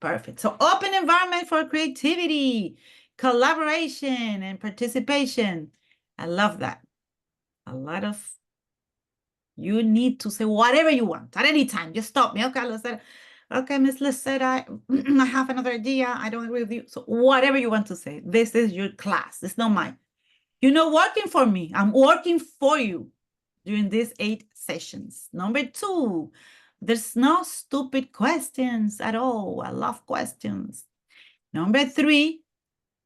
Perfect. So open environment for creativity, collaboration, and participation. I love that. A lot of, you need to say whatever you want at any time. Just stop me. Okay, Lucetta. Okay, Miss Lucetta, I have another idea. I don't agree with you. So whatever you want to say, this is your class. It's not mine. You're not working for me. I'm working for you during these 8 sessions. Number 2, there's no stupid questions at all. I love questions. Number 3,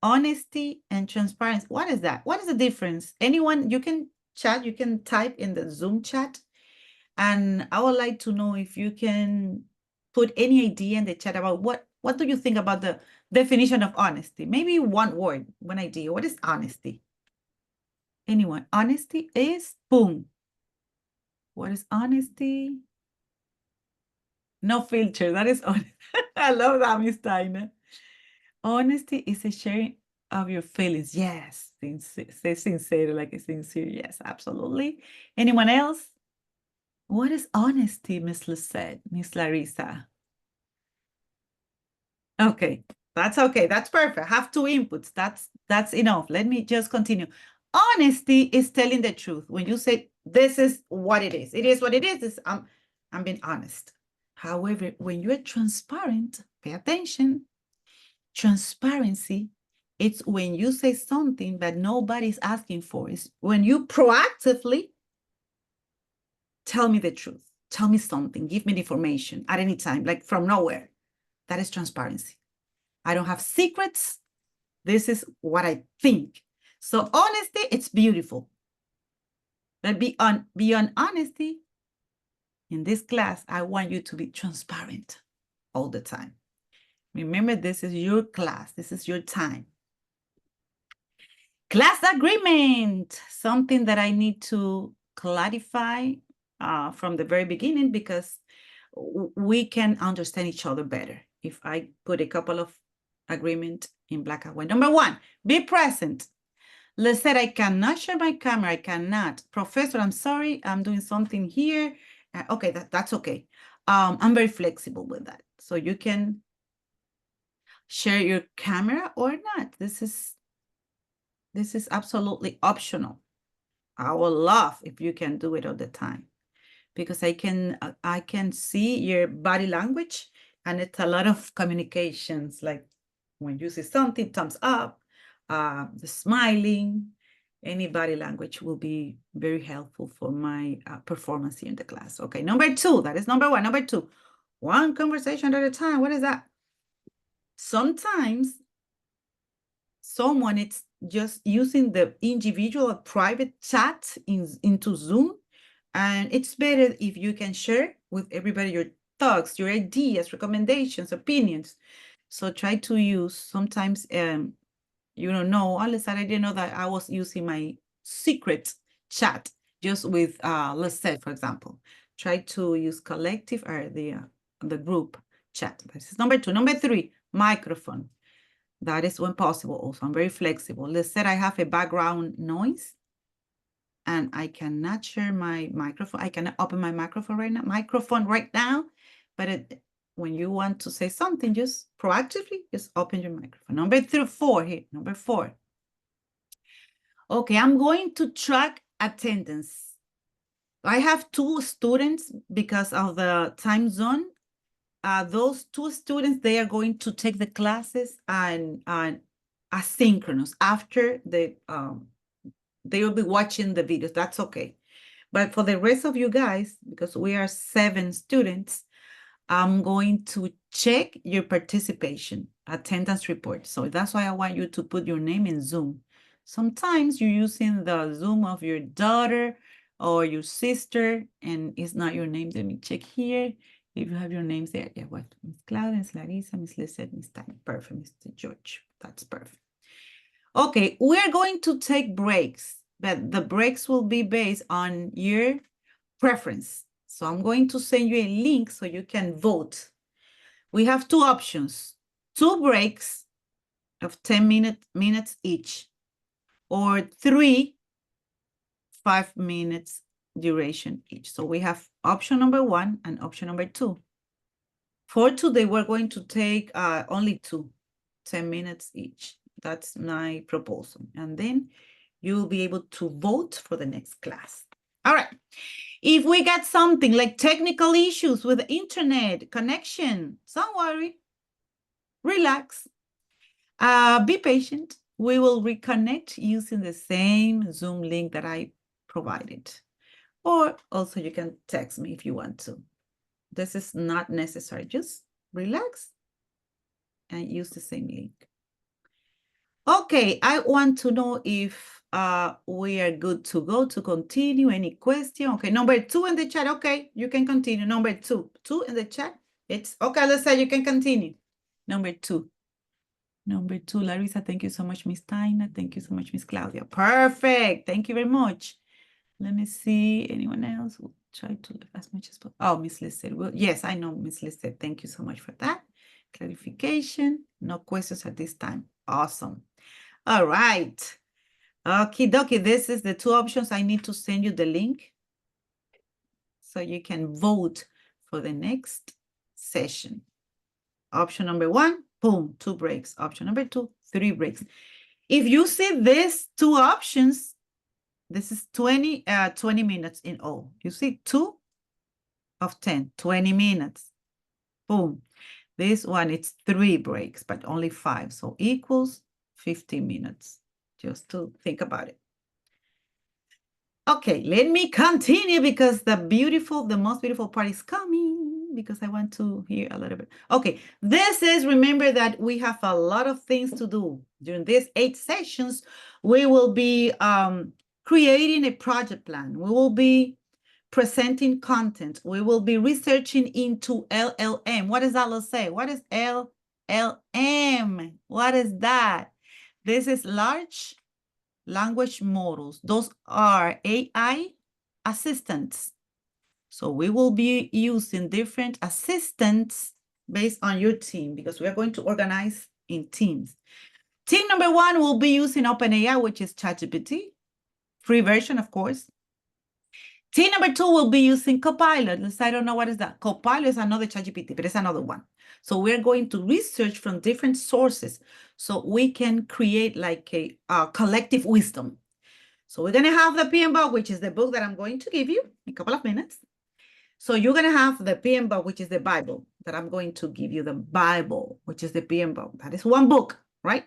honesty and transparency. What is that? What is the difference? Anyone, you can chat, you can type in the Zoom chat. And I would like to know if you can put any idea in the chat about what do you think about the definition of honesty? Maybe one word, one idea. What is honesty? Anyone? Honesty is boom. What is honesty? No filter. That is honest. I love that, Miss Tina. Honesty is a sharing of your feelings. Yes. Say sincere, like a sincere. Yes, absolutely. Anyone else? What is honesty, Miss Lucette, Miss Larissa? Okay, that's okay. That's perfect. Have 2 inputs. That's enough. Let me just continue. Honesty is telling the truth. When you say this is what it is what it is. I'm being honest. However, when you're transparent, pay attention. Transparency, it's when you say something that nobody's asking for. It's when you proactively tell me the truth. Tell me something. Give me the information at any time, like from nowhere. That is transparency. I don't have secrets. This is what I think. So honesty, it's beautiful. But beyond honesty, in this class, I want you to be transparent all the time. Remember, this is your class. This is your time. Class agreement, something that I need to clarify from the very beginning, because we can understand each other better if I put a couple of agreement in black and white. Number 1, be present. Let's say I cannot share my camera. I cannot. Professor, I'm sorry. I'm doing something here. Okay, that's okay. I'm very flexible with that. So you can share your camera or not. This is absolutely optional. I would love if you can do it all the time, because I can see your body language, and it's a lot of communications. Like when you say something, thumbs up, the smiling, any body language will be very helpful for my performance here in the class. Okay, number 2, that is number 1. Number 2, one conversation at a time. What is that? Sometimes someone is just using the individual private chat into Zoom, and it's better if you can share with everybody your thoughts, your ideas, recommendations, opinions. So try to use, sometimes you don't know, unless I didn't know that I was using my secret chat just with, let's say, for example, try to use collective or the group chat. This is number 2. Number 3, microphone. That is when possible also. I'm very flexible. Let's say I have a background noise and I cannot share my microphone. I cannot open my microphone right now. But when you want to say something, just proactively, just open your microphone. Number 4 here. Number 4. Okay, I'm going to track attendance. I have 2 students because of the time zone. Those 2 students, they are going to take the classes and asynchronous after they will be watching the videos. That's okay. But for the rest of you guys, because we are 7 students, I'm going to check your participation attendance report. So that's why I want you to put your name in Zoom. Sometimes you're using the Zoom of your daughter or your sister, and it's not your name. Let me check here. If you have your names there, yeah, what? Miss Claudia, Miss Larissa, Miss Lizette, Miss Tanya. Perfect, Mr. George. That's perfect. Okay, we're going to take breaks, but the breaks will be based on your preference. So I'm going to send you a link so you can vote. We have 2 options, 2 breaks of 10 minutes each, or 3 5 minutes duration each. So we have option number 1 and option number 2. For today, we're going to take only 10 minutes each. That's my proposal. And then you'll be able to vote for the next class. All right. If we got something like technical issues with the internet connection, don't worry. Relax. Be patient. We will reconnect using the same Zoom link that I provided. Or also you can text me if you want to. This is not necessary. Just relax and use the same link. Okay, I want to know if we are good to go to continue. Any question? Okay, number 2 in the chat. Okay, you can continue. Number 2. 2 in the chat. It's okay, let's say you can continue. Number 2. Number 2, Larissa, thank you so much, Miss Tina. Thank you so much, Miss Claudia. Perfect. Thank you very much. Let me see. Anyone else? We'll try to as much as possible. Oh, Miss Lisette. Well, yes, I know, Miss Lisette. Thank you so much for that. Clarification. No questions at this time. Awesome. All right. Okie dokie. This is the 2 options. I need to send you the link so you can vote for the next session. Option number 1, boom, 2 breaks. Option number 2, 3 breaks. If you see these 2 options, this is 20 minutes in all. You see 2 of 10, 20 minutes. Boom. This one, it's 3 breaks, but only 5. So equals 50 minutes. Just to think about it. Okay, let me continue because the most beautiful part is coming because I want to hear a little bit. Okay, this is, remember that we have a lot of things to do. During these 8 sessions, we will be creating a project plan. We will be presenting content. We will be researching into LLM. What does that say? What is LLM? What is that? This is large language models. Those are AI assistants. So we will be using different assistants based on your team because we are going to organize in teams. Team number 1 will be using OpenAI, which is ChatGPT, free version, of course. Team number 2 will be using Copilot. I don't know what is that. Copilot is another ChatGPT, but it's another one. So we're going to research from different sources so we can create like a collective wisdom. So we're going to have the PM book, which is the book that I'm going to give you in a couple of minutes. So you're going to have the PM book, which is the Bible that I'm going to give you, the Bible, which is the PM book. That is one book, right?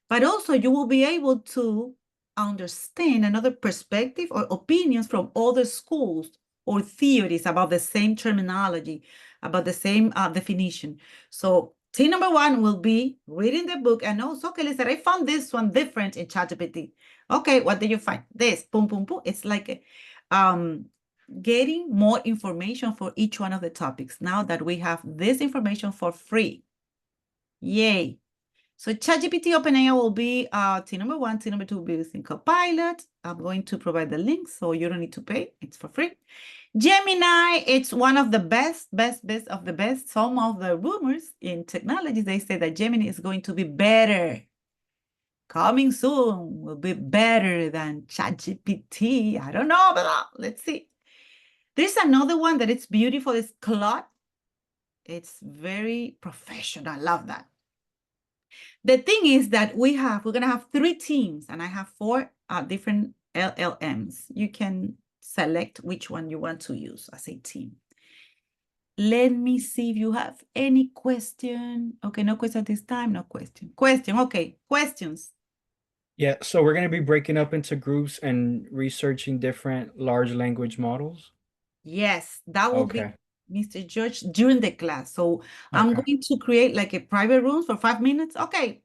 But also you will be able to understand another perspective or opinions from other schools or theories about the same terminology, about the same definition. So team number 1 will be reading the book and also, okay, listen, I found this one different in ChatGPT. Okay, what did you find? This, boom, boom, boom. It's like getting more information for each one of the topics now that we have this information for free. Yay. So ChatGPT OpenAI will be team number 1, team number 2 will be using Copilot. I'm going to provide the link so you don't need to pay. It's for free. Gemini, it's one of the best of the best. Some of the rumors in technology, they say that Gemini is going to be better. Coming soon will be better than ChatGPT. I don't know, but let's see. There's another one that it's beautiful. It's Claude. It's very professional. I love that. The thing is that we're going to have 3 teams, and I have 4 different LLMs. You can select which one you want to use as a team. Let me see if you have any question. Okay, no question this time, no question. Question, okay, questions. Yeah, so we're going to be breaking up into groups and researching different large language models. Yes, that will be Okay. Mr. George during the class. So I'm Okay. going to create like a private room for 5 minutes. Okay,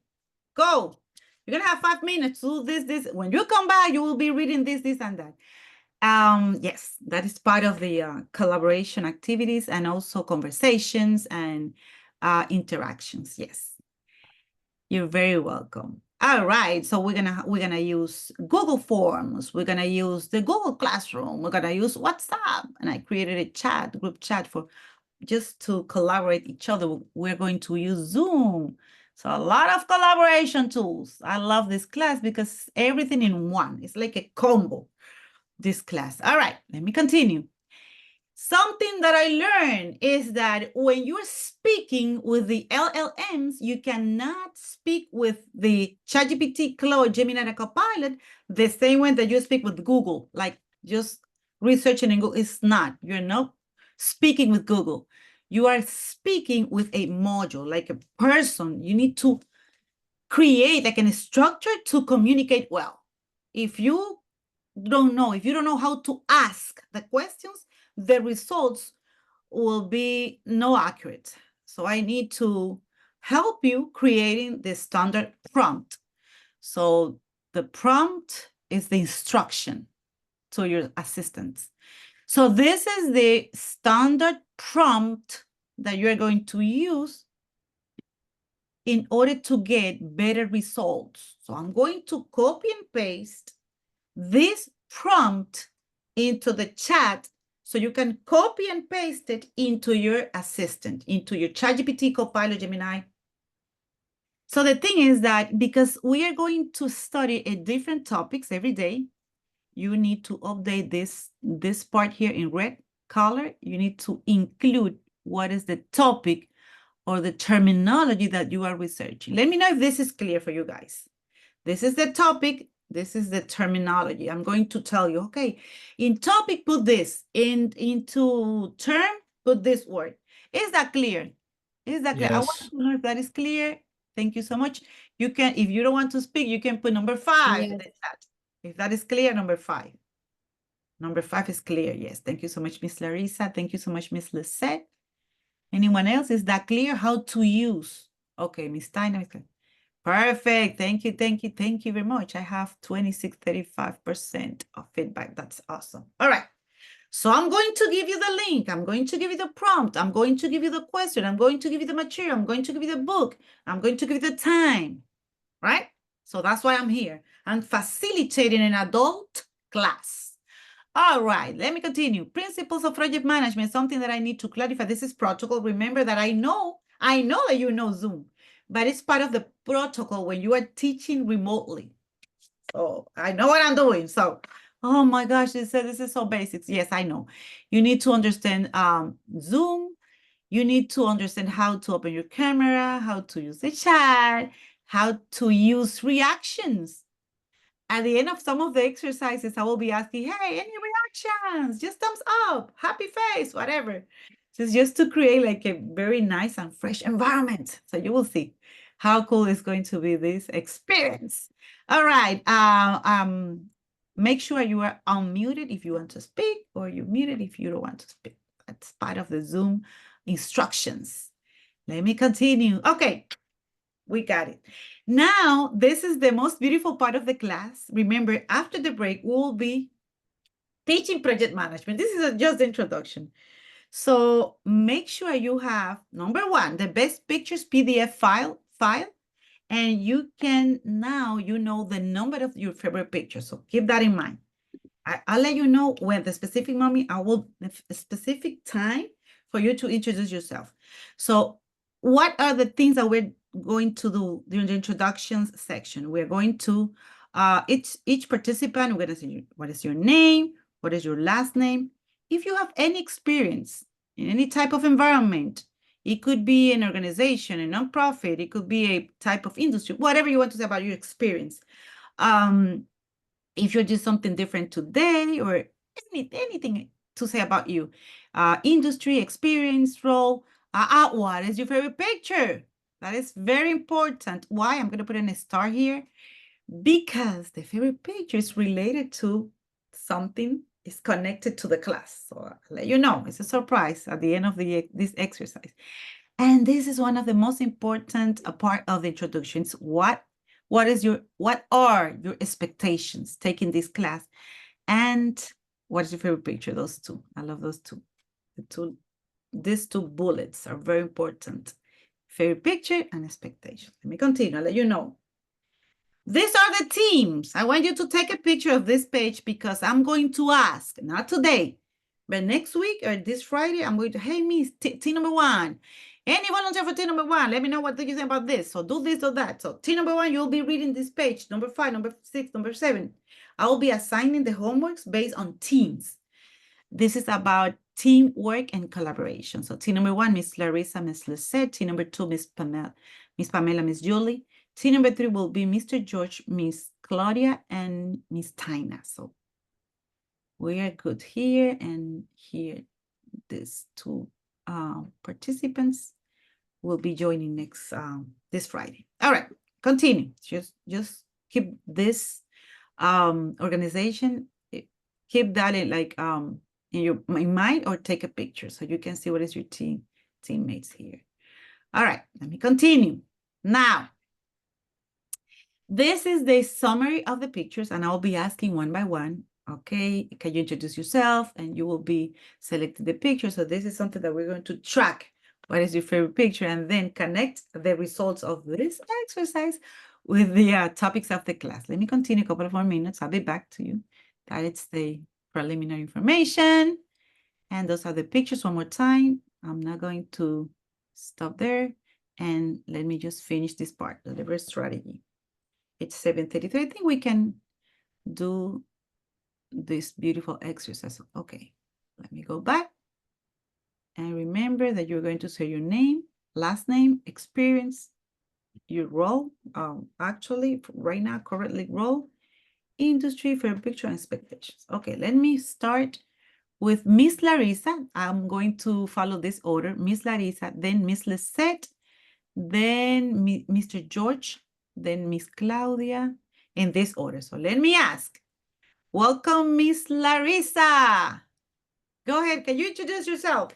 go. You're going to have 5 minutes to do this. When you come back, you will be reading this, and that. Yes, that is part of the collaboration activities and also conversations and interactions. Yes, you're very welcome. All right, so we're gonna use Google Forms. We're gonna use the Google Classroom. We're gonna use WhatsApp, and I created a group chat for just to collaborate each other. We're going to use Zoom. So a lot of collaboration tools. I love this class because everything in one. It's like a combo. This class. All right, let me continue. Something that I learned is that when you're speaking with the LLMs, you cannot speak with the ChatGPT, Claude, Gemini, and Copilot the same way that you speak with Google. Like just researching in Google, it's not. You're not speaking with Google. You are speaking with a module, like a person. You need to create like a structure to communicate well. If you don't know how to ask the questions, the results will be no accurate. So I need to help you creating the standard prompt. So the prompt is the instruction to your assistants. So this is the standard prompt that you're going to use in order to get better results. So I'm going to copy and paste this prompt into the chat so you can copy and paste it into your assistant, into your ChatGPT, Copilot, Gemini. So the thing is that because we are going to study a different topics every day, you need to update this part here in red color. You need to include what is the topic or the terminology that you are researching. Let me know if this is clear for you guys. This is the topic. This is the terminology. I'm going to tell you, okay, in topic, put this. Into term, put this word. Is that clear? Is that clear? I want Yes. to know if that is clear. Thank you so much. You can, if you don't want to speak, you can put number 5 in Yes. the chat. If that is clear, number 5. Number 5 is clear. Yes. Thank you so much, Miss Larissa. Thank you so much, Miss Lisette. Anyone else? Is that clear? How to use? Okay, Miss Steiner. Perfect. Thank you, thank you, thank you very much. I have 35% of feedback. That's awesome. All right. So I'm going to give you the link. I'm going to give you the prompt. I'm going to give you the question. I'm going to give you the material. I'm going to give you the book. I'm going to give you the time, right? So that's why I'm here. I'm facilitating an adult class. All right, let me continue. Principles of project management, something that I need to clarify. This is protocol. Remember that I know that you know Zoom, but it's part of the protocol when you are teaching remotely. So I know what I'm doing. So, oh my gosh, this is so basics. Yes, I know. You need to understand Zoom. You need to understand how to open your camera, how to use the chat, how to use reactions. At the end of some of the exercises, I will be asking, hey, any reactions? Just thumbs up, happy face, whatever. Just to create like a very nice and fresh environment. So you will see how cool is going to be this experience. All right. Make sure you are unmuted if you want to speak, or you're muted if you don't want to speak. That's part of the Zoom instructions. Let me continue. Okay, we got it. Now, this is the most beautiful part of the class. Remember, after the break, we'll be teaching project management. This is just the introduction. So make sure you have, number 1, the best pictures PDF file, and you can now, you know the number of your favorite pictures. So keep that in mind. I'll let you know when the specific moment, a specific time for you to introduce yourself. So what are the things that we're going to do during the introductions section? We're going to, each participant, we're going to say, what is your name? What is your last name? If you have any experience in any type of environment, it could be an organization, a nonprofit, it could be a type of industry, whatever you want to say about your experience. If you're doing something different today or anything to say about you, industry, experience, role, what is your favorite picture? That is very important. Why? I'm going to put in a star here because the favorite picture is related to something is connected to the class. So I'll let you know. It's a surprise at the end of this exercise. And this is one of the most important part of the introductions. What are your expectations taking this class? And what is your favorite picture? Those two. I love those two. These two bullets are very important. Favorite picture and expectations. Let me continue. I'll let you know. These are the teams. I want you to take a picture of this page because I'm going to ask, not today, but next week or this Friday, I'm going to, hey, Miss, team number 1. Any volunteer for team number 1? Let me know what do you think about this. So do this or that. So team number 1, you'll be reading this page. Number 5, number 6, number 7. I will be assigning the homeworks based on teams. This is about teamwork and collaboration. So team number 1, Miss Larissa, Miss Lisette. Team number 2, Miss Pamela, Miss Julie. Team number 3 will be Mr. George, Miss Claudia, and Miss Tina. So we are good here, and here these 2 participants will be joining next this Friday. All right, continue. Just keep this organization, keep that in mind, or take a picture so you can see what is your teammates here. All right, let me continue. Now, this is the summary of the pictures, and I'll be asking one by one. Okay, can you introduce yourself? And you will be selecting the picture. So this is something that we're going to track. What is your favorite picture? And then connect the results of this exercise with the topics of the class. Let me continue a couple of more minutes. I'll be back to you. That is the preliminary information. And those are the pictures one more time. I'm not going to stop there. And let me just finish this part, the delivery strategy. It's 7:33. I think we can do this beautiful exercise. Okay, let me go back. And remember that you're going to say your name, last name, experience, your role, actually right now, currently role, industry, favorite picture, and expectations. Okay, let me start with Miss Larissa. I'm going to follow this order. Miss Larissa, then Miss Lisette, then Mr. George, then Miss Claudia, in this order. So let me ask. Welcome, Miss Larissa. Go ahead. Can you introduce yourself?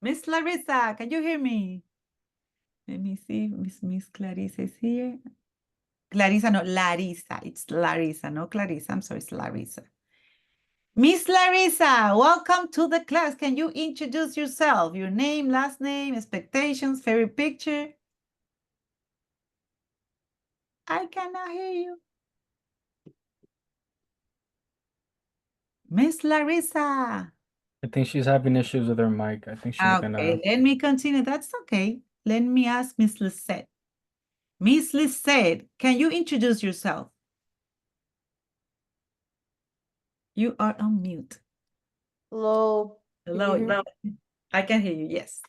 Miss Larissa, can you hear me? Let me see. Miss Clarissa is here. Clarissa, no, Larissa. It's Larissa, no Clarissa. I'm sorry, it's Larissa. Miss Larissa, welcome to the class. Can you introduce yourself? Your name, last name, expectations, favorite picture? I cannot hear you. Miss Larissa. I think she's having issues with her mic. I think she's Okay, gonna. let me continue. That's okay. Let me ask Miss Lisette. Miss Lisette, can you introduce yourself? You are on mute. Hello, can you Hello, hear me? I can hear you, yes.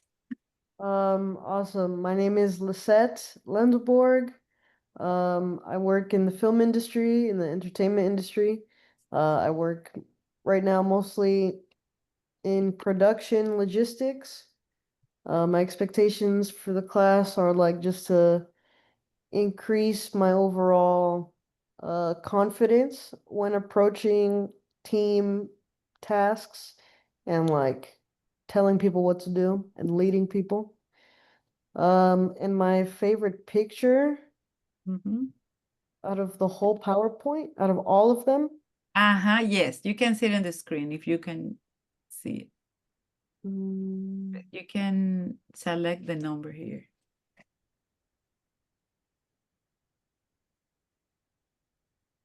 Awesome. My name is Lisette Lendeborg. I work in the film industry, in the entertainment industry. I work right now mostly in production logistics. My expectations for the class are like just to increase my overall confidence when approaching team tasks and like telling people what to do and leading people. And my favorite picture Mhm. out of the whole PowerPoint, out of all of them, Yes, you can see it on the screen if you can see mm, it. You can select the number here.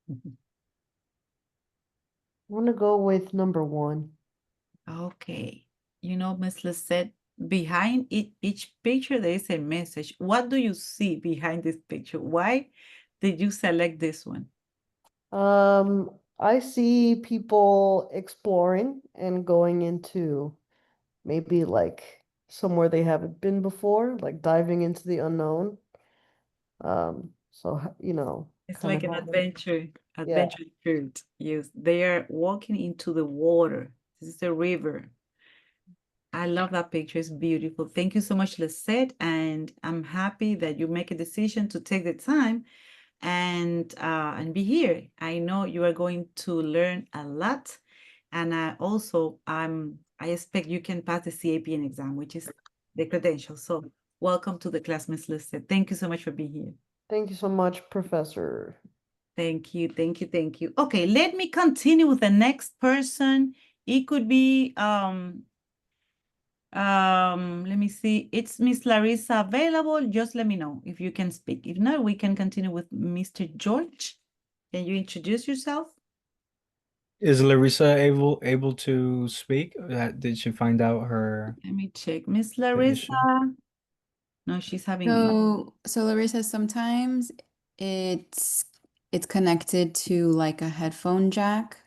Mhm. I want to go with number 1. Okay. You know, Ms. Lisette, behind each picture, there is a message. What do you see behind this picture? Why did you select this one? I see people exploring and going into maybe like somewhere they haven't been before, like diving into the unknown. It's Kind like of an having, yeah. adventure spirit. Yes, they are walking into the water. This is a river. I love that picture. It's beautiful. Thank you so much, Lisette. And I'm happy that you make a decision to take the time and be here. I know you are going to learn a lot. And I expect you can pass the CAPM exam, which is the credential. So welcome to the class, Miss Lisette. Thank you so much for being here. Thank you so much, Professor. Thank you, thank you, thank you. Okay, let me continue with the next person. It could be let me see. It's Miss Larissa available. Just let me know if you can speak. If not, we can continue with Mr. George. Can you introduce yourself? Is Larissa able to speak? Did she find out her Let me check. Miss the Larissa. issue? No, she's having. So Larissa, sometimes it's it's connected to like a headphone jack.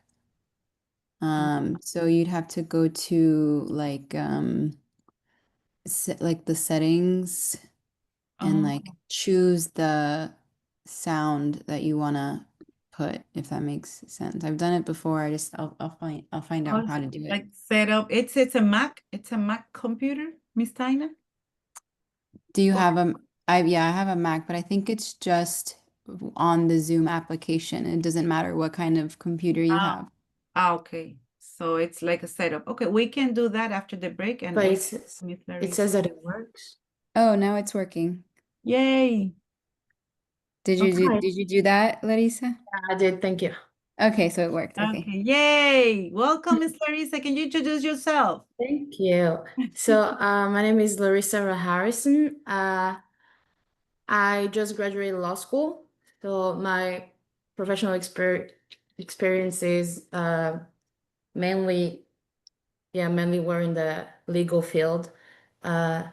So you'd have to go to like the settings and Oh, like choose the sound that you want to put, if that makes sense. I've done it before. I'll find out how to do it. like set up. It's a Mac. It's a Mac computer, Miss Tina. Do you have I have a Mac, but I think it's just on the Zoom application. It doesn't matter what kind of computer you Ah, have. okay. So it's like a setup. Okay, we can do that after the break and But we it's, Miss it Larissa. says that it works. Oh, now it's working. Yay. Okay. Did you do that, Larissa? I did, thank you. Okay, so it worked. Okay. Okay, yay. Welcome, Miss Larissa. Can you introduce yourself? Thank you. So, my name is Larissa Harrison. I just graduated law school. So my professional experience is mainly, mainly we're in the legal field. Uh,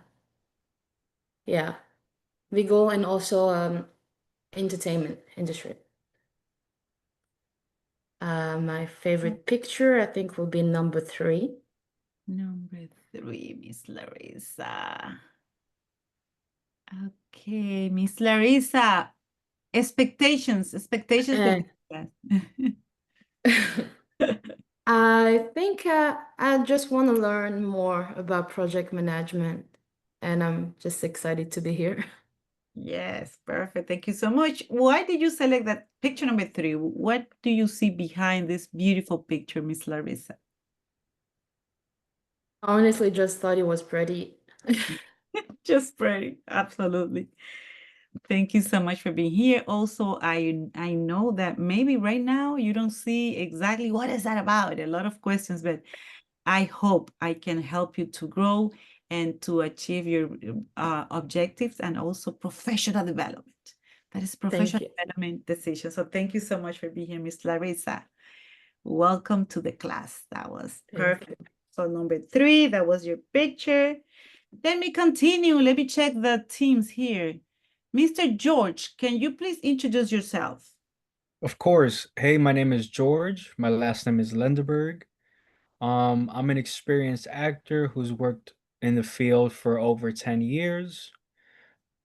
yeah, legal and also entertainment industry. My favorite picture, I think, will be number 3. Number 3, Miss Larissa. Okay, Miss Larissa. Expectations for And this class. I think I just want to learn more about project management, and I'm just excited to be here. Yes, perfect. Thank you so much. Why did you select that picture number 3? What do you see behind this beautiful picture, Miss Larissa? I honestly just thought it was pretty. Just pretty, absolutely. Thank you so much for being here. Also, I know that maybe right now you don't see exactly what is that about. A lot of questions, but I hope I can help you to grow and to achieve your objectives and also professional development. That is professional you. development decision. So thank you so much for being here, Miss Larissa. Welcome to the class. That was Thank perfect. So number 3, that was your picture. Let me continue. Let me check the teams here. Mr. George, can you please introduce yourself? Of course. Hey, my name is George. My last name is Lindeberg. I'm an experienced actor who's worked in the field for over 10 years.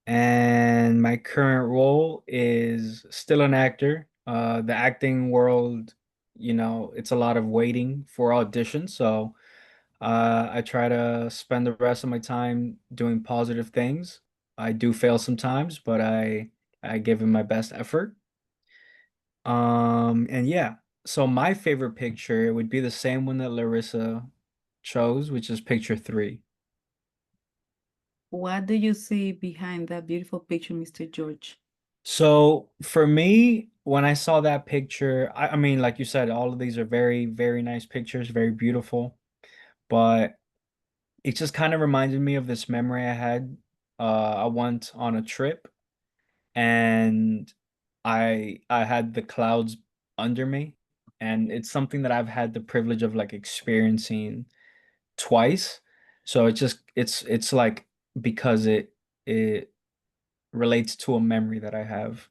And my current role is still an actor. The acting world, it's a lot of waiting for auditions. So I try to spend the rest of my time doing positive things. I do fail sometimes, but I give it my best effort. And yeah, so my favorite picture would be the same one that Larissa chose, which is picture 3. What do you see behind that beautiful picture, Mr. George? So for me, when I saw that picture, I mean, like you said, all of these are very, very nice pictures, very beautiful, but it just kind of reminded me of this memory I had. I went on a trip and I had the clouds under me, and it's something that I've had the privilege of like experiencing twice. So it's like because it relates to a memory that I have.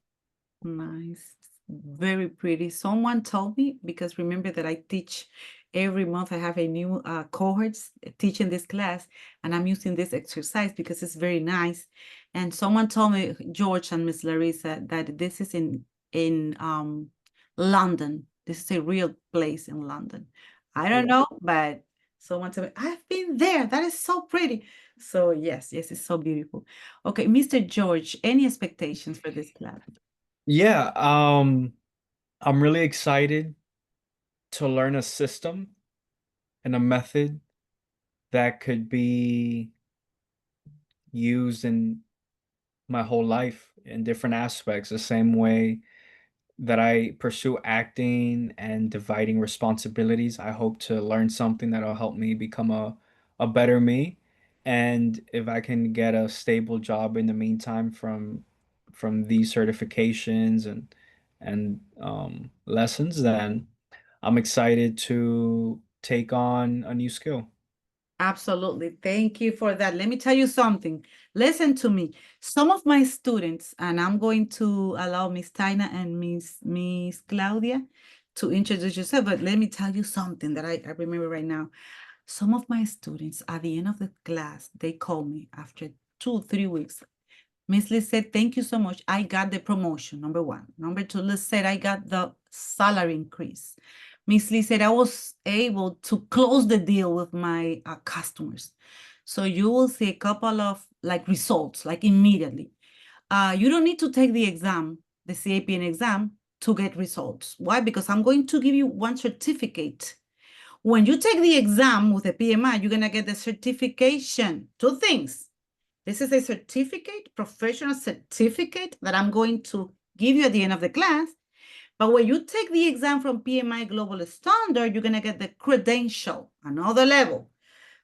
Nice. Very pretty. Someone told me, because remember that I teach every month, I have a new cohorts teaching this class, and I'm using this exercise because it's very nice. And someone told me, George and Miss Larissa, that this is in London. This is a real place in London. I don't know, but someone told me, I've been there. That is so pretty. So yes, it's so beautiful. Okay, Mr. George, any expectations for this class? Yeah, I'm really excited to learn a system and a method that could be used in my whole life in different aspects, the same way that I pursue acting and dividing responsibilities. I hope to learn something that'll help me become a better me. And if I can get a stable job in the meantime from these certifications and lessons, then I'm excited to take on a new skill. Absolutely. Thank you for that. Let me tell you something. Listen to me. Some of my students, and I'm going to allow Miss Tina and Miss Claudia to introduce yourself, but let me tell you something that I remember right now. Some of my students at the end of the class, they call me after 2, 3 weeks. Miss Liz said, thank you so much. I got the promotion, number one. Number two, Liz said, I got the salary increase. Miss Lee said, I was able to close the deal with my customers. So you will see a couple of like results, like immediately. You don't need to take the exam, the CAPM exam, to get results. Why? Because I'm going to give you one certificate. When you take the exam with a PMI, you're going to get the certification. Two things. This is a certificate, professional certificate that I'm going to give you at the end of the class. But when you take the exam from PMI Global Standard, you're going to get the credential, another level.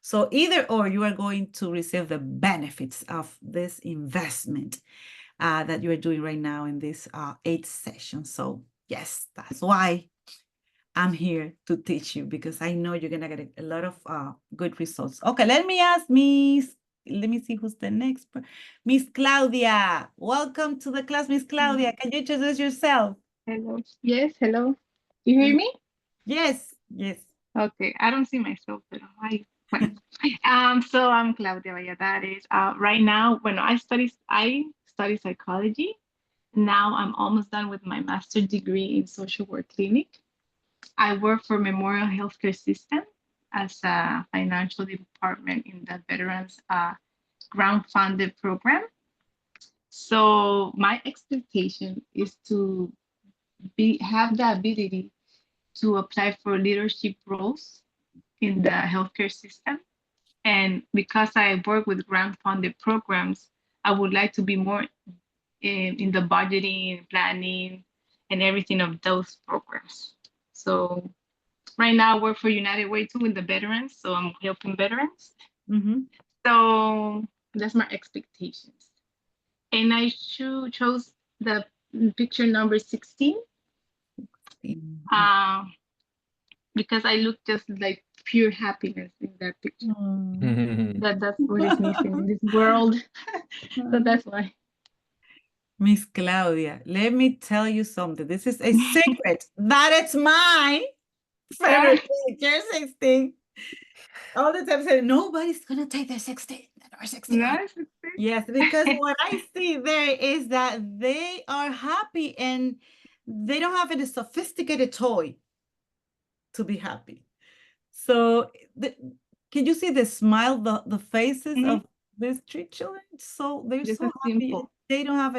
So either or, you are going to receive the benefits of this investment that you are doing right now in this 8th session. So yes, that's why I'm here to teach you, because I know you're gonna get a lot of good results. Okay, let me ask let me see who's the next. Miss Claudia, welcome to the class, Miss Claudia. Can you introduce yourself? Hello. Yes, hello. You hear me? Yes, yes. Okay, I don't see myself, but fine. So I'm Claudia Valladares. Right now, when I study psychology. Now I'm almost done with my master's degree in social work clinic. I work for Memorial Healthcare System as a financial department in the Veterans Grant Funded Program. So my expectation is to have the ability to apply for leadership roles in the healthcare system. And because I work with grant funded programs, I would like to be more in the budgeting, planning, and everything of those programs. So right now I work for United Way too in the veterans. So I'm helping veterans. Mm-hmm. So that's my expectations. And I chose the picture number 16. Because I look just like pure happiness in that picture. That's what is missing in this world. So that's why. Miss Claudia, let me tell you something. This is a secret. That is my favorite picture, 16. All the time say, nobody's gonna take their 16 or 61. Nice. Yes, because what I see there is that they are happy and they don't have any sophisticated toy to be happy. So can you see the smile, the faces of these 3 children? So they're Just so a happy. simple. They don't have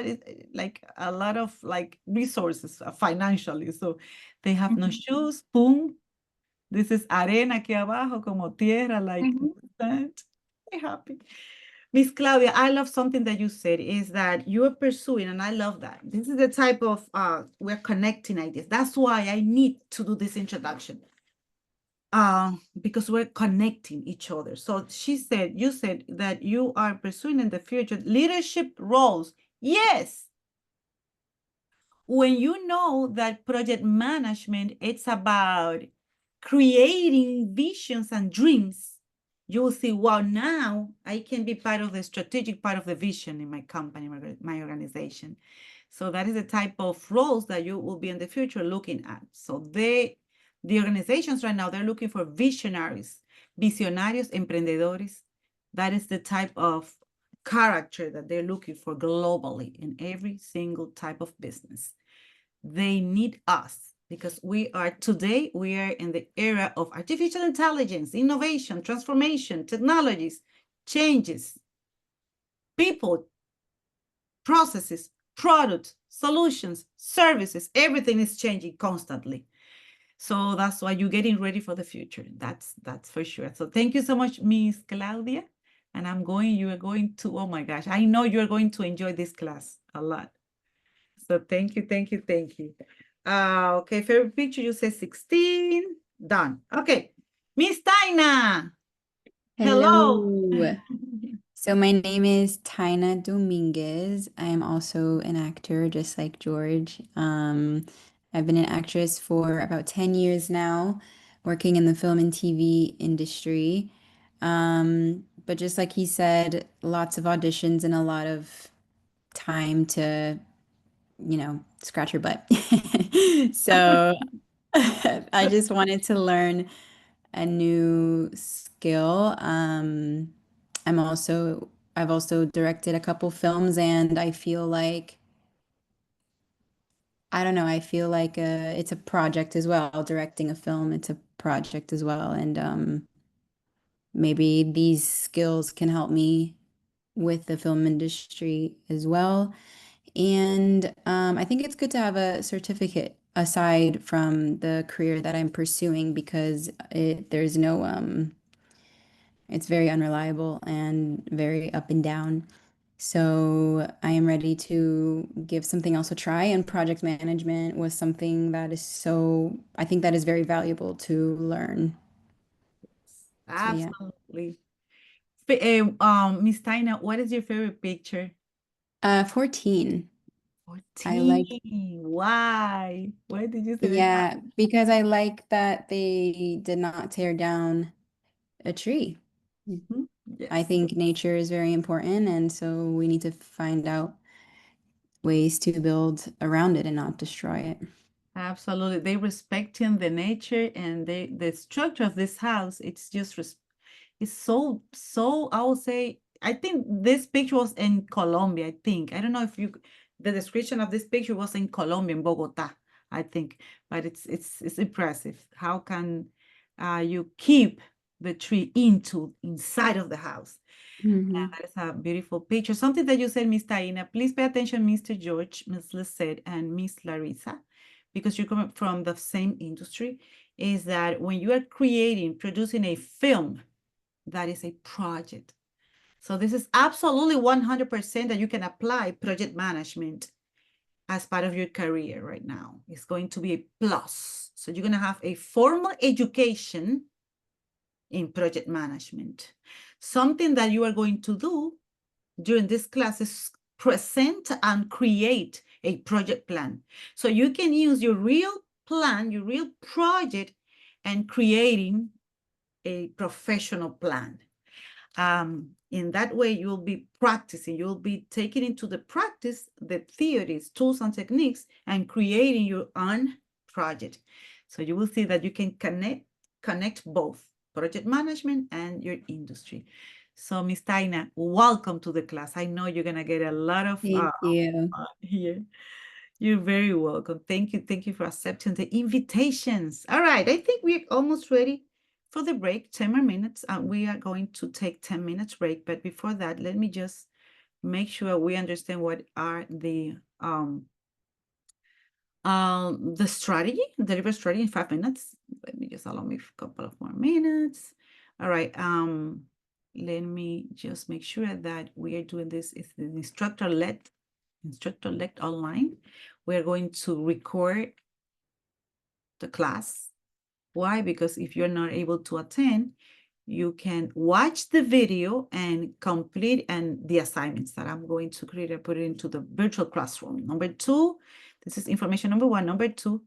like a lot of like resources financially. So they have no shoes, boom. This is arena aquí abajo, como tierra, like that. They're happy. Miss Claudia, I love something that you said is that you are pursuing, and I love that. This is the type of, we're connecting ideas. That's why I need to do this introduction. Because we're connecting each other. So you said that you are pursuing in the future leadership roles. Yes. When you know that project management, it's about creating visions and dreams, you will see, wow, now I can be part of the strategic part of the vision in my company, my organization. So that is the type of roles that you will be in the future looking at. So the organizations right now, they're looking for visionaries, visionarios, emprendedores. That is the type of character that they're looking for globally in every single type of business. They need us because today we are in the era of artificial intelligence, innovation, transformation, technologies, changes, people, processes, products, solutions, services, everything is changing constantly. So that's why you're getting ready for the future. That's for sure. So thank you so much, Miss Claudia. And you are going to, oh my gosh, I know you're going to enjoy this class a lot. So thank you, thank you, thank you. Okay, favorite picture, you say 16. Done. Okay. Miss Taina. Hello. Hello. So my name is Taina Dominguez. I am also an actor, just like George. I've been an actress for about 10 years now, working in the film and TV industry. But just like he said, lots of auditions and a lot of time to, scratch your butt. So I just wanted to learn a new skill. I've also directed a couple films, and I feel like, I don't know, I feel like it's a project as well. Directing a film, it's a project as well. And maybe these skills can help me with the film industry as well. And I think it's good to have a certificate aside from the career that I'm pursuing because there's no it's very unreliable and very up and down. So I am ready to give something else a try, and project management was something that is I think that is very valuable to learn. So yeah. Absolutely. Miss Tina, what is your favorite picture? 14. I like, 14. Why? Why did you say that? yeah, because I like that they did not tear down a tree. Mhm. I Yes. think nature is very important, and so we need to find out ways to build around it and not destroy it. Absolutely. They respecting the nature and the structure of this house. It's just it's so I would say I think this picture was in Colombia, I think. I don't know if the description of this picture was in Colombia, in Bogota, I think. But it's impressive. How can you keep the tree inside of the house? Mhm. That is a beautiful picture. Something that you said, Miss Taina, please pay attention, Mr. George, Miss Lisette, and Miss Larissa, because you're coming from the same industry, is that when you are producing a film, that is a project. So this is absolutely 100% that you can apply project management as part of your career right now. It's going to be a plus. So you're going to have a formal education in project management. Something that you are going to do during this class is present and create a project plan. So you can use your real plan, your real project, and creating a professional plan. In that way, you'll be practicing, you'll be taking into the practice the theories, tools, and techniques, and creating your own project. So you will see that you can connect both project management and your industry. So, Ms. Taina, welcome to the class. I know you're gonna get a lot of Thank you. here. You're very welcome. Thank you. Thank you for accepting the invitations. All right, I think we're almost ready for the break, 10 more minutes. We are going to take 10 minutes break. But before that, let me just make sure we understand what are the strategy, deliver strategy in 5 minutes. Let me just allow me a couple of more minutes. All right. Let me just make sure that we are doing this. It's the instructor-led online. We're going to record the class. Why? Because if you're not able to attend, you can watch the video and complete the assignments that I'm going to create and put it into the virtual classroom. Number two, this is information number one. Number two,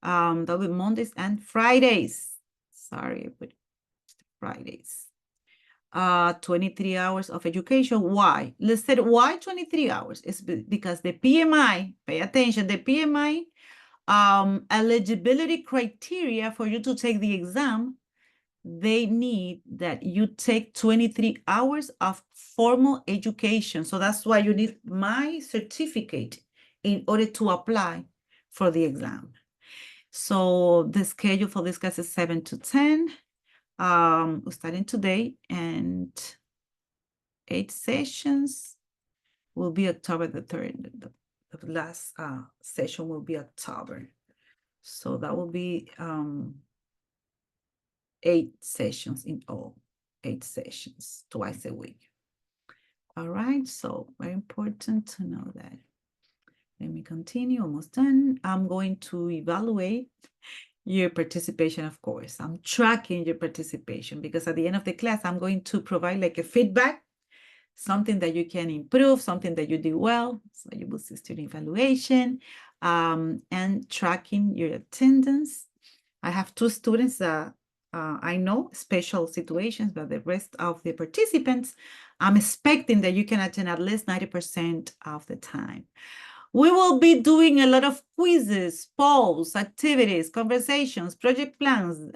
that'll be Mondays and Fridays. Sorry, but Fridays. 23 hours of education. Why? Let's say why 23 hours? It's because the PMI, pay attention, the PMI eligibility criteria for you to take the exam, they need that you take 23 hours of formal education. So that's why you need my certificate in order to apply for the exam. So the schedule for this class is 7 to 10. We're starting today, and 8 sessions will be October the 3rd. The last session will be October. So that will be 8 sessions in all, 8 sessions, twice a week. All right, so very important to know that. Let me continue, almost done. I'm going to evaluate your participation, of course. I'm tracking your participation because at the end of the class, I'm going to provide like a feedback, something that you can improve, something that you did well. So you will see student evaluation and tracking your attendance. I have 2 students that I know special situations, but the rest of the participants, I'm expecting that you can attend at least 90% of the time. We will be doing a lot of quizzes, polls, activities, conversations, project plans,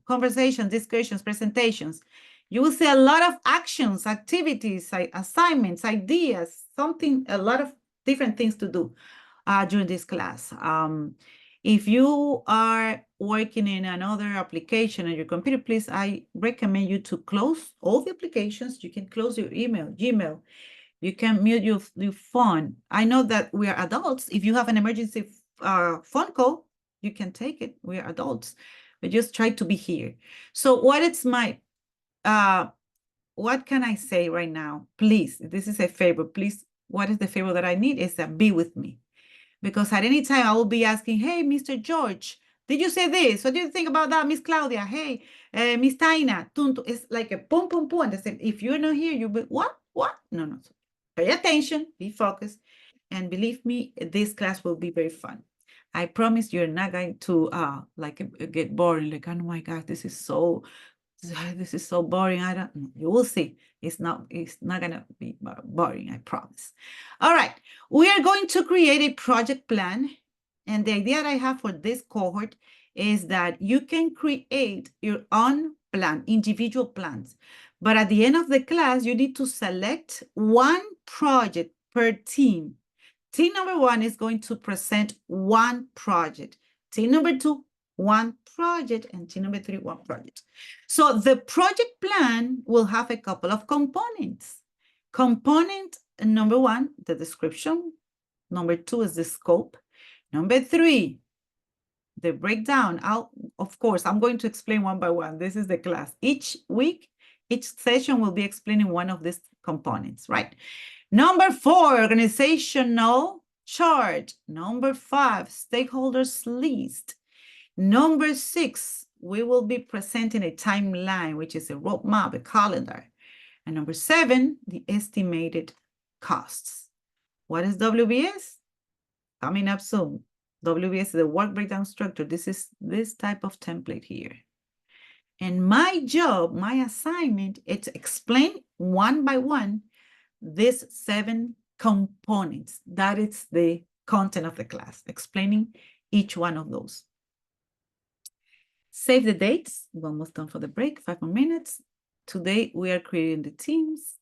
conversations, discussions, presentations. You will see a lot of actions, activities, assignments, ideas, a lot of different things to do during this class. If you are working in another application on your computer, please, I recommend you to close all the applications. You can close your email, Gmail. You can mute your phone. I know that we are adults. If you have an emergency phone call, you can take it. We are adults, but just try to be here. So what can I say right now? Please, this is a favor. Please, what is the favor that I need is that be with me. Because at any time I will be asking, hey, Mr. George, did you say this? What do you think about that, Miss Claudia? Hey, Miss Taina. It's like a boom, boom, boom. And they say, if you're not here, you'll be, what? No, no. Pay attention, be focused. And believe me, this class will be very fun. I promise you're not going to get boring. Like, oh my God, this is so boring. You will see. It's not gonna be boring, I promise. All right, we are going to create a project plan. And the idea that I have for this cohort is that you can create your own plan, individual plans. But at the end of the class, you need to select one project per team. Team number 1 is going to present one project. Team number 2, one project, and team number 3, one project. So the project plan will have a couple of components. Component number 1, the description. Number 2 is the scope. Number 3, the breakdown. Of course, I'm going to explain one by one. This is the class. Each week, each session will be explaining one of these components, right? Number 4, organizational chart. Number 5, stakeholders list. Number 6, we will be presenting a timeline, which is a roadmap, a calendar. And number 7, the estimated costs. What is WBS? Coming up soon. WBS is the work breakdown structure. This is this type of template here. And my job, my assignment, is to explain one by one these 7 components. That is the content of the class, explaining each one of those. Save the dates. We're almost done for the break, 5 more minutes. Today, we are creating the teams.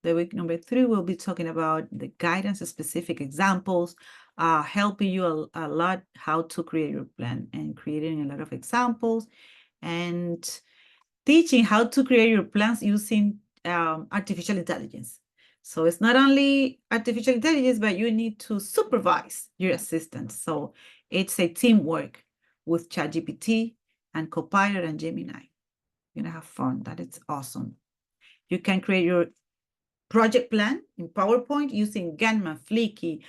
The week number 3, we'll be talking about the guidance, specific examples, helping you a lot how to create your plan and creating a lot of examples and teaching how to create your plans using artificial intelligence. So it's not only artificial intelligence, but you need to supervise your assistants. So it's a teamwork with ChatGPT and Copilot and Gemini. You're gonna have fun. That is awesome. You can create your project plan in PowerPoint using Ganma, Flicky,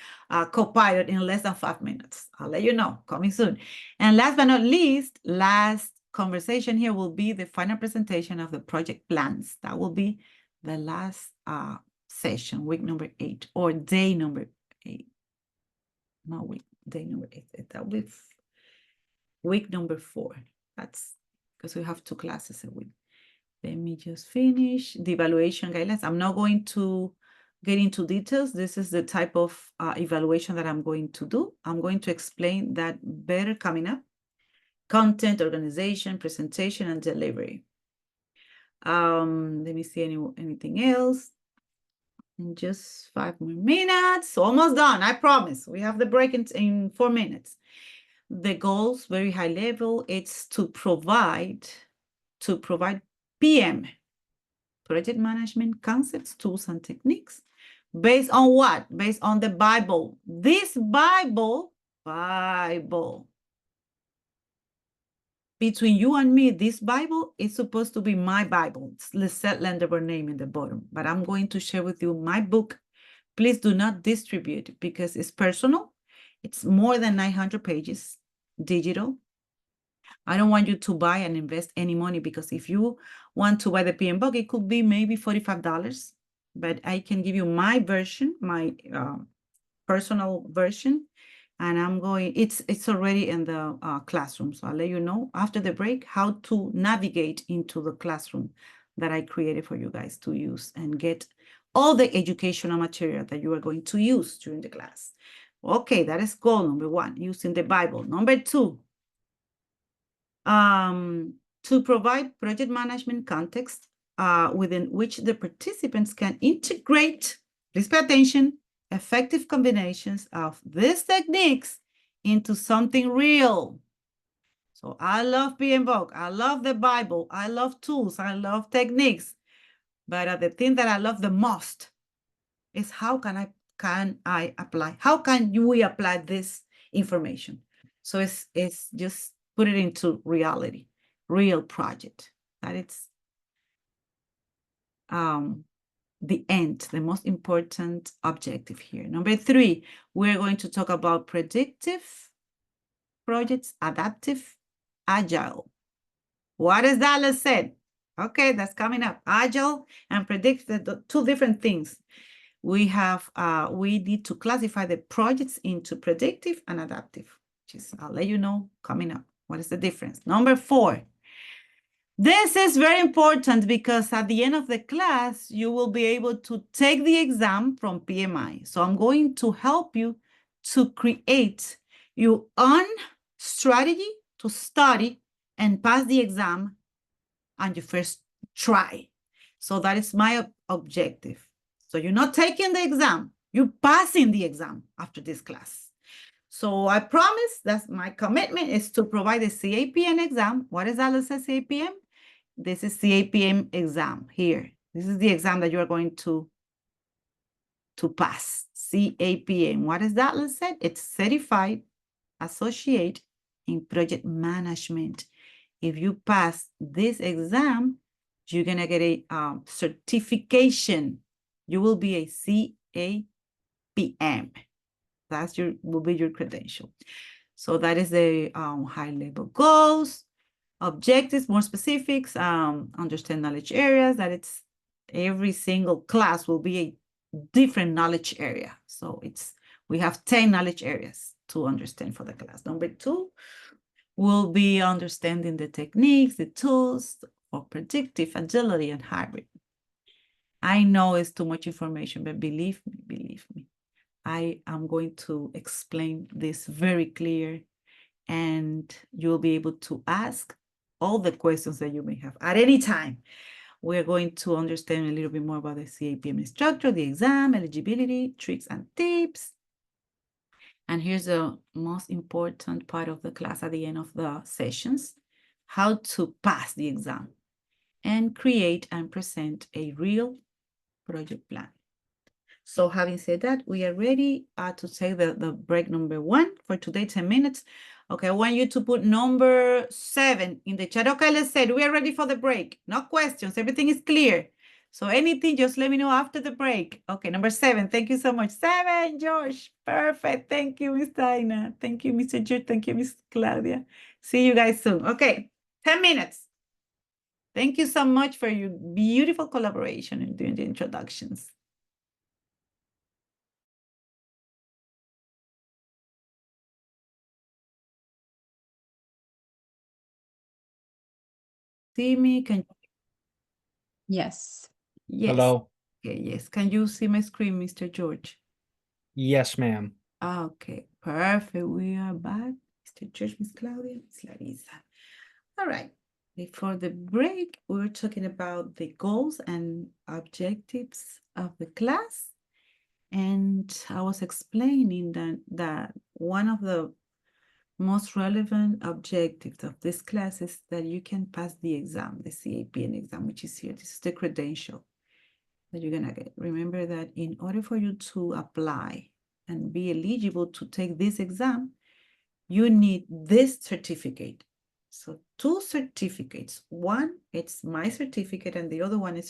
Copilot in less than 5 minutes. I'll let you know, coming soon. And last but not least, last conversation here will be the final presentation of the project plans. That will be the last session, week number 8 or day number 8. No, day number 8. That will be week number 4. That's because we have 2 classes a week. Let me just finish the evaluation guidelines. I'm not going to get into details. This is the type of evaluation that I'm going to do. I'm going to explain that better coming up. Content, organization, presentation, and delivery. Let me see anything else. In just 5 more minutes. Almost done, I promise. We have the break in 4 minutes. The goals, very high level, it's to provide PM, project management concepts, tools, and techniques. Based on what? Based on the Bible. This Bible, between you and me, this Bible is supposed to be my Bible. It's Lisette Lenderberg name in the bottom. But I'm going to share with you my book. Please do not distribute it because it's personal. It's more than 900 pages, digital. I don't want you to buy and invest any money because if you want to buy the PM book, it could be maybe $45. But I can give you my version, my personal version. And it's already in the classroom. So I'll let you know after the break how to navigate into the classroom that I created for you guys to use and get all the educational material that you are going to use during the class. Okay, that is goal number 1, using the Bible. Number 2, to provide project management context within which the participants can integrate, please pay attention, effective combinations of these techniques into something real. So I love PMBOK, I love the Bible, I love tools, I love techniques, but the thing that I love the most is how can I apply? How can we apply this information? So it's just put it into reality, real project. That it's the end, the most important objective here. Number 3, we're going to talk about predictive projects, adaptive, agile. What does Dallas said? Okay, that's coming up. Agile and predictive, the 2 different things. We need to classify the projects into predictive and adaptive, which is, I'll let you know coming up. What is the difference? Number 4. This is very important because at the end of the class, you will be able to take the exam from PMI. So I'm going to help you to create your own strategy to study and pass the exam on your first try. So that is my objective. So you're not taking the exam, you're passing the exam after this class. So I promise that my commitment is to provide a CAPM exam. What is Alice says CAPM? This is CAPM exam here. This is the exam that you are going to pass. CAPM. What is that, Alice said? It's Certified Associate in Project Management. If you pass this exam, you're going to get a certification. You will be a CAPM. Will be your credential. So that is the high level goals, objectives, more specifics, understand knowledge areas. That it's every single class will be a different knowledge area. So we have 10 knowledge areas to understand for the class. Number 2 will be understanding the techniques, the tools for predictive, agility, and hybrid. I know it's too much information, but believe me, I am going to explain this very clear, and you'll be able to ask all the questions that you may have at any time. We're going to understand a little bit more about the CAPM structure, the exam, eligibility, tricks and tips. And here's the most important part of the class at the end of the sessions: how to pass the exam and create and present a real project plan. So having said that, we are ready to take the break number 1 for today, 10 minutes. Okay, I want you to put number 7 in the chat. Okay, let's say we are ready for the break. No questions, everything is clear. So anything, just let me know after the break. Okay, number 7, thank you so much. 7, Josh, perfect. Thank you, Miss Dina. Thank you, Mr. Jude. Thank you, Miss Claudia. See you guys soon. Okay, 10 minutes. Thank you so much for your beautiful collaboration in doing the introductions. See me? Yes. Yes. Hello. Okay, yes. Can you see my screen, Mr. George? Yes, ma'am. Okay, perfect. We are back. Mr. George, Miss Claudia, Miss Larissa. All right. Before the break, we were talking about the goals and objectives of the class. And I was explaining that one of the most relevant objectives of this class is that you can pass the exam, the CAPM exam, which is here. This is the credential that you're gonna get. Remember that in order for you to apply and be eligible to take this exam, you need this certificate. So 2 certificates. One, it's my certificate, and the other one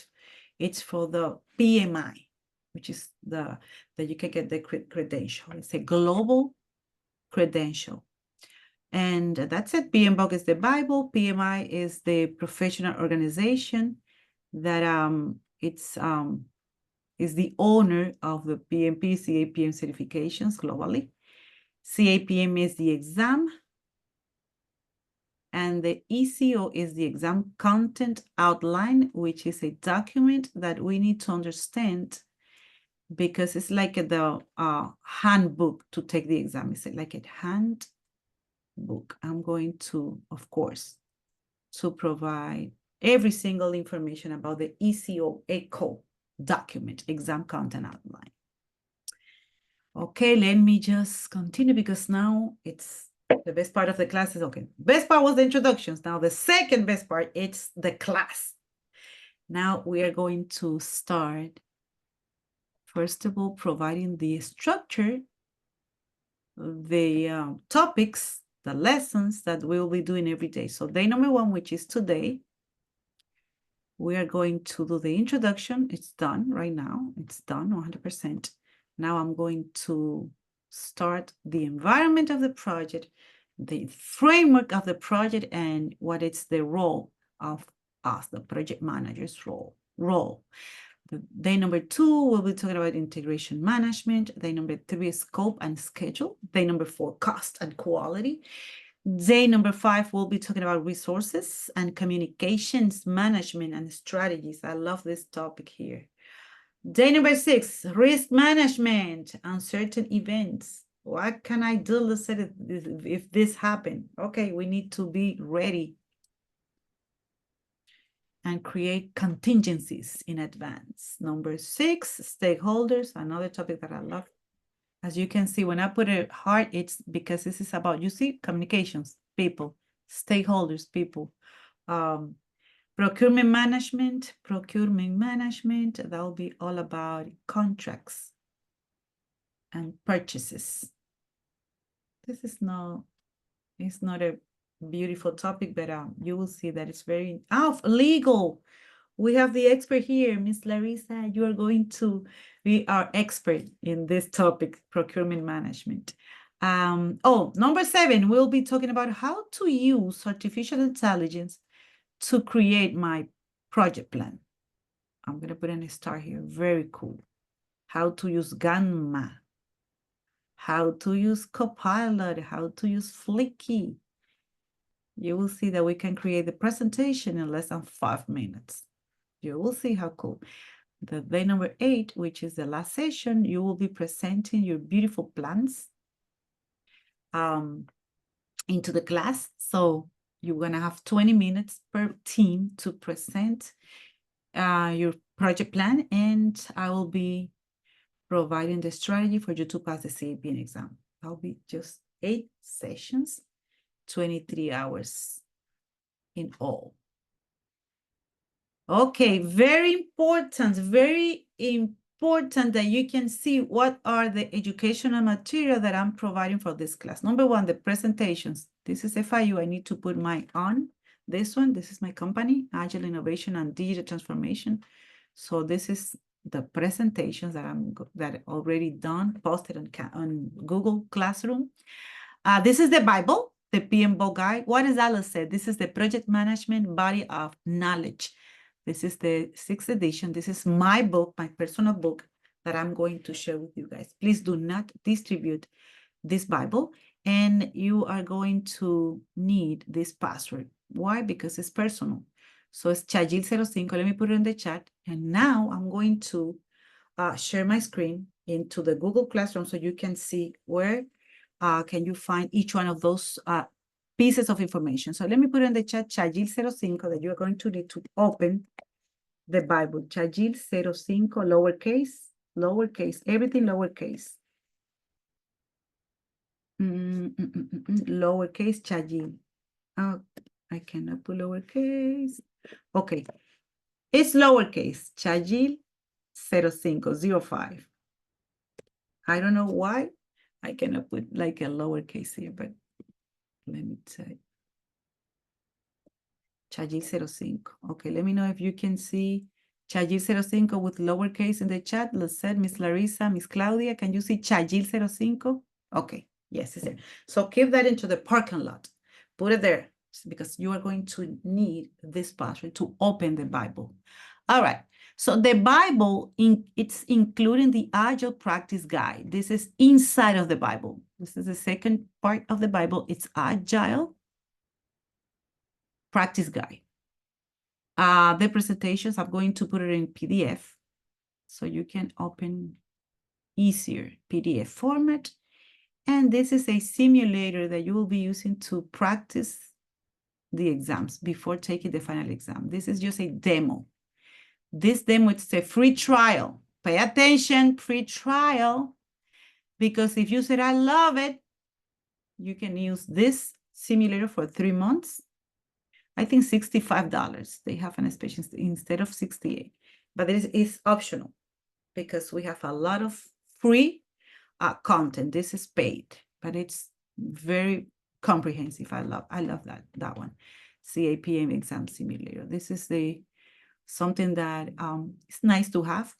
it's for the PMI, which is that you can get the credential. It's a global credential. And that's it. PMBOK is the Bible. PMI is the professional organization that is the owner of the PMP, CAPM certifications globally. CAPM is the exam, and the ECO is the exam content outline, which is a document that we need to understand because it's like the handbook to take the exam. It's like a handbook. I'm going to, of course, to provide every single information about the ECO document, exam content outline. Okay, let me just continue because now it's the best part of the class is okay. Best part was the introductions. Now the second best part, it's the class. Now we are going to start, first of all, providing the structure, the topics, the lessons that we will be doing every day. So day number 1, which is today, we are going to do the introduction. It's done right now. It's done 100%. Now I'm going to start the environment of the project, the framework of the project, and what is the role of us, the project manager's role. Day number 2, we'll be talking about integration management. Day number 3 is scope and schedule. Day number 4, cost and quality. Day number 5, we'll be talking about resources and communications management and strategies. I love this topic here. Day number 6, risk management, uncertain events. What can I do, let's say, if this happened? Okay, we need to be ready and create contingencies in advance. Number 6, stakeholders, another topic that I love. As you can see, when I put a heart, it's because this is about, you see, communications, people, stakeholders, people. Procurement management, that will be all about contracts and purchases. This is it's not a beautiful topic, but you will see that it's very, legal. We have the expert here, Miss Larissa. You are going to be our expert in this topic, procurement management. Number 7, we'll be talking about how to use artificial intelligence to create my project plan. I'm going to put in a star here. Very cool. How to use Gamma. How to use Copilot. How to use Flicky. You will see that we can create the presentation in less than 5 minutes. You will see how cool. The day number 8, which is the last session, you will be presenting your beautiful plans into the class. So you're going to have 20 minutes per team to present your project plan, and I will be providing the strategy for you to pass the CAPM exam. That'll be just 8 sessions, 23 hours in all. Okay, very important that you can see what are the educational material that I'm providing for this class. Number 1, the presentations. This is FIU. I need to put my on. This one, this is my company, Agile Innovation and Digital Transformation. So this is the presentations that already done, posted on Google Classroom. This is the Bible, the PMBOK guide. What does Alice say? This is the project management body of knowledge. This is the 6th edition. This is my book, my personal book that I'm going to share with you guys. Please do not distribute this Bible, and you are going to need this password. Why? Because it's personal. So it's Chagil05. Let me put it in the chat. And now I'm going to share my screen into the Google Classroom so you can see where can you find each one of those pieces of information. So let me put in the chat Chagil05 that you are going to need to open the Bible. Chagil05, lowercase, everything lowercase. Lowercase Chagil. Oh, I cannot put lowercase. Okay. It's lowercase, Chagil05. I don't know why I cannot put like a lowercase here, but let me type. Chagil05. Okay, let me know if you can see Chagil05 with lowercase in the chat. Let's say Miss Larissa, Miss Claudia, can you see Chagil05? Okay, yes, it's there. So keep that into the parking lot. Put it there because you are going to need this password to open the Bible. All right. So the Bible, it's including the Agile Practice Guide. This is inside of the Bible. This is the second part of the Bible. It's Agile Practice Guide. The presentations, I'm going to put it in PDF so you can open easier PDF format. And this is a simulator that you will be using to practice the exams before taking the final exam. This is just a demo. This demo is a free trial. Pay attention, free trial, because if you said, I love it, you can use this simulator for 3 months. I think $65. They have an special instead of 68, but it's optional because we have a lot of free content. This is paid, but it's very comprehensive. I love that one. CAPM exam simulator. This is something that it's nice to have,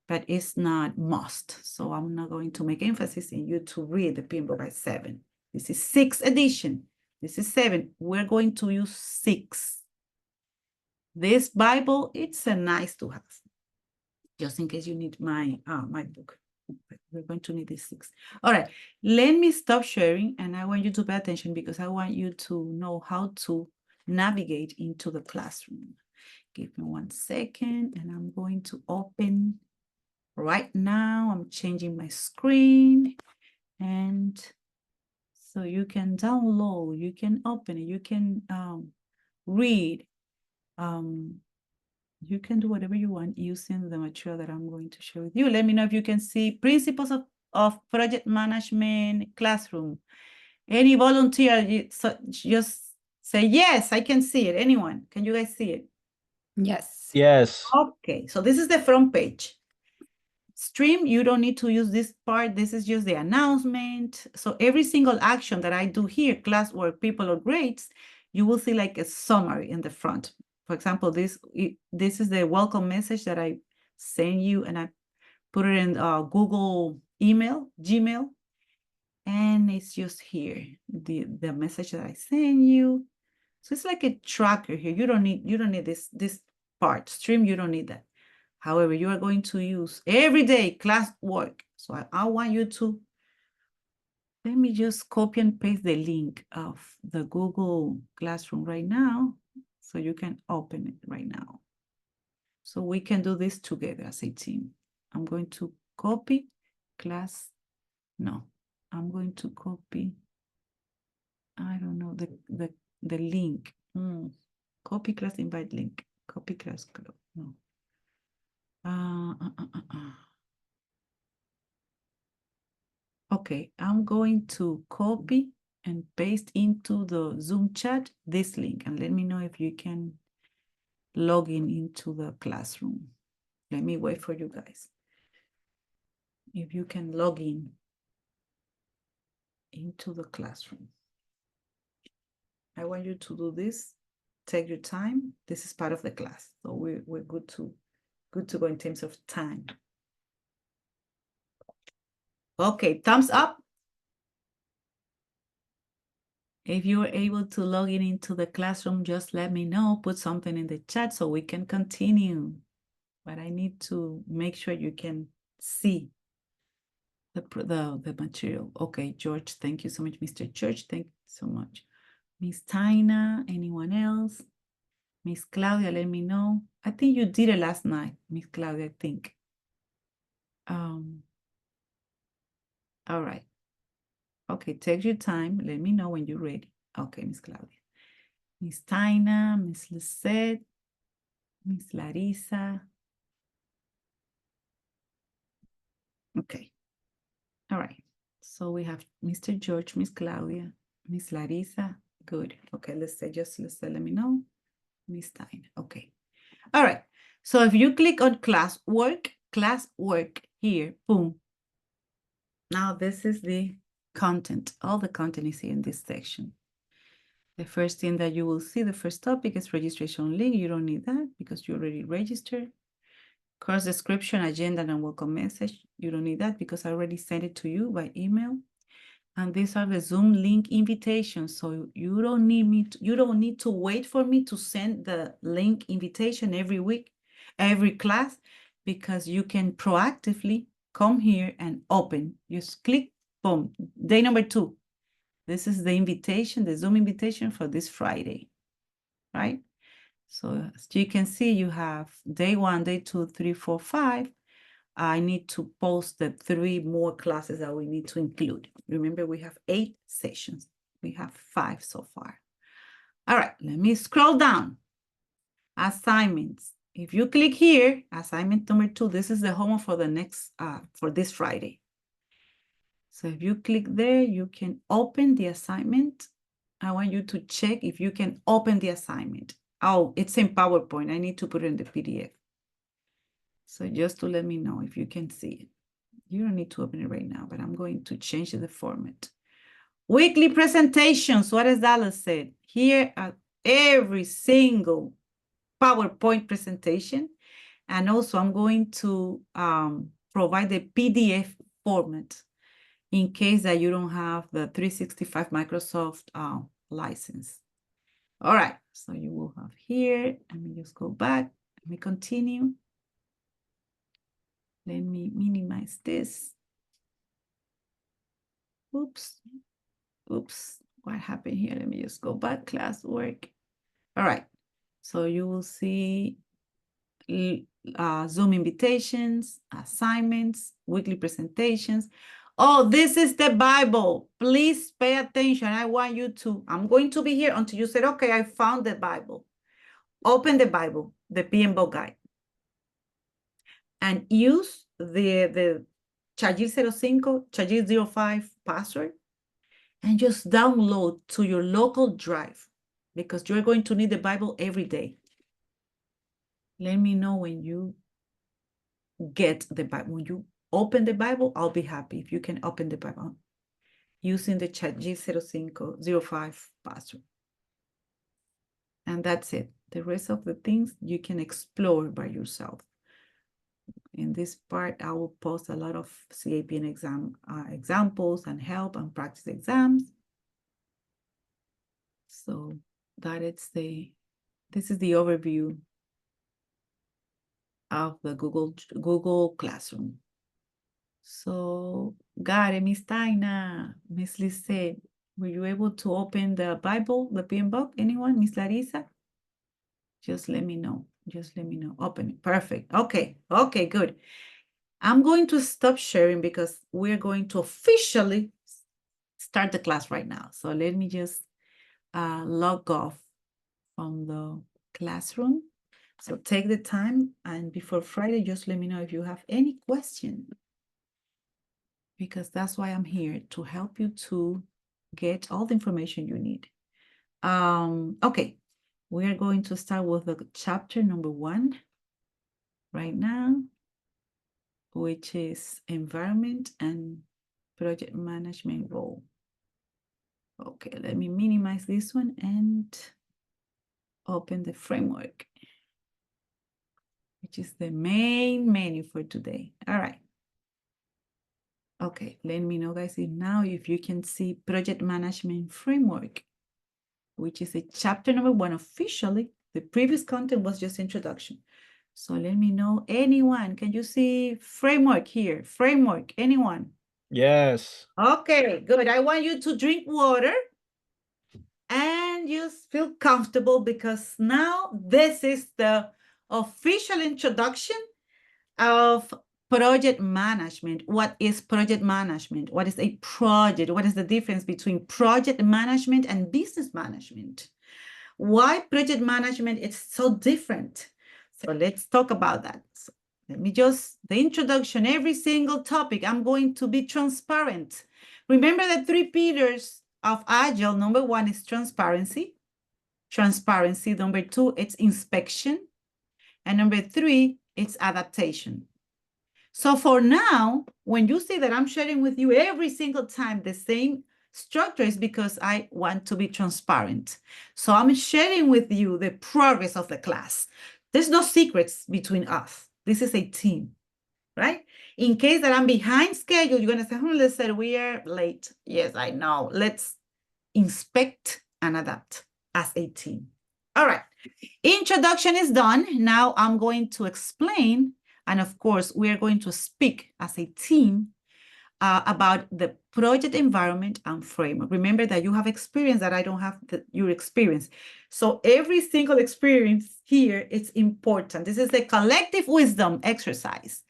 but it's not must. So I'm not going to make emphasis in you to read the PMBOK by 7. This is 6th edition. This is 7. We're going to use 6. This Bible, it's a nice to have, just in case you need my book. We're going to need this 6. All right, let me stop sharing, and I want you to pay attention because I want you to know how to navigate into the classroom. Give me 1 second, and I'm going to open right now. I'm changing my screen, and so you can download, you can open it, you can read, you can do whatever you want using the material that I'm going to share with you. Let me know if you can see Principles of Project Management Classroom. Any volunteer, just say, yes, I can see it. Anyone, can you guys see it? Yes. Yes. Okay, so this is the front page. Stream, you don't need to use this part. This is just the announcement. So every single action that I do here, classwork, people, or grades, you will see like a summary in the front. For example, this is the welcome message that I send you, and I put it in Google email, Gmail, and it's just here, the message that I send you. So it's like a tracker here. You don't need this part. Stream, you don't need that. However, you are going to use everyday classwork. So I want you to, let me just copy and paste the link of the Google Classroom right now, so you can open it right now. So we can do this together as a team. I'm going to copy class. No, I'm going to copy, I don't know, the link. Copy class invite link. Copy class club. No. Okay, I'm going to copy and paste into the Zoom chat this link, and let me know if you can log in into the classroom. Let me wait for you guys. If you can log in into the classroom. I want you to do this. Take your time. This is part of the class, so we're good to go in terms of time. Okay, thumbs up if you are able to log in into the classroom. Just let me know. Put something in the chat so we can continue. But I need to make sure you can see the material. Okay, George, thank you so much. Mr. George, thank you so much. Miss Tina, anyone else? Miss Claudia, let me know. I think you did it last night, Miss Claudia, I think. All right. Okay, take your time. Let me know when you're ready. Okay, Miss Claudia. Miss Tina, Miss Lisette, Miss Larissa. Okay. All right. So we have Mr. George, Miss Claudia, Miss Larissa. Good. Okay, let's say, let me know. Miss Tina. Okay. All right. So if you click on classwork here, boom. Now this is the content. All the content is here in this section. The first thing that you will see, the first topic is registration link. You don't need that because you already registered. Course description, agenda, and welcome message. You don't need that because I already sent it to you by email. And these are the Zoom link invitations. So you don't need to wait for me to send the link invitation every week, every class, because you can proactively come here and open. Just click, boom. Day number 2. This is the invitation, the Zoom invitation for this Friday, right? So as you can see, you have day 1, day 2, 3, 4, 5. I need to post the 3 more classes that we need to include. Remember, we have 8 sessions. We have 5 so far. All right, let me scroll down. Assignments. If you click here, assignment number 2, this is the homework for the next, for this Friday. So if you click there, you can open the assignment. I want you to check if you can open the assignment. Oh, it's in PowerPoint. I need to put it in the PDF. So just to let me know if you can see it. You don't need to open it right now, but I'm going to change the format. Weekly presentations. What has Dallas said? Here are every single PowerPoint presentation. And also I'm going to provide the PDF format in case that you don't have the 365 Microsoft license. All right, so you will have here. Let me just go back. Let me continue. Let me minimize this. Oops. What happened here? Let me just go back, classwork. All right, so you will see Zoom invitations, assignments, weekly presentations. Oh, this is the Bible. Please pay attention. I want you to, I'm going to be here until you said, okay, I found the Bible. Open the Bible, the PMBOK guide, and use the Chagir 05, Chagir 05 password, and just download to your local drive because you're going to need the Bible every day. Let me know when you get the Bible. When you open the Bible, I'll be happy if you can open the Bible using the Chagir 05 password. And that's it. The rest of the things you can explore by yourself. In this part, I will post a lot of CAPM exam examples and help and practice exams. So that is this is the overview of the Google Classroom. So got it, Miss Taina, Miss Lise, were you able to open the Bible, the PMBOK? Anyone, Miss Larissa? Just let me know. Just let me know. Open it. Perfect. Okay. Okay, good. I'm going to stop sharing because we're going to officially start the class right now. So let me just log off from the classroom. So take the time, and before Friday, just let me know if you have any question, because that's why I'm here, to help you to get all the information you need. Okay, we are going to start with the chapter number 1 right now, which is environment and project management role. Okay, let me minimize this one and open the framework, which is the main menu for today. All right. Okay, let me know, guys, if you can see project management framework, which is a chapter number 1 officially. The previous content was just introduction. So let me know, anyone, can you see framework here? Framework, anyone? Yes. Okay, good. I want you to drink water and just feel comfortable, because now this is the official introduction of project management. What is project management? What is a project? What is the difference between project management and business management? Why project management is so different? So let's talk about that. So let me just, the introduction, every single topic, I'm going to be transparent. Remember the 3 pillars of Agile. Number 1 is transparency. Transparency. Number 2, it's inspection. And number 3, it's adaptation. So for now, when you see that I'm sharing with you every single time the same structure, is because I want to be transparent. So I'm sharing with you the progress of the class. There's no secrets between us. This is a team, right? In case that I'm behind schedule, you're going to say, listen, we are late. Yes, I know. Let's inspect and adapt as a team. All right. Introduction is done. Now I'm going to explain, and of course, we are going to speak as a team about the project environment and framework. Remember that you have experience that I don't have your experience. So every single experience here is important. This is a collective wisdom exercise.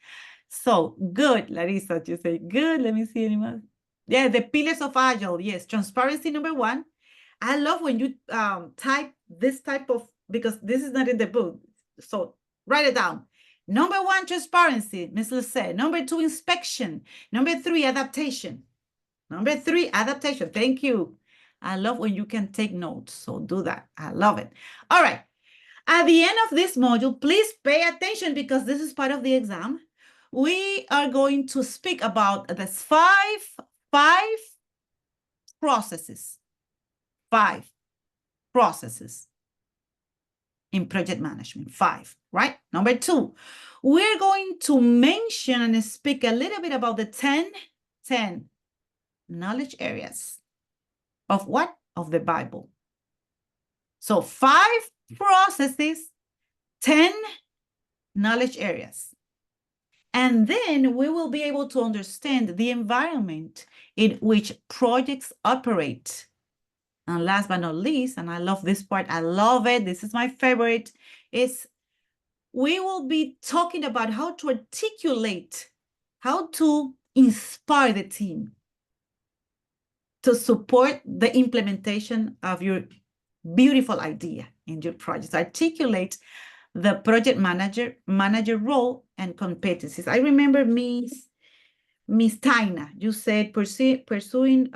So good, Larissa, you say good. Let me see anyone. Yeah, the pillars of Agile. Yes, transparency number one. I love when you type this type of, because this is not in the book. So write it down. Number one, transparency, Ms. Lisette. Number two, inspection. Number three, adaptation. Number three, adaptation. Thank you. I love when you can take notes. So do that. I love it. All right. At the end of this module, please pay attention because this is part of the exam. We are going to speak about the five processes. 5 processes in project management. 5, right? Number 2, we're going to mention and speak a little bit about the 10 knowledge areas of what? Of the Bible. So 5 processes, 10 knowledge areas. And then we will be able to understand the environment in which projects operate. And last but not least, and I love this part, I love it, this is my favorite, is we will be talking about how to articulate, how to inspire the team to support the implementation of your beautiful idea in your project. Articulate the project manager role and competencies. I remember Miss Taina, you said pursuing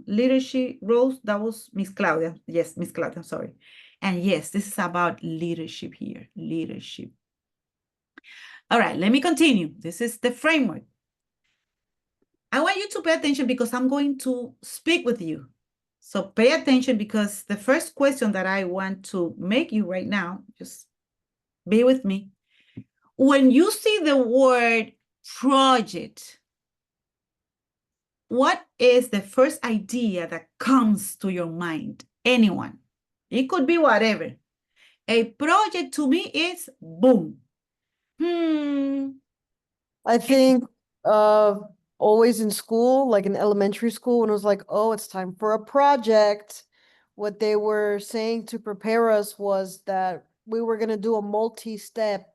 leadership roles. That was Miss Claudia. Yes, Miss Claudia, I'm sorry. And yes, this is about leadership here, leadership. All right, let me continue. This is the framework. I want you to pay attention because I'm going to speak with you. So pay attention because the first question that I want to make you right now, just be with me. When you see the word project, what is the first idea that comes to your mind? Anyone? It could be whatever. A project to me is boom. I think always in school, like in elementary school, when it was like, oh, it's time for a project, what they were saying to prepare us was that we were going to do a multi-step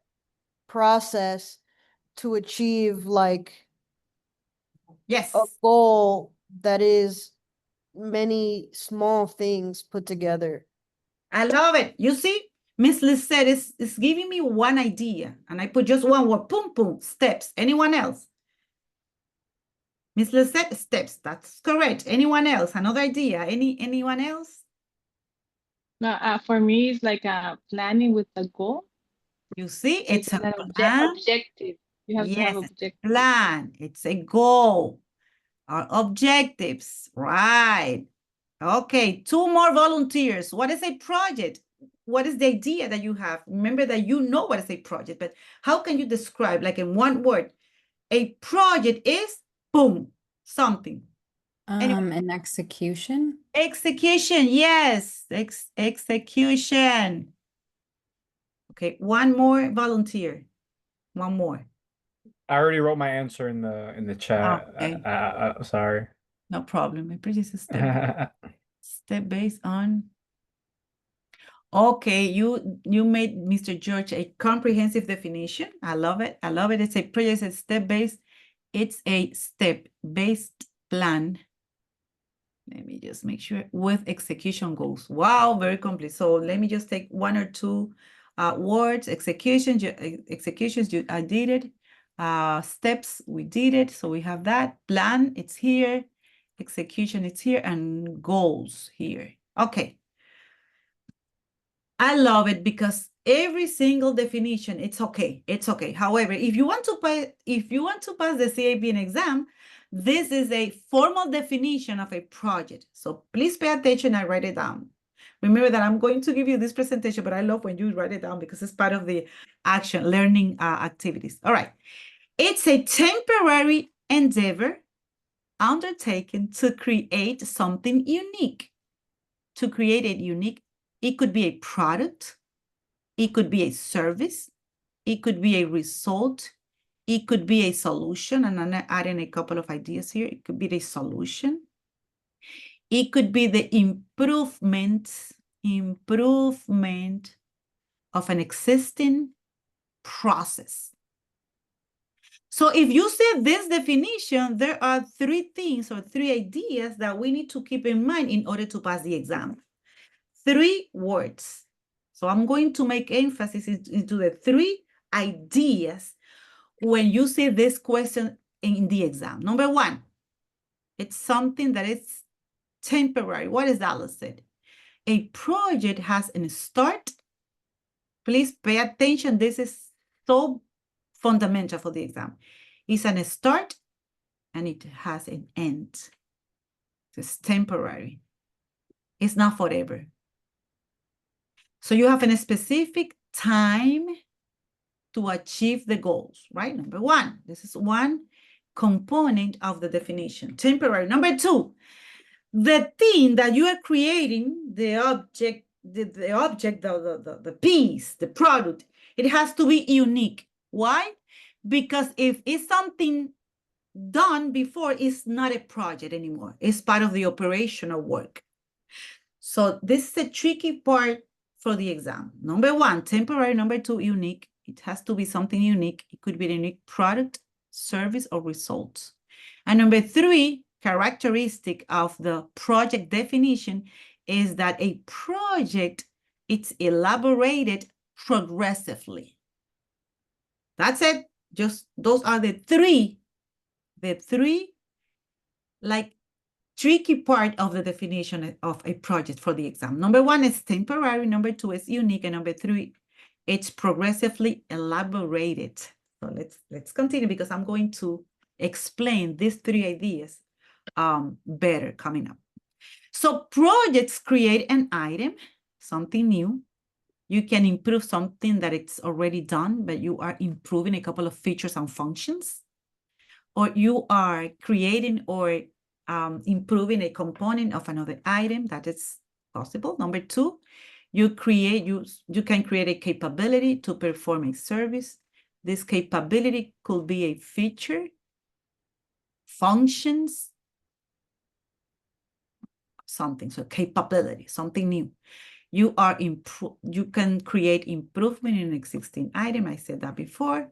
process to achieve like Yes. a goal that is many small things put together. I love it. You see, Miss Lisette is giving me one idea, and I put just one word, boom, boom, steps. Anyone else? Miss Lisette, steps. That's correct. Anyone else? Another idea? Anyone else? For me, it's like planning with a goal. You see, Like it's a an plan. objective. You have to have Yes, it's a objective. plan. It's a goal. Our objectives, right? Okay, 2 more volunteers. What is a project? What is the idea that you have? Remember that you know what is a project, but how can you describe, like in one word? A project is boom, something. An execution. Execution, yes, execution. Okay, one more volunteer. One more. I already wrote my answer in the chat. Okay. Sorry. No problem. I produce a step based on. Okay, you made Mr. George a comprehensive definition. I love it. I love it. It's a project, it's step-based. It's a step-based plan. Let me just make sure with execution goals. Wow, very complete. So let me just take 1 or 2 words. Executions, I did it. Steps, we did it. So we have that. Plan, it's here. Execution, it's here. And goals here. Okay. I love it because every single definition, it's okay. It's okay. However, if you want to pass the CAPM exam, this is a formal definition of a project. So please pay attention and write it down. Remember that I'm going to give you this presentation, but I love when you write it down because it's part of the learning activities. All right. It's a temporary endeavor undertaken to create something unique. To create it unique, it could be a product, it could be a service, it could be a result, it could be a solution, and I'm adding a couple of ideas here. It could be the solution. It could be the improvement of an existing process. So if you say this definition, there are 3 things or 3 ideas that we need to keep in mind in order to pass the exam. 3 words. So I'm going to make emphasis into the 3 ideas when you see this question in the exam. Number 1, it's something that is temporary. What is that, let's say? A project has a start. Please pay attention. This is so fundamental for the exam. It's a start and it has an end. It's temporary. It's not forever. So you have a specific time to achieve the goals, right? Number 1, this is one component of the definition, temporary. Number 2, the thing that you are creating, the object, the piece, the product, it has to be unique. Why? Because if it's something done before, it's not a project anymore. It's part of the operational work. So this is a tricky part for the exam. Number 1, temporary. Number 2, unique. It has to be something unique. It could be a unique product, service, or results. And number 3, characteristic of the project definition is that a project, it's elaborated progressively. That's it. Just those are the three like tricky part of the definition of a project for the exam. Number 1 is temporary, number 2 is unique, and number 3, it's progressively elaborated. So let's continue because I'm going to explain these 3 ideas better coming up. So projects create an item, something new. You can improve something that it's already done, but you are improving a couple of features and functions. Or you are creating or improving a component of another item that is possible. Number 2, you can create a capability to perform a service. This capability could be a feature, functions, something. So capability, something new. You can create improvement in an existing item. I said that before.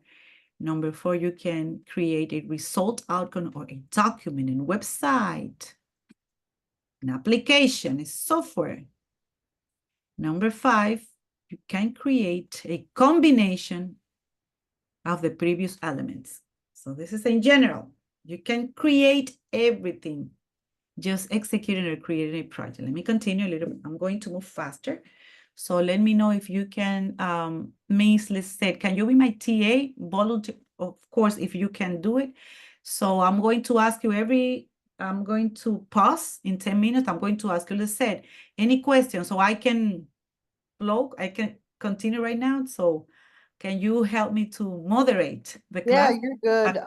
Number 4, you can create a result outcome or a document, a website, an application, a software. Number 5, you can create a combination of the previous elements. So this is in general. You can create everything, just executing or creating a project. Let me continue a little bit. I'm going to move faster. So let me know if you can, Miss Lisette, can you be my TA? Volunteer, of course, if you can do it. So I'm going to ask you I'm going to pause in 10 minutes. I'm going to ask you, Lisette, any questions? So I can continue right now. So can you help me to moderate the Yeah, class? you're good.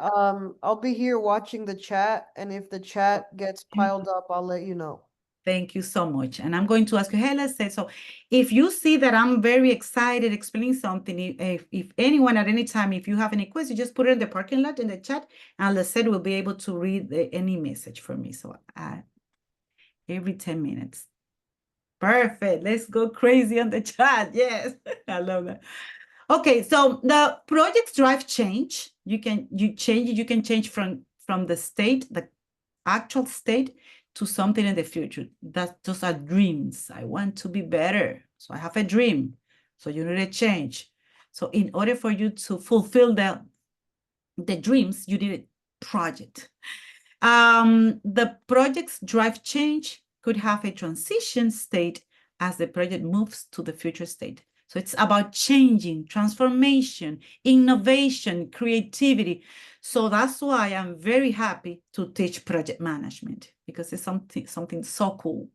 I'll be here watching the chat, and if the chat gets piled up, I'll let you know. Thank you so much. And I'm going to ask you, hey, let's say, so if you see that I'm very excited explaining something, if anyone at any time, if you have any questions, just put it in the parking lot in the chat, and Lisette will be able to read any message for me. So every 10 minutes. Perfect. Let's go crazy on the chat. Yes, I love that. Okay, so the projects drive change. You can change from the state, the actual state, to something in the future. Those are dreams. I want to be better. So I have a dream. So you need a change. So in order for you to fulfill the dreams, you need a project. The project's drive change could have a transition state as the project moves to the future state. So it's about changing, transformation, innovation, creativity. So that's why I'm very happy to teach project management, because it's something so cool.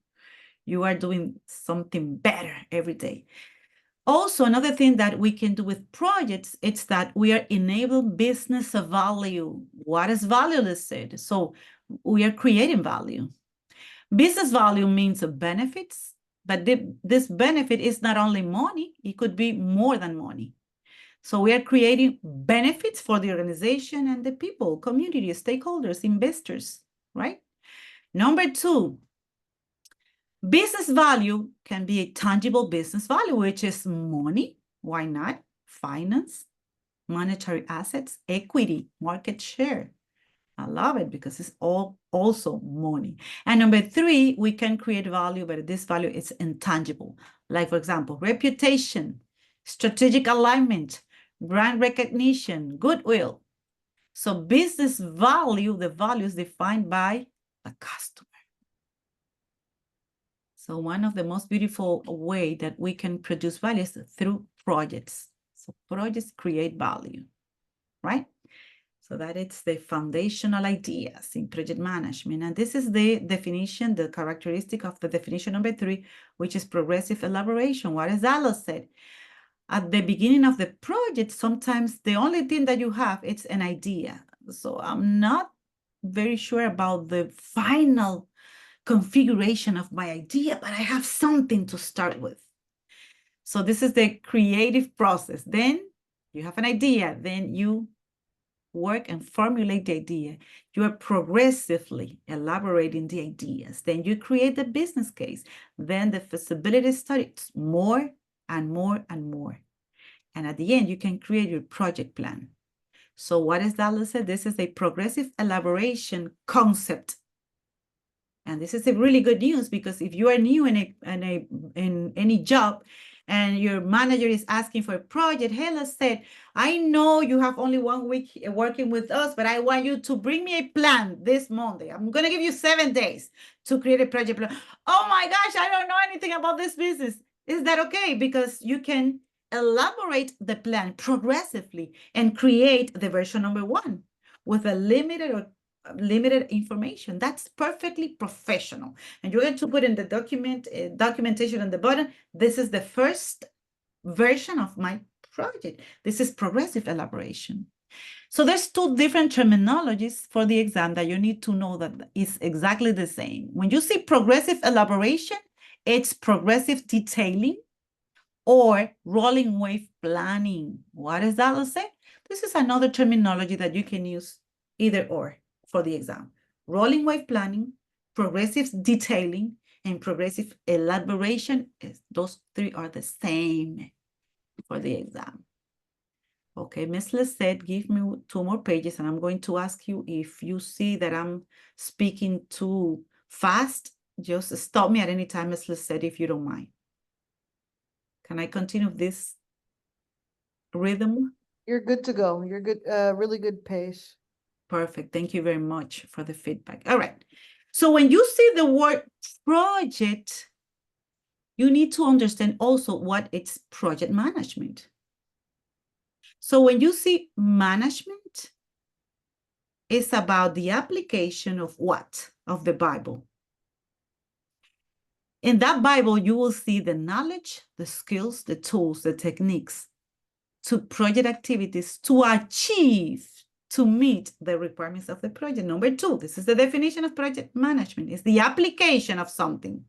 You are doing something better every day. Also, another thing that we can do with projects, it's that we are enabling business value. What is value, let's say? So we are creating value. Business value means benefits, but this benefit is not only money, it could be more than money. So we are creating benefits for the organization and the people, community, stakeholders, investors, right? Number 2, business value can be a tangible business value, which is money. Why not? Finance, monetary assets, equity, market share. I love it because it's all also money. And number 3, we can create value, but this value is intangible. Like, for example, reputation, strategic alignment, brand recognition, goodwill. So business value, the value is defined by the customer. So one of the most beautiful way that we can produce value is through projects. So projects create value, right? So that it's the foundational ideas in project management. And this is the definition, the characteristic of the definition number 3, which is progressive elaboration. What has Dallas said? At the beginning of the project, sometimes the only thing that you have, it's an idea. So I'm not very sure about the final configuration of my idea, but I have something to start with. So this is the creative process. Then you have an idea, then you work and formulate the idea. You are progressively elaborating the ideas. Then you create the business case. Then the feasibility study, more and more and more. And at the end, you can create your project plan. So what is Dallas said? This is a progressive elaboration concept. And this is a really good news because if you are new in any job and your manager is asking for a project, hey, let's say, I know you have only 1 week working with us, but I want you to bring me a plan this Monday. I'm going to give you 7 days to create a project plan. Oh my gosh, I don't know anything about this business. Is that okay? Because you can elaborate the plan progressively and create the version number 1 with a limited information. That's perfectly professional. And you're going to put in the documentation on the bottom. This is the first version of my project. This is progressive elaboration. So there's 2 different terminologies for the exam that you need to know that is exactly the same. When you see progressive elaboration, it's progressive detailing or rolling wave planning. What does that say? This is another terminology that you can use either or for the exam. Rolling wave planning, progressive detailing, and progressive elaboration. Those 3 are the same for the exam. Okay, Ms. Lisette, give me 2 more pages, and I'm going to ask you if you see that I'm speaking too fast, just stop me at any time, Ms. Lisette, if you don't mind. Can I continue this rhythm? You're good to go. You're good, really good pace. Perfect. Thank you very much for the feedback. All right. So when you see the word project, you need to understand also what it's project management. So when you see management, it's about the application of what? Of the Bible. In that Bible, you will see the knowledge, the skills, the tools, the techniques to project activities to achieve, to meet the requirements of the project. Number 2, this is the definition of project management. It's the application of something.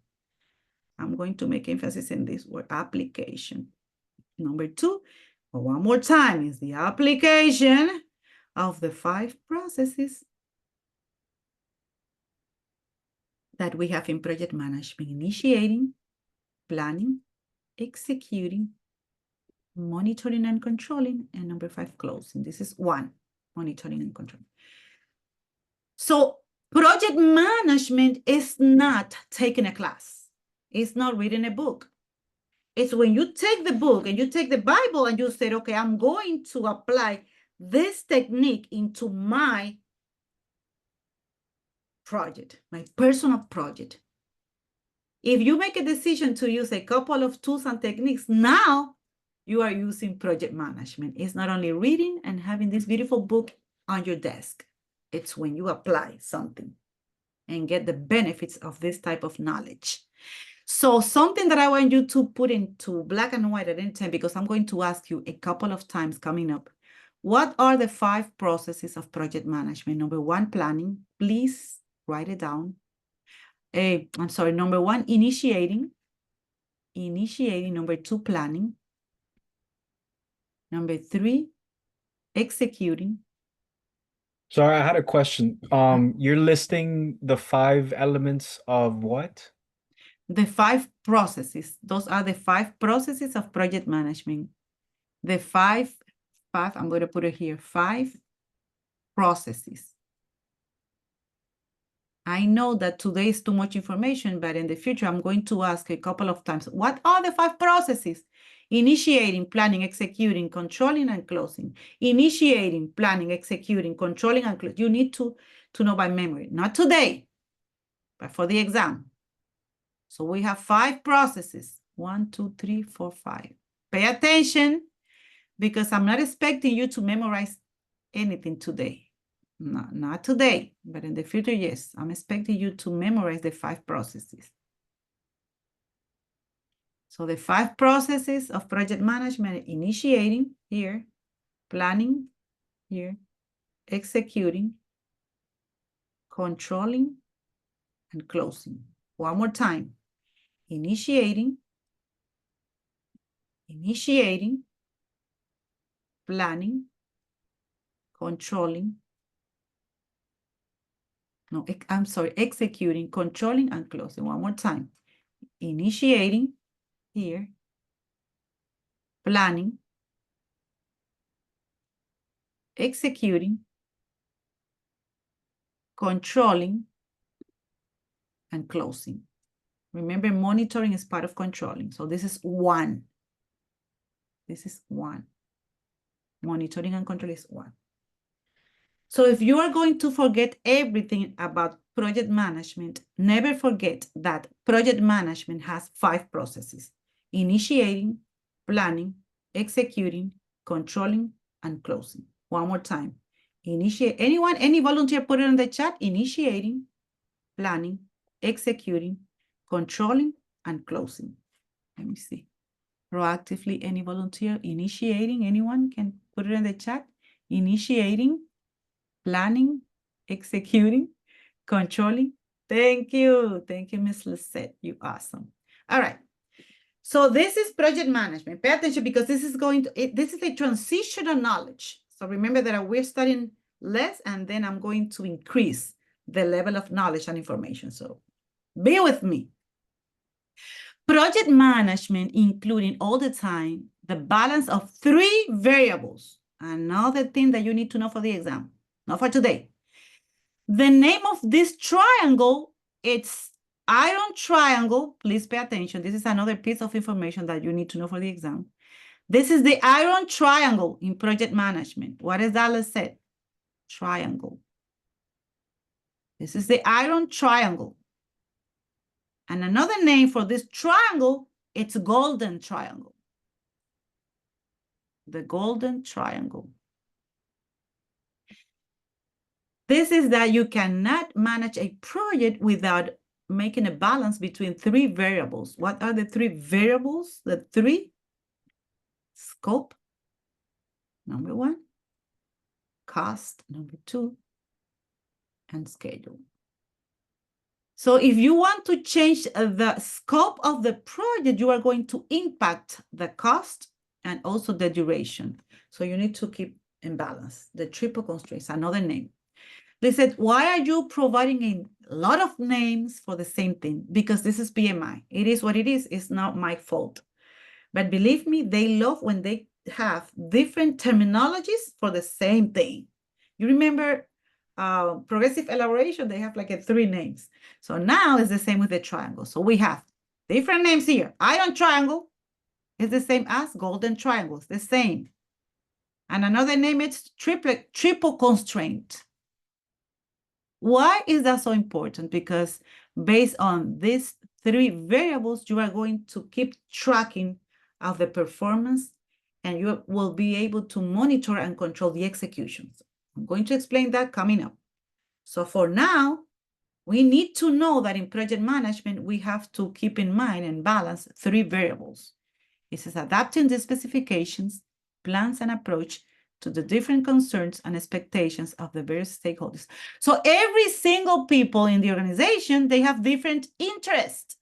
I'm going to make emphasis in this word, application. Number 2, one more time, is the application of the 5 processes that we have in project management: initiating, planning, executing, monitoring and controlling, and number 5, closing. This is 1, monitoring and controlling. So project management is not taking a class. It's not reading a book. It's when you take the book and you take the Bible and you say, okay, I'm going to apply this technique into my project, my personal project. If you make a decision to use a couple of tools and techniques, now you are using project management. It's not only reading and having this beautiful book on your desk. It's when you apply something and get the benefits of this type of knowledge. So something that I want you to put into black and white at any time, because I'm going to ask you a couple of times coming up, what are the 5 processes of project management? Number 1, planning. Please write it down. I'm sorry, number 1, initiating. Number 2, planning. Number 3, executing. Sorry, I had a question. You're listing the 5 elements of what? The 5 processes. Those are the 5 processes of project management. The 5 5, I'm going to put it here, 5 processes. I know that today is too much information, but in the future, I'm going to ask a couple of times, what are the 5 processes? Initiating, planning, executing, controlling, and closing. Initiating, planning, executing, controlling, and closing. You need to know by memory, not today, but for the exam. So we have 5 processes. 1, 2, 3, 4, 5. Pay attention, because I'm not expecting you to memorize anything today. No, not today, but in the future, yes. I'm expecting you to memorize the 5 processes. So the 5 processes of project management: initiating here, planning here, executing, controlling, and closing. One more time. Initiating, planning, controlling, no, I'm sorry, executing, controlling, and closing. One more time. Initiating here, planning, executing, controlling, and closing. Remember, monitoring is part of controlling. So this is 1. This is 1. Monitoring and control is 1. So if you are going to forget everything about project management, never forget that project management has 5 processes: initiating, planning, executing, controlling, and closing. One more time. Initiate. Anyone, any volunteer, put it in the chat. Initiating, planning, executing, controlling, and closing. Let me see. Proactively, any volunteer? Initiating, anyone can put it in the chat. Initiating, planning, executing, controlling. Thank you. Thank you, Ms. Lisette. You awesome. All right. So this is project management. Pay attention, because this is this is a transitional knowledge. So remember that we're studying less, and then I'm going to increase the level of knowledge and information. So be with me. Project management, including all the time, the balance of 3 variables. Another thing that you need to know for the exam, not for today. The name of this triangle, it's iron triangle. Please pay attention. This is another piece of information that you need to know for the exam. This is the iron triangle in project management. What does Alice said? Triangle. This is the iron triangle. And another name for this triangle, it's golden triangle. The golden triangle. This is that you cannot manage a project without making a balance between 3 variables. What are the 3 variables? The 3: scope, number 1, cost, number 2, and schedule. So if you want to change the scope of the project, you are going to impact the cost and also the duration. So you need to keep in balance. The triple constraints, another name. They said, why are you providing a lot of names for the same thing? Because this is PMI. It is what it is. It's not my fault. But believe me, they love when they have different terminologies for the same thing. You remember progressive elaboration, they have like 3 names. So now it's the same with the triangle. So we have different names here. Iron triangle is the same as golden triangle. It's the same. And another name is triple constraint. Why is that so important? Because based on these 3 variables, you are going to keep tracking of the performance, and you will be able to monitor and control the executions. I'm going to explain that coming up. So for now, we need to know that in project management, we have to keep in mind and balance 3 variables. This is adapting the specifications, plans, and approach to the different concerns and expectations of the various stakeholders. So every single people in the organization, they have different interests.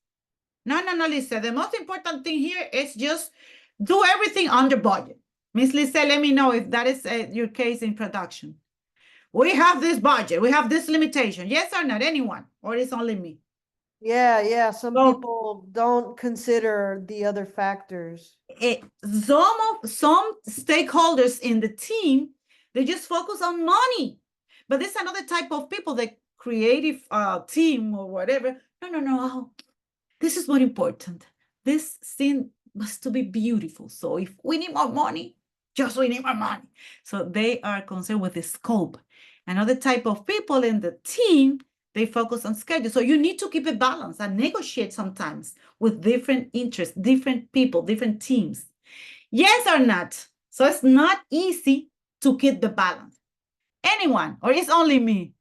No, Lisa, the most important thing here is just do everything under budget. Miss Lisa, let me know if that is your case in production. We have this budget, we have this limitation. Yes or not, anyone? Or it's only me? Yeah. Some So people don't consider the other factors. some stakeholders in the team, they just focus on money. But there's another type of people, the creative team or whatever. No. Oh, this is more important. This scene was to be beautiful. So if we need more money, just we need more money. So they are concerned with the scope. Another type of people in the team, they focus on schedule. So you need to keep a balance and negotiate sometimes with different interests, different people, different teams. Yes or not? So it's not easy to keep the balance. Anyone, or it's only me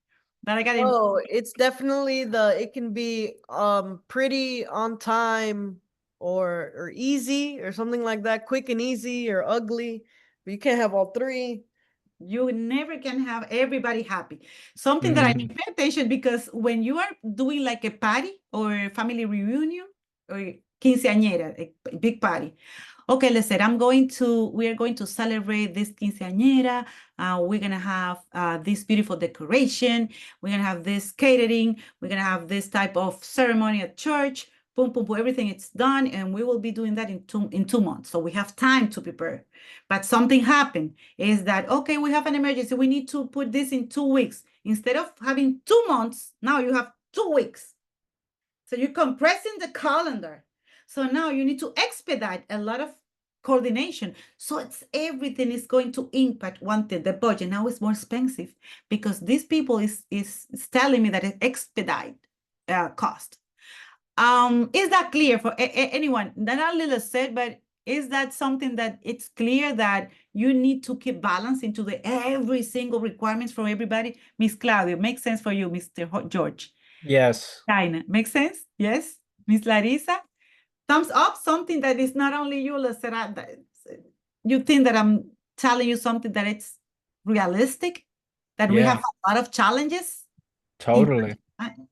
that I got in. Oh, it's definitely it can be pretty on time or easy or something like that, quick and easy or ugly. But you can't have all three. You never can have everybody happy. Something that I pay attention, because when you are doing like a party or a family reunion or quinceañera, a big party. Okay, let's say we are going to celebrate this quinceañera. We're going to have this beautiful decoration. We're going to have this catering. We're going to have this type of ceremony at church. Boom, boom, boom, everything it's done. And we will be doing that in 2 months. So we have time to prepare. But something happened is that, okay, we have an emergency. We need to put this in 2 weeks. Instead of having 2 months, now you have 2 weeks. So you're compressing the calendar. So now you need to expedite a lot of coordination. So everything is going to impact one thing, the budget. Now it's more expensive because these people is telling me that it expedite cost. Is that clear for anyone? Not a little said, but is that something that it's clear that you need to keep balance into the every single requirements for everybody? Miss Claudia, makes sense for you, Mr. George? Yes. China, makes sense? Yes? Miss Larissa? Thumbs up, something that is not only you, Lacera, you think that I'm telling you something that it's realistic, that we have Yeah, a lot of challenges? totally.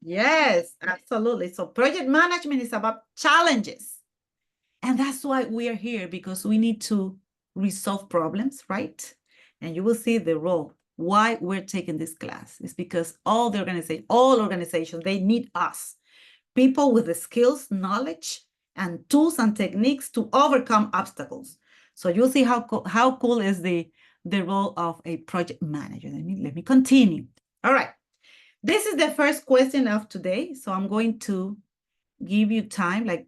Yes, absolutely. So project management is about challenges. And that's why we are here, because we need to resolve problems, right? And you will see the role. Why we're taking this class is because all organizations, they need us. People with the skills, knowledge, and tools and techniques to overcome obstacles. So you'll see how cool is the role of a project manager. Let me continue. All right. This is the first question of today. So I'm going to give you time, like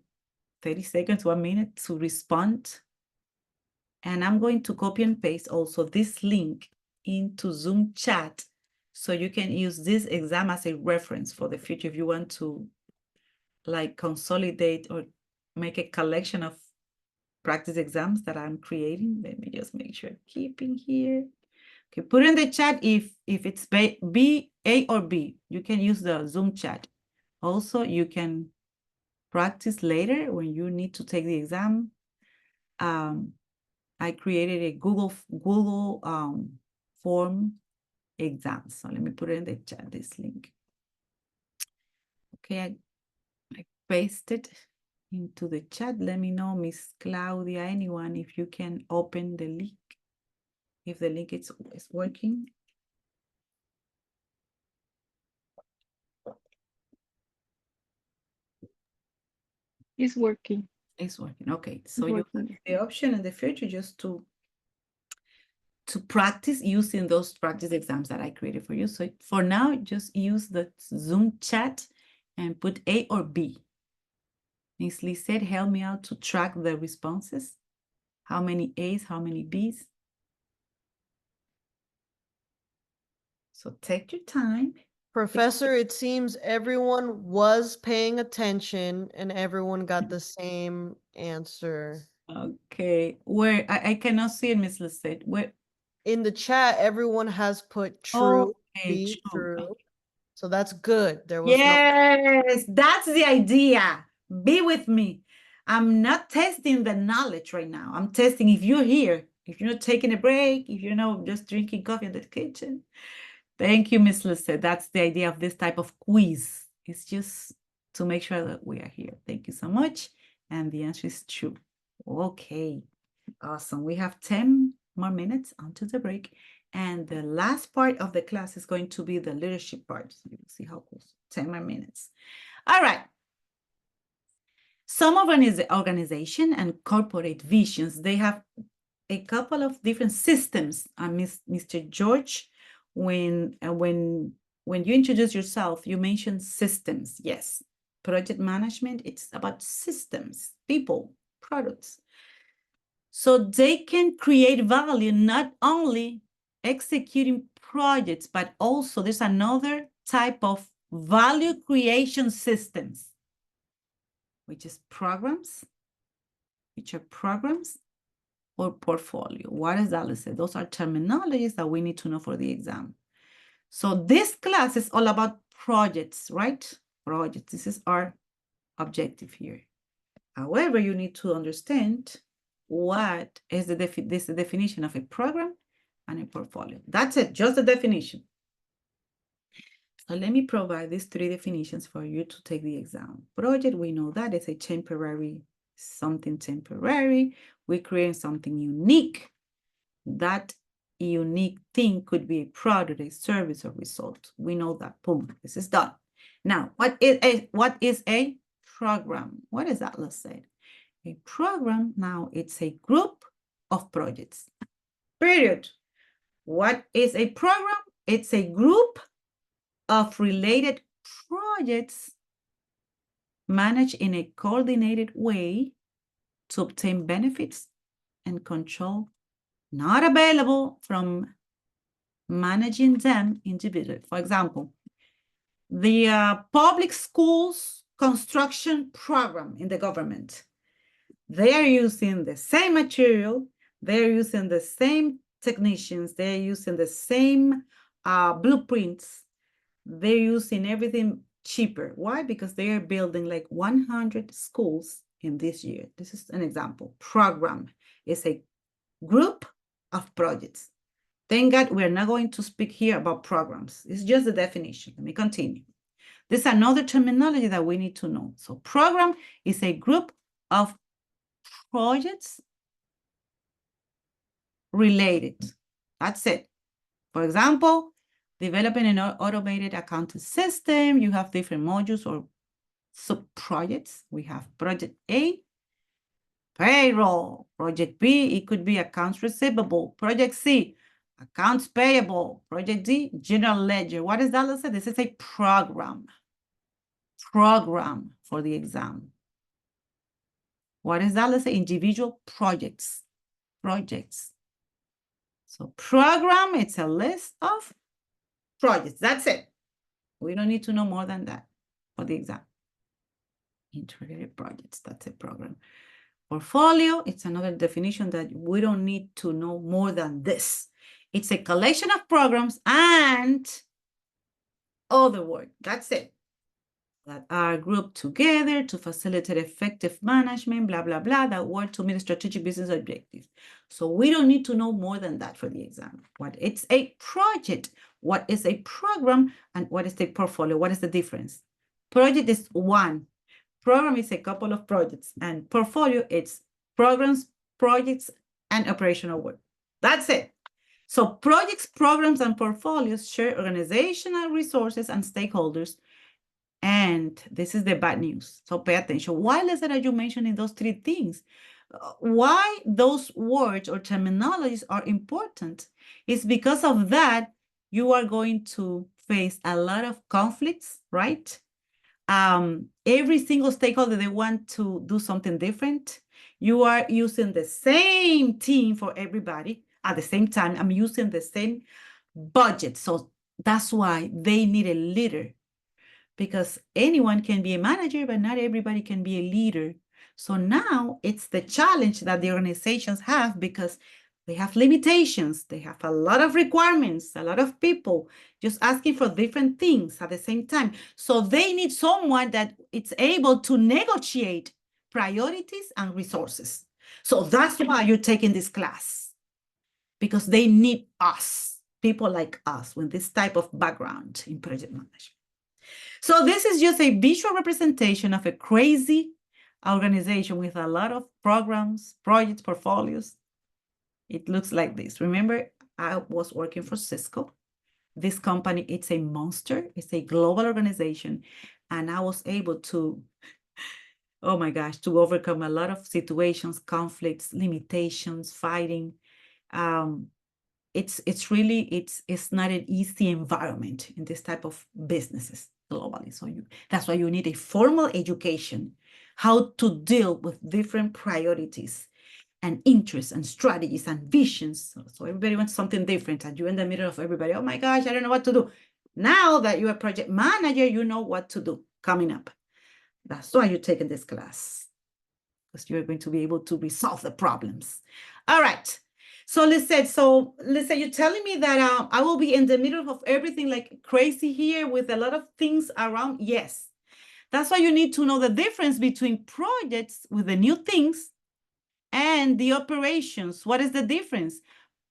30 seconds, 1 minute to respond. And I'm going to copy and paste also this link into Zoom chat so you can use this exam as a reference for the future if you want to like consolidate or make a collection of practice exams that I'm creating. Let me just make sure keeping here. Okay, put in the chat if it's B, A, or B. You can use the Zoom chat. Also, you can practice later when you need to take the exam. I created a Google form exam. So let me put it in the chat, this link. Okay, I pasted into the chat. Let me know, Miss Claudia, anyone, if you can open the link, if the link is working. It's working. It's working. Okay, so It's you have working. the option in the future just to practice using those practice exams that I created for you. So for now, just use the Zoom chat and put A or B. Miss Lisette, help me out to track the responses. How many A's, how many B's? So take your time. Professor, it seems everyone was paying attention and everyone got the same answer. Okay, where I cannot see it, Miss Lisette. Where? In the chat, everyone has put true, Okay, be true. true. So that's good. There was no. Yes, that's the idea. Be with me. I'm not testing the knowledge right now. I'm testing if you're here, if you're not taking a break, if you're not just drinking coffee in the kitchen. Thank you, Miss Lisette. That's the idea of this type of quiz. It's just to make sure that we are here. Thank you so much. And the answer is true. Okay, awesome. We have 10 more minutes until the break. And the last part of the class is going to be the leadership part. So you will see how close. 10 more minutes. All right. Some organization and corporate visions, they have a couple of different systems. Mr. George, when you introduce yourself, you mentioned systems. Yes, project management, it's about systems, people, products. So they can create value not only executing projects, but also there's another type of value creation systems, which is programs, or portfolio. What does that say? Those are terminologies that we need to know for the exam. So this class is all about projects, right? Projects. This is our objective here. However, you need to understand what is the definition of a program and a portfolio. That's it, just the definition. So let me provide these 3 definitions for you to take the exam. Project, we know that it's a temporary, something temporary. We create something unique. That unique thing could be a product, a service, or result. We know that. Boom, this is done. Now, what is a program? What is that? Let's say a program. Now, it's a group of projects. Period. What is a program? It's a group of related projects managed in a coordinated way to obtain benefits and control not available from managing them individually. For example, the public schools construction program in the government, they are using the same material, they're using the same technicians, they're using the same blueprints, they're using everything cheaper. Why? Because they are building like 100 schools in this year. This is an example. Program is a group of projects. Thank God we're not going to speak here about programs. It's just the definition. Let me continue. This is another terminology that we need to know. So program is a group of projects related. That's it. For example, developing an automated accounting system, you have different modules or sub-projects. We have project A, payroll. Project B, it could be accounts receivable. Project C, accounts payable. Project D, general ledger. What is that? Let's say this is a program. Program for the exam. What is that? Let's say individual projects. Projects. So program, it's a list of projects. That's it. We don't need to know more than that for the exam. Integrated projects, that's a program. Portfolio, it's another definition that we don't need to know more than this. It's a collection of programs and other work. That's it. That are grouped together to facilitate effective management, blah, blah, blah, that work to meet strategic business objectives. So we don't need to know more than that for the exam. What it's a project, what is a program, and what is a portfolio? What is the difference? Project is one. Program is a couple of projects, and portfolio, it's programs, projects, and operational work. That's it. So projects, programs, and portfolios share organizational resources and stakeholders. And this is the bad news. So pay attention. Why, Lisa, are you mentioning those 3 things? Why those words or terminologies are important is because of that, you are going to face a lot of conflicts, right? Every single stakeholder, they want to do something different. You are using the same team for everybody at the same time. I'm using the same budget. So that's why they need a leader, because anyone can be a manager, but not everybody can be a leader. So now it's the challenge that the organizations have, because they have limitations. They have a lot of requirements, a lot of people just asking for different things at the same time. So they need someone that is able to negotiate priorities and resources. So that's why you're taking this class, because they need us, people like us with this type of background in project management. So this is just a visual representation of a crazy organization with a lot of programs, projects, portfolios. It looks like this. Remember, I was working for Cisco. This company, it's a monster. It's a global organization. And I was able to oh my gosh, to overcome a lot of situations, conflicts, limitations, fighting. Um, it's really it's not an easy environment in this type of businesses globally. So that's why you need a formal education, how to deal with different priorities and interests and strategies and visions. So everybody wants something different, and you're in the middle of everybody. Oh my gosh, I don't know what to do. Now that you're a project manager, you know what to do coming up. That's why you're taking this class, because you're going to be able to resolve the problems. All right. So Lisa, you're telling me that I will be in the middle of everything like crazy here with a lot of things around. Yes. That's why you need to know the difference between projects with the new things and the operations. What is the difference?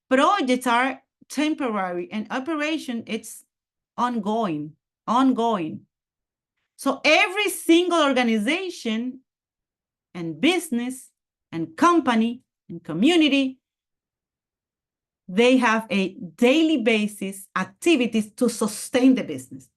Projects are temporary and operation, it's ongoing. So every single organization and business and company and community, they have a daily basis activities to sustain the business.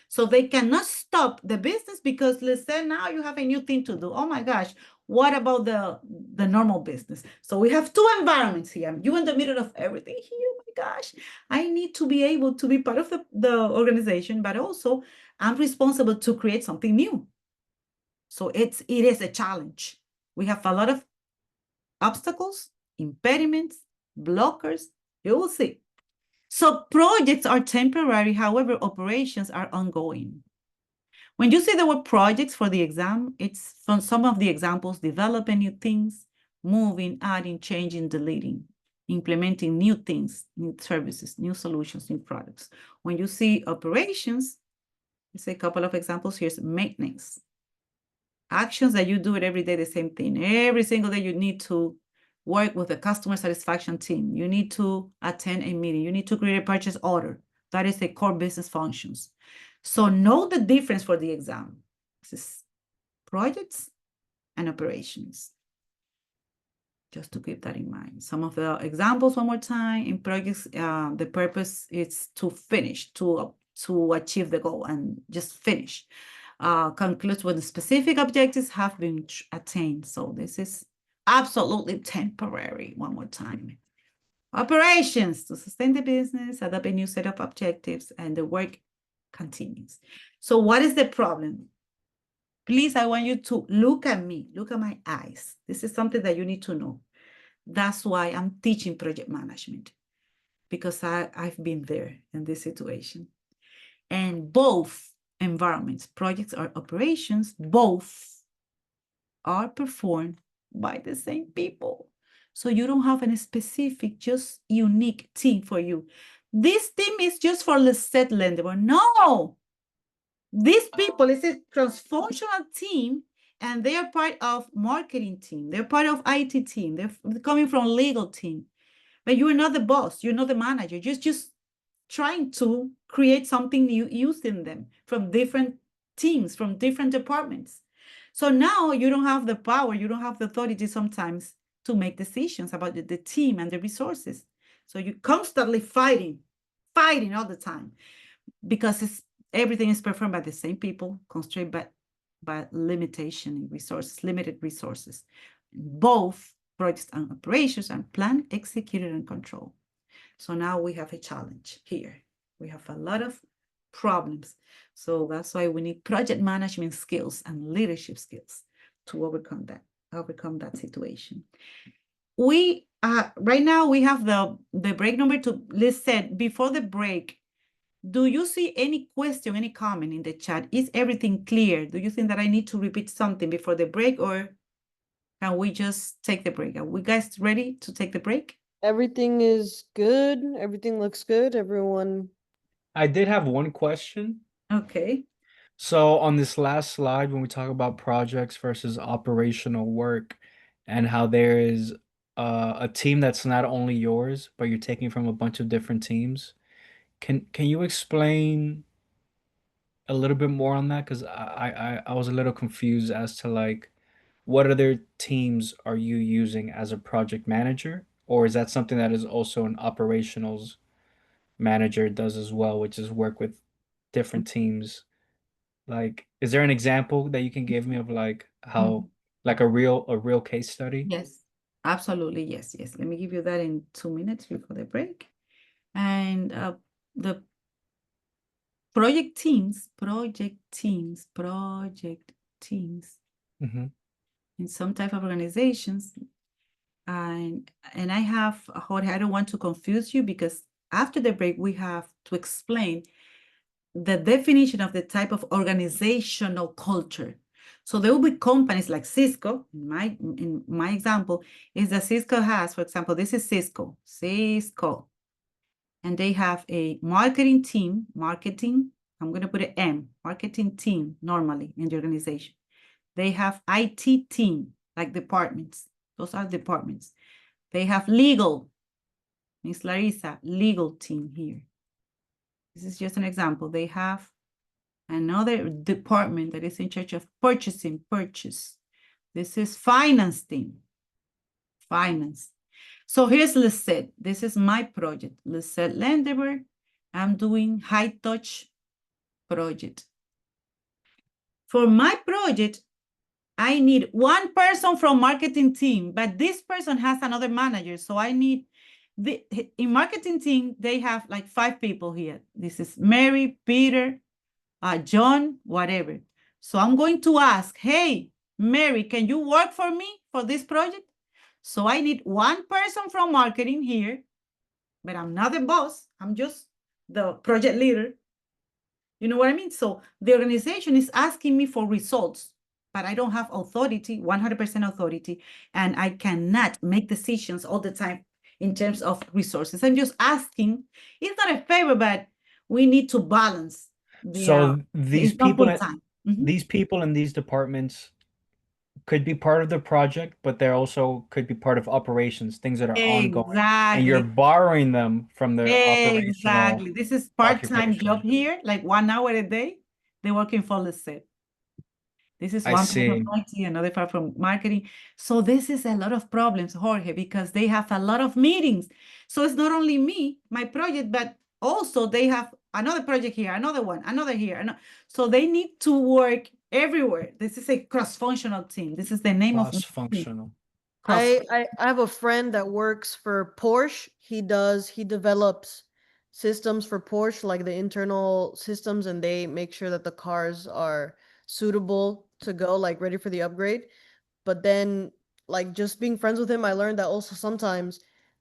So they cannot stop the business because let's say now you have a new thing to do. Oh my gosh, what about the normal business? So we have two environments here. You in the middle of everything here. Oh my gosh, I need to be able to be part of the organization, but also I'm responsible to create something new. So it is a challenge. We have a lot of obstacles, impediments, blockers. You will see. So projects are temporary, however, operations are ongoing. When you see the word projects for the exam, it's from some of the examples: developing new things, moving, adding, changing, deleting, implementing new things, new services, new solutions, new products. When you see operations, let's say a couple of examples. Here's maintenance. Actions that you do it every day, the same thing. Every single day you need to work with a customer satisfaction team. You need to attend a meeting. You need to create a purchase order. That is the core business functions. So know the difference for the exam. This is projects and operations. Just to keep that in mind. Some of the examples one more time. In projects, the purpose is to finish, to achieve the goal and just finish. Concludes when the specific objectives have been attained. So this is absolutely temporary. One more time. Operations to sustain the business, adapt a new set of objectives, and the work continues. So what is the problem? Please, I want you to look at me, look at my eyes. This is something that you need to know. That's why I'm teaching project management, because I've been there in this situation. And both environments, projects or operations, both are performed by the same people. So you don't have any specific, just unique team for you. This team is just for Lisette Lendable. No, these people is a cross-functional team, and they are part of marketing team. They're part of IT team. They're coming from legal team. But you're not the boss. You're not the manager. Just trying to create something new using them from different teams, from different departments. So now you don't have the power, you don't have the authority sometimes to make decisions about the team and the resources. So you're constantly fighting all the time, because everything is performed by the same people, constrained by limitation in resources, limited resources. Both projects and operations are planned, executed, and controlled. So now we have a challenge here. We have a lot of problems. So that's why we need project management skills and leadership skills to overcome that situation. We right now we have the break number 2. Liz said before the break, do you see any question, any comment in the chat? Is everything clear? Do you think that I need to repeat something before the break, or can we just take the break? Are we guys ready to take the break? Everything is good. Everything looks good. Everyone. I did have one question. Okay. So on this last slide, when we talk about projects versus operational work and how there is a team that's not only yours, but you're taking from a bunch of different teams, can you explain a little bit more on that? Because I was a little confused as to like what other teams are you using as a project manager, or is that something that is also an operationals manager does as well, which is work with different teams? Like, is there an example that you can give me of like how, Mhm. like a real case study? Yes, absolutely. Yes, yes. Let me give you that in 2 minutes before the break. And the project teams Mm-hmm. in some type of organizations. And I have, Jorge, I don't want to confuse you because after the break, we have to explain the definition of the type of organizational culture. So there will be companies like Cisco, in my example, is that Cisco has, for example, this is Cisco, and they have a marketing team, I'm going to put an M, marketing team normally in the organization. They have IT team, like departments. Those are departments. They have legal, Miss Larissa, legal team here. This is just an example. They have another department that is in charge of purchase. This is finance team, finance. So here's Lisette. This is my project, Lisette Landeberg. I'm doing high touch project. For my project, I need one person from marketing team, but this person has another manager. So I need in marketing team, they have like 5 people here. This is Mary, Peter, John, whatever. So I'm going to ask, hey, Mary, can you work for me for this project? So I need one person from marketing here, but I'm not the boss. I'm just the project leader. You know what I mean? So the organization is asking me for results, but I don't have authority, 100% authority, and I cannot make decisions all the time in terms of resources. I'm just asking. It's not a favor, but we need to balance So it's not full time. these people in these departments could be part of the project, but they also could be part of operations, things that are ongoing, and you're Exactly. borrowing them from their operational Exactly. This is part-time job occupation. here, like 1 hour a day. They're working for the set. This is I one part from see. IT, another part from marketing. So this is a lot of problems, Jorge, because they have a lot of meetings. So it's not only me, my project, but also they have another project here, another one, another here. So they need to work everywhere. This is a cross-functional team. This is the name of my team. Cross-functional. Cross. I have a friend that works for Porsche. He develops systems for Porsche, like the internal systems, and they make sure that the cars are suitable to go, like ready for the upgrade. But then, like just being friends with him, I learned that also sometimes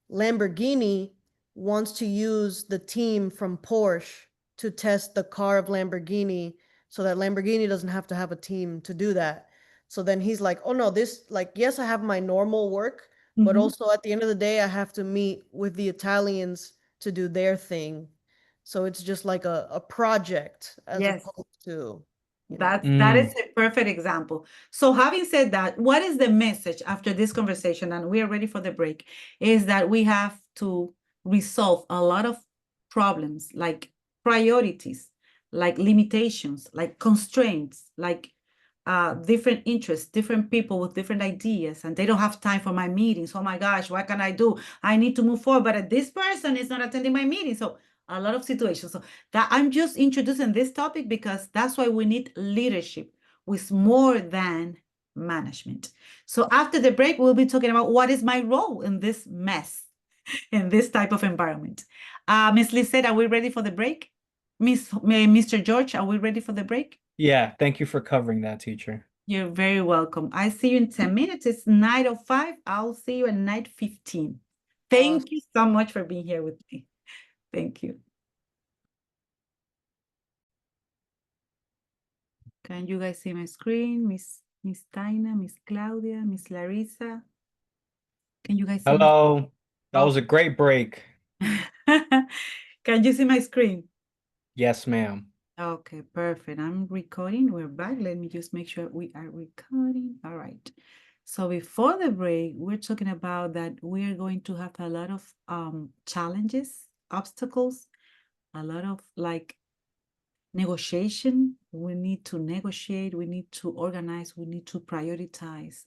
Lamborghini wants to use the team from Porsche to test the car of Lamborghini so that Lamborghini doesn't have to have a team to do that. So then he's like, oh no, this, like, yes, I have my normal work, but Mhm. also at the end of the day, I have to meet with the Italians to do their thing. So it's just like a project as Yes. opposed to, you know. That is a perfect example. So having said that, what is the message after this conversation? And we are ready for the break, is that we have to resolve a lot of problems like priorities, like limitations, like constraints, like different interests, different people with different ideas, and they don't have time for my meetings. Oh my gosh, what can I do? I need to move forward, but this person is not attending my meeting. So a lot of situations. So that I'm just introducing this topic because that's why we need leadership with more than management. So after the break, we'll be talking about what is my role in this mess, in this type of environment. Miss Lisette, are we ready for the break? Mr. George, are we ready for the break? Yeah, thank you for covering that, teacher. You're very welcome. I see you in 10 minutes. It's 9:05. I'll see you at 9:15. Thank you so much for being here with me. Thank you. Can you guys see my screen? Miss Taina, Miss Claudia, Miss Larissa. Can you guys see me? Hello. That was Oh. a great break. Can you see my screen? Yes, ma'am. Okay, perfect. I'm recording. We're back. Let me just make sure we are recording. All right. So before the break, we're talking about that we're going to have a lot of challenges, obstacles, a lot of like negotiation. We need to negotiate, we need to organize, we need to prioritize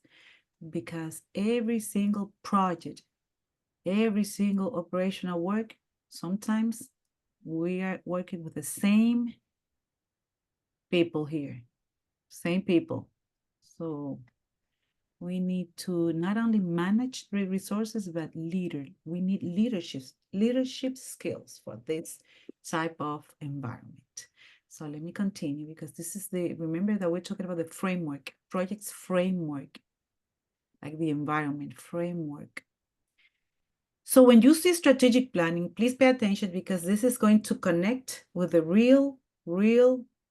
because every single project, every single operational work, sometimes we are working with the same people here, same people. So we need to not only manage the resources, but we need leadership skills for this type of environment. So let me continue, because this is remember that we're talking about the framework, projects framework, like the environment framework. So when you see strategic planning, please pay attention, because this is going to connect with the real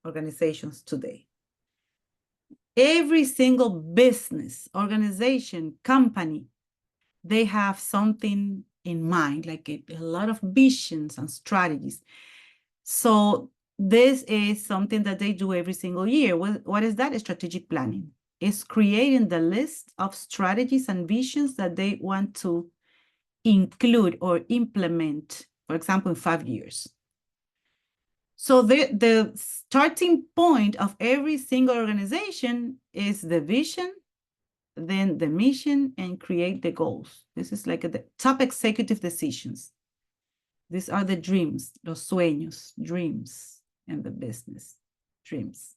organizations today. Every single business, organization, company, they have something in mind, like a lot of visions and strategies. So this is something that they do every single year. What is that? Strategic planning. It's creating the list of strategies and visions that they want to include or implement, for example, in 5 years. So the starting point of every single organization is the vision, then the mission, and create the goals. This is like the top executive decisions. These are the dreams, los sueños, dreams, and the business dreams.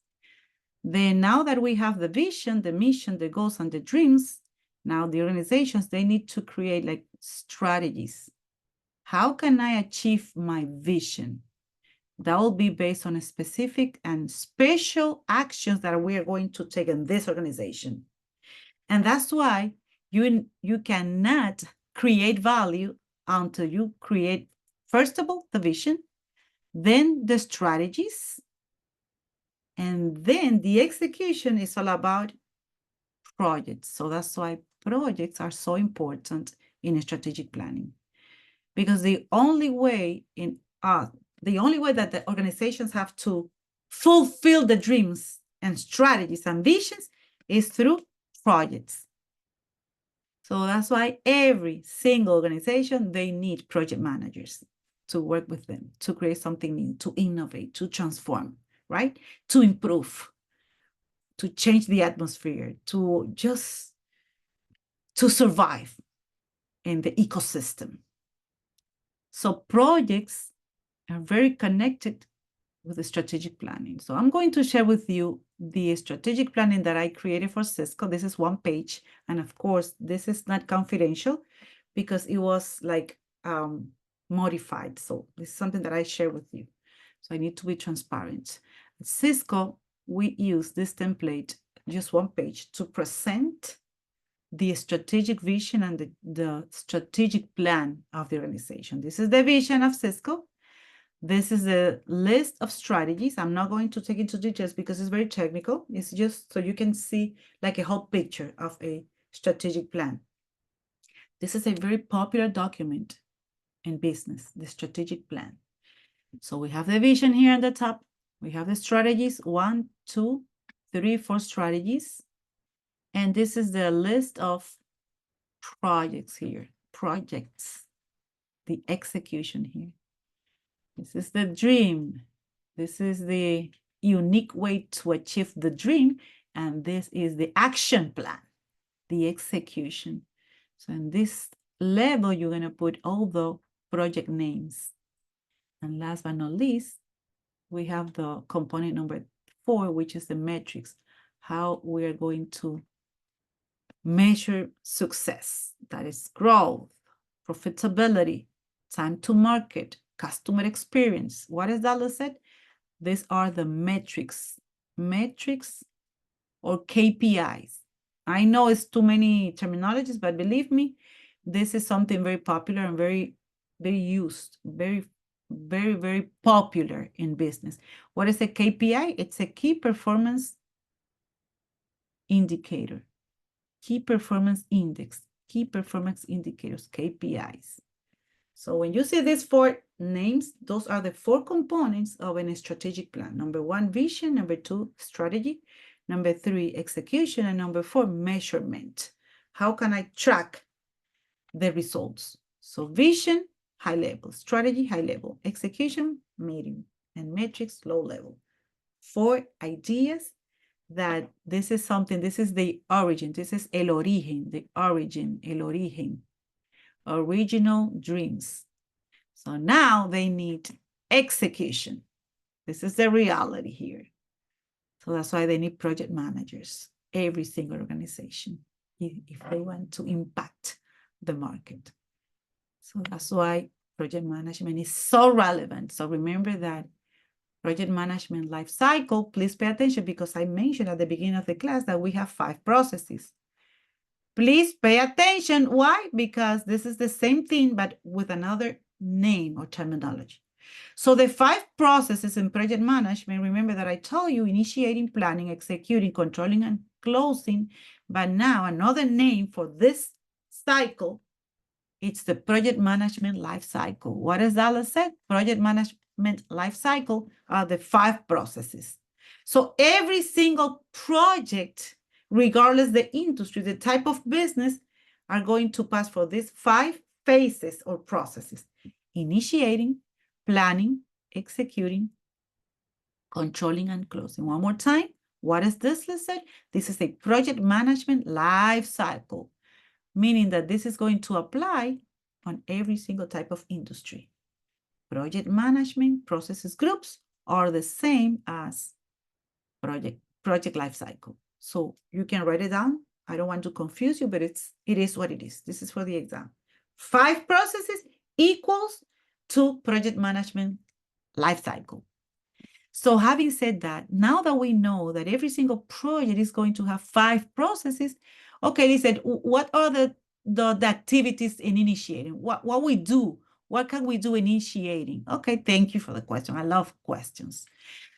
Then now that we have the vision, the mission, the goals, and the dreams, now the organizations, they need to create like strategies. How can I achieve my vision? That will be based on a specific and special actions that we are going to take in this organization. And that's why you cannot create value until you create, first of all, the vision, then the strategies, and then the execution is all about projects. So that's why projects are so important in strategic planning, because the only way that the organizations have to fulfill the dreams and strategies and visions is through projects. So that's why every single organization, they need project managers to work with them, to create something new, to innovate, to transform, right? To improve, to change the atmosphere, to survive in the ecosystem. So projects are very connected with the strategic planning. So I'm going to share with you the strategic planning that I created for Cisco. This is 1 page. And of course, this is not confidential because it was like modified. So this is something that I share with you. So I need to be transparent. At Cisco, we use this template, just 1 page, to present the strategic vision and the strategic plan of the organization. This is the vision of Cisco. This is a list of strategies. I'm not going to take into details because it's very technical. It's just so you can see like a whole picture of a strategic plan. This is a very popular document in business, the strategic plan. So we have the vision here on the top. We have the strategies, 1, 2, 3, 4 strategies. And this is the list of projects here, projects, the execution here. This is the dream. This is the unique way to achieve the dream. And this is the action plan, the execution. So in this level, you're going to put all the project names. And last but not least, we have the component number 4, which is the metrics, how we are going to measure success. That is growth, profitability, time to market, customer experience. What is that, Lisette? These are the metrics or KPIs. I know it's too many terminologies, but believe me, this is something very popular and very, very used, very, very, very popular in business. What is a KPI? It's a key performance indicator, key performance index, key performance indicators, KPIs. So when you see these 4 names, those are the 4 components of a strategic plan. Number 1, vision. Number 2, strategy. Number 3, execution. And number 4, measurement. How can I track the results? So vision, high level. Strategy, high level. Execution, medium. And metrics, low level. 4 ideas that this is something, this is the origin. This is el origen, the origin, el origen. Original dreams. So now they need execution. This is the reality here. So that's why they need project managers, every single organization, if they want to impact the market. So that's why project management is so relevant. So remember that project management life cycle, please pay attention because I mentioned at the beginning of the class that we have 5 processes. Please pay attention. Why? Because this is the same thing, but with another name or terminology. So the 5 processes in project management, remember that I told you initiating, planning, executing, controlling, and closing. But now another name for this cycle, it's the project management life cycle. What does Dallas say? Project management life cycle are the 5 processes. So every single project, regardless the industry, the type of business, are going to pass for these 5 phases or processes: initiating, planning, executing, controlling, and closing. One more time. What is this, let's say? This is a project management life cycle, meaning that this is going to apply on every single type of industry. Project management processes groups are the same as project life cycle. So you can write it down. I don't want to confuse you, but it is what it is. This is for the exam. 5 processes equals to project management life cycle. So having said that, now that we know that every single project is going to have 5 processes, okay, listen, what are the activities in initiating? What we do? What can we do initiating? Okay, thank you for the question. I love questions.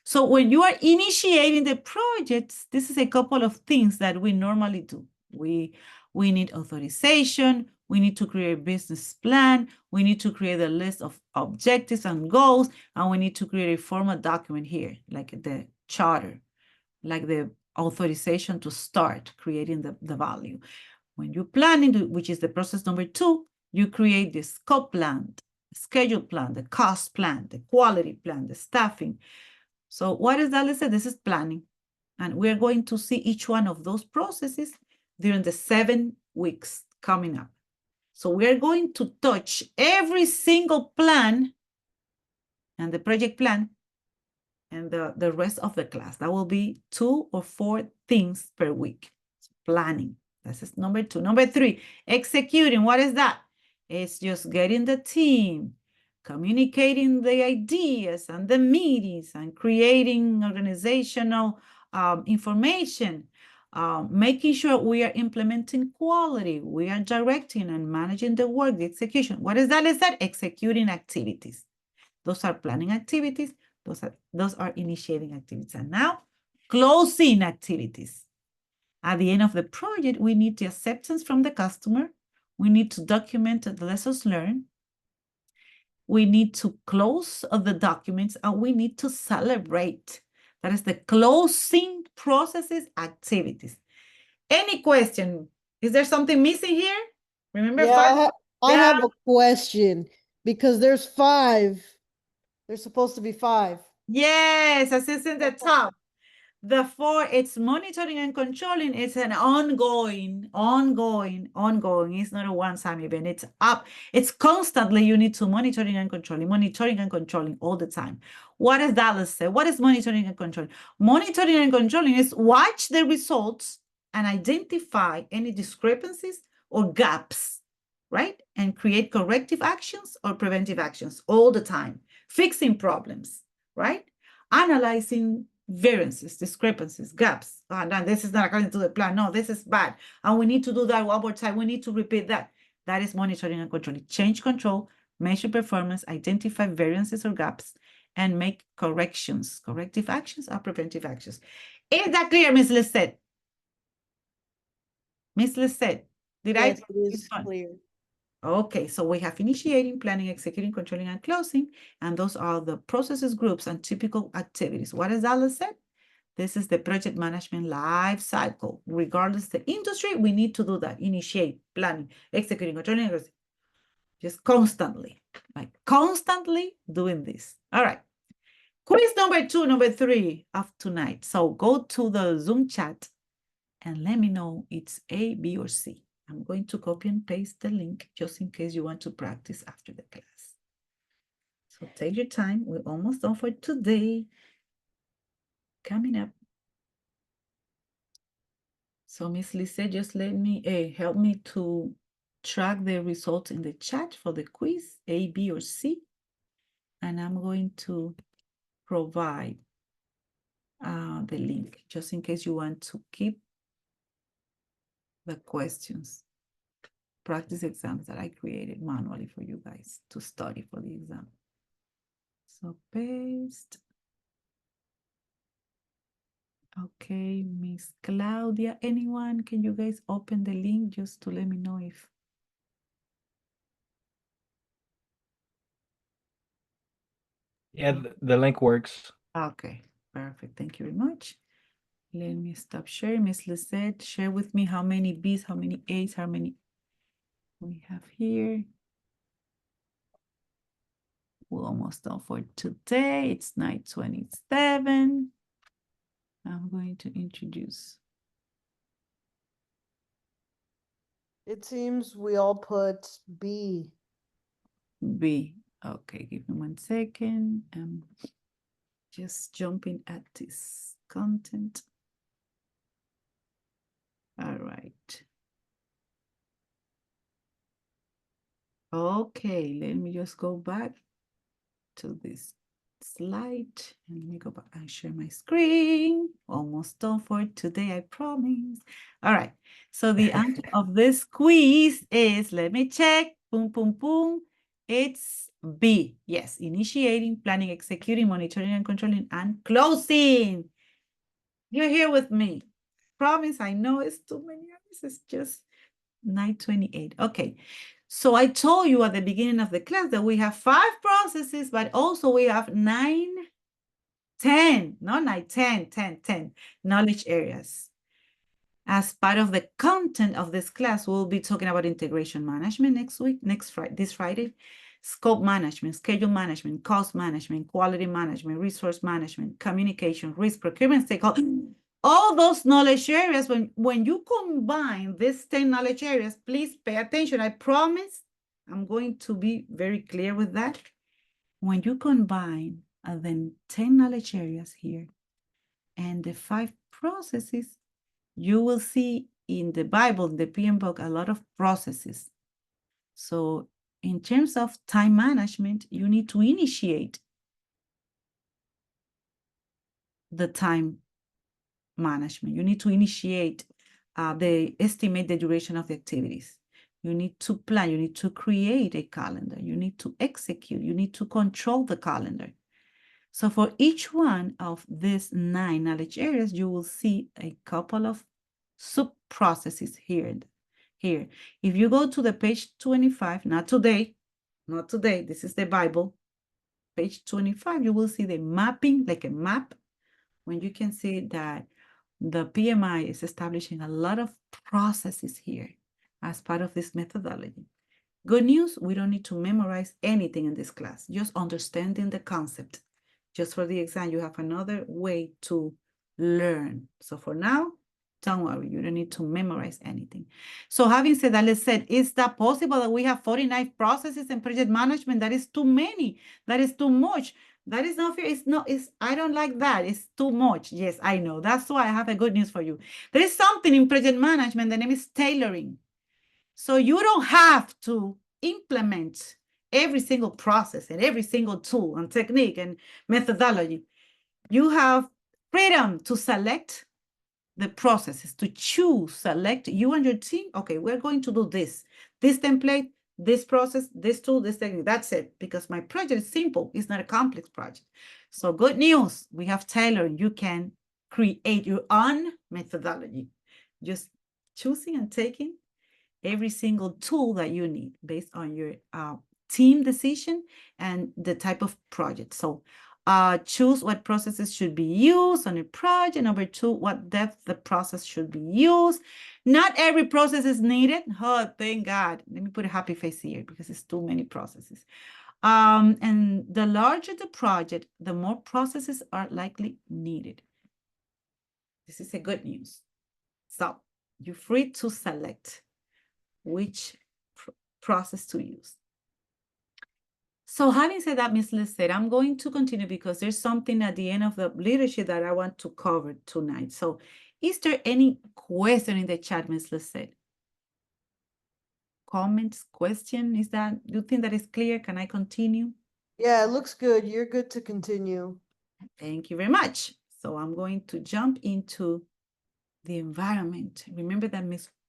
So when you are initiating the projects, this is a couple of things that we normally do. We need authorization. We need to create a business plan. We need to create a list of objectives and goals. And we need to create a formal document here, like the charter, like the authorization to start creating the value. When you're planning, which is the process number 2, you create the scope plan, the schedule plan, the cost plan, the quality plan, the staffing. So what is that? Let's say this is planning. And we're going to see each one of those processes during the 7 weeks coming up. So we're going to touch every single plan and the project plan and the rest of the class. That will be 2 or 4 things per week. Planning. This is number 2. Number 3, executing. What is that? It's just getting the team, communicating the ideas and the meetings and creating organizational information, making sure we are implementing quality, we are directing and managing the work, the execution. What is that? Let's say executing activities. Those are planning activities. Those are initiating activities. And now closing activities. At the end of the project, we need the acceptance from the customer. We need to document the lessons learned. We need to close the documents and we need to celebrate. That is the closing processes activities. Any question? Is there something missing here? Remember, Yeah, I Yeah. have a question because there's 5. There's supposed to be 5. Yes, as it's in the top. The 4, it's monitoring and controlling. It's an ongoing. It's not a one-time event. It's up. It's constantly you need to monitoring and controlling all the time. What does Dallas say? What is monitoring and controlling? Monitoring and controlling is watch the results and identify any discrepancies or gaps, right? And create corrective actions or preventive actions all the time. Fixing problems, right? Analyzing variances, discrepancies, gaps. No, this is not according to the plan. No, this is bad. And we need to do that one more time. We need to repeat that. That is monitoring and controlling. Change control, measure performance, identify variances or gaps, and make corrections. Corrective actions or preventive actions. Is that clear, Ms. Lisette? Ms. Lisette, did Yes, I? it is clear. Okay, so we have initiating, planning, executing, controlling, and closing. And those are the processes, groups, and typical activities. What has Alice said? This is the project management life cycle. Regardless the industry, we need to do that. Initiate, planning, executing, controlling, and just constantly, like constantly doing this. All right. Quiz number 2, number 3 of tonight. So go to the Zoom chat and let me know it's A, B, or C. I'm going to copy and paste the link just in case you want to practice after the class. So take your time. We're almost done for today. Coming up. So Miss Lisa, just let me help me to track the results in the chat for the quiz, A, B, or C. And I'm going to provide the link just in case you want to keep the questions, practice exams that I created manually for you guys to study for the exam. So paste. Okay, Miss Claudia, anyone? Can you guys open the link just to let me know if Yeah, the link works. okay, perfect. Thank you very much. Let me stop sharing. Miss Lisette, share with me how many B's, how many A's, how many we have here. We're almost done for today. It's 9:27. I'm going to introduce. It seems we all put B. B. Okay, give me 1 second. I'm just jumping at this content. All right. Okay, let me just go back to this slide and let me go back and share my screen. Almost done for today, I promise. All right, so the answer of this quiz is, let me check, boom, boom, boom. It's B. Yes, initiating, planning, executing, monitoring and controlling, and closing. You're here with me. Promise, I know it's too many hours. It's just 9:28. Okay. So I told you at the beginning of the class that we have 5 processes, but also we have 9, 10, not 9, 10, 10, 10 knowledge areas. As part of the content of this class, we'll be talking about integration management next week, this Friday, scope management, schedule management, cost management, quality management, resource management, communication, risk, procurement, stakeholder. All those knowledge areas, when you combine these 10 knowledge areas, please pay attention. I promise I'm going to be very clear with that. When you combine the 10 knowledge areas here and the 5 processes, you will see in the Bible, the PM book, a lot of processes. So in terms of time management, you need to initiate the time management. You need to initiate estimate the duration of the activities. You need to plan, you need to create a calendar, you need to execute, you need to control the calendar. So for each one of these 9 knowledge areas, you will see a couple of sub-processes here. If you go to the page 25, not today, this is the Bible, page 25, you will see the mapping, like a map, when you can see that the PMI is establishing a lot of processes here as part of this methodology. Good news, we don't need to memorize anything in this class, just understanding the concept. Just for the exam, you have another way to learn. So for now, don't worry, you don't need to memorize anything. So having said that, let's say, is that possible that we have 49 processes in project management? That is too many. That is too much. That is not fair. I don't like that. It's too much. Yes, I know. That's why I have a good news for you. There is something in project management. The name is tailoring. So you don't have to implement every single process and every single tool and technique and methodology. You have freedom to select the processes, to choose, select you and your team. Okay, we're going to do this template, this process, this tool, this technique. That's it, because my project is simple. It's not a complex project. So good news, we have tailoring. You can create your own methodology, just choosing and taking every single tool that you need based on your team decision and the type of project. So choose what processes should be used on a project. Number 2, what depth the process should be used. Not every process is needed. Oh, thank God. Let me put a happy face here because it's too many processes. And the larger the project, the more processes are likely needed. This is a good news. So you're free to select which process to use. So having said that, Ms. Lisette, I'm going to continue because there's something at the end of the leadership that I want to cover tonight. So Is there any question in the chat, Ms. Lisette? Comments, question, you think that is clear? Can I continue? Yeah, it looks good. You're good to continue. Thank you very much. So I'm going to jump into the environment. Remember that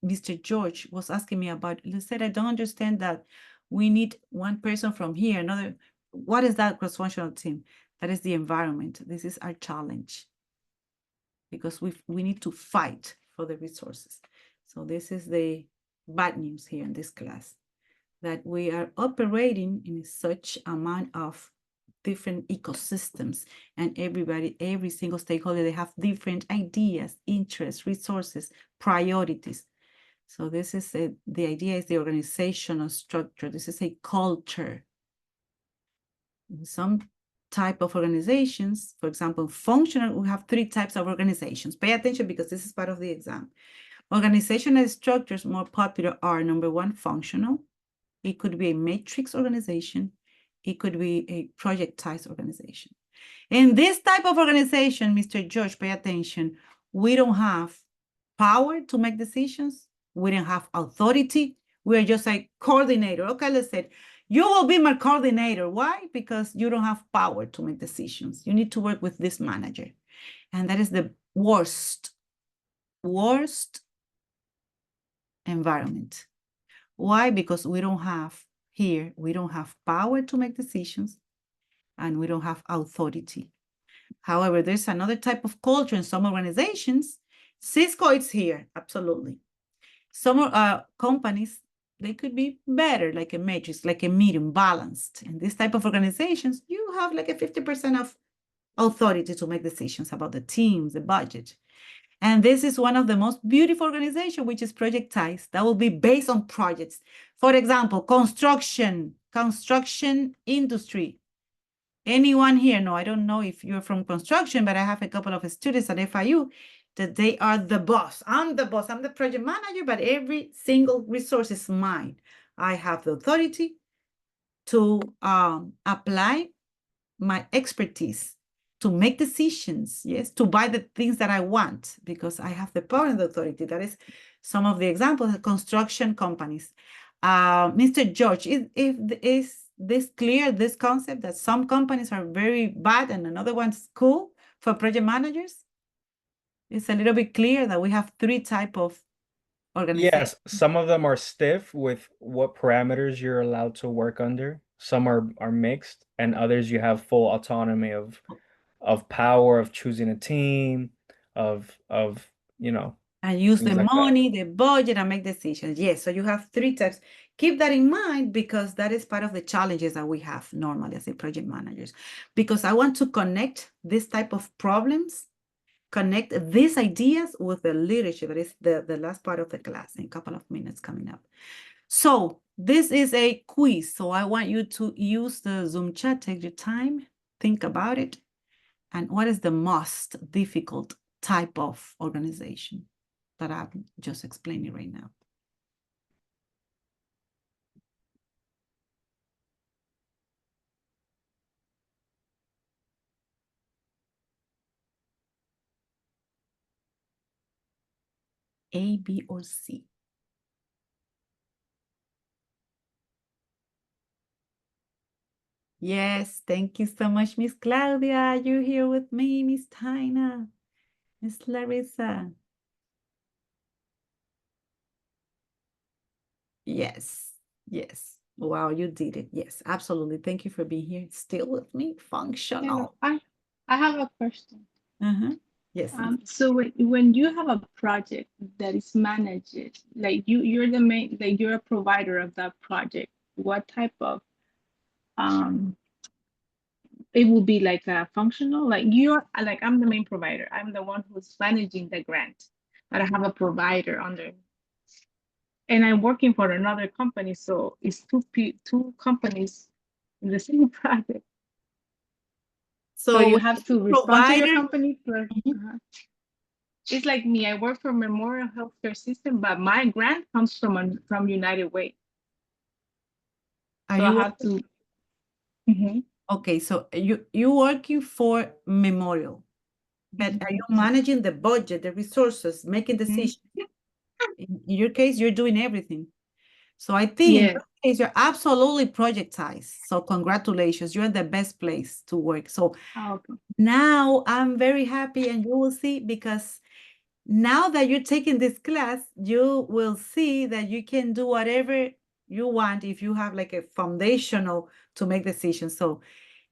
Mr. George was asking me about, he said, I don't understand that we need one person from here, another. What is that cross-functional team? That is the environment. This is our challenge because we need to fight for the resources. So this is the bad news here in this class, that we are operating in such amount of different ecosystems, and every single stakeholder, they have different ideas, interests, resources, priorities. So this is the idea is the organizational structure. This is a culture. In some type of organizations, for example, functional, we have 3 types of organizations. Pay attention because this is part of the exam. Organizational structures more popular are, number 1, functional. It could be a matrix organization. It could be a projectized organization. In this type of organization, Mr. George, pay attention, we don't have power to make decisions. We don't have authority. We're just a coordinator. Okay, let's say, you will be my coordinator. Why? Because you don't have power to make decisions. You need to work with this manager. And that is the worst environment. Why? Because we don't have power to make decisions, and we don't have authority. However, there's another type of culture in some organizations. Cisco is here, absolutely. Some companies, they could be better, like a matrix, like a medium, balanced. In this type of organizations, you have like a 50% of authority to make decisions about the teams, the budget. And this is one of the most beautiful organizations, which is projectized. That will be based on projects. For example, construction industry. Anyone here? No, I don't know if you're from construction, but I have a couple of students at FIU that they are the boss. I'm the boss. I'm the project manager, but every single resource is mine. I have the authority to apply my expertise to make decisions, yes, to buy the things that I want, because I have the power and the authority. That is some of the examples of construction companies. Mr. George, is this clear, this concept that some companies are very bad and another one's cool for project managers? It's a little bit clear that we have 3 types of organizations. Yes, some of them are stiff with what parameters you're allowed to work under. Some are mixed, and others you have full autonomy of power, of choosing a team, of And use the things like that. money, the budget, and make decisions. Yes, so you have 3 types. Keep that in mind because that is part of the challenges that we have normally as a project managers. Because I want to connect this type of problems, connect these ideas with the leadership. That is the last part of the class in a couple of minutes coming up. So this is a quiz. So I want you to use the Zoom chat, take your time, think about it. And what is the most difficult type of organization that I'm just explaining right now? A, B, or C? Yes, thank you so much, Miss Claudia. You're here with me, Miss Tina, Miss Larissa. Yes, yes. Wow, you did it. Yes, absolutely. Thank you for being here. Still with me, functional. I have a question. Yes. So when you have a project that is managed, like you're the main, like you're a provider of that project, what type of it will be like a functional, like you're like I'm the main provider. I'm the one who's managing the grant, but I have a provider under, and I'm working for another company, so it's two companies in the same project. So you have to respond to your company for. It's like me. I work for Memorial Healthcare System, but my grant comes from United Way. Are So you I have to. Mhm. Okay, so you working for Memorial. But are you managing the budget, the resources, making decisions? In your case, you're doing everything. So I think in Yes. your case, you're absolutely projectized. So congratulations, you're in the best place to work. So Okay. now I'm very happy, and you will see, because now that you're taking this class, you will see that you can do whatever you want if you have like a foundational to make decisions. So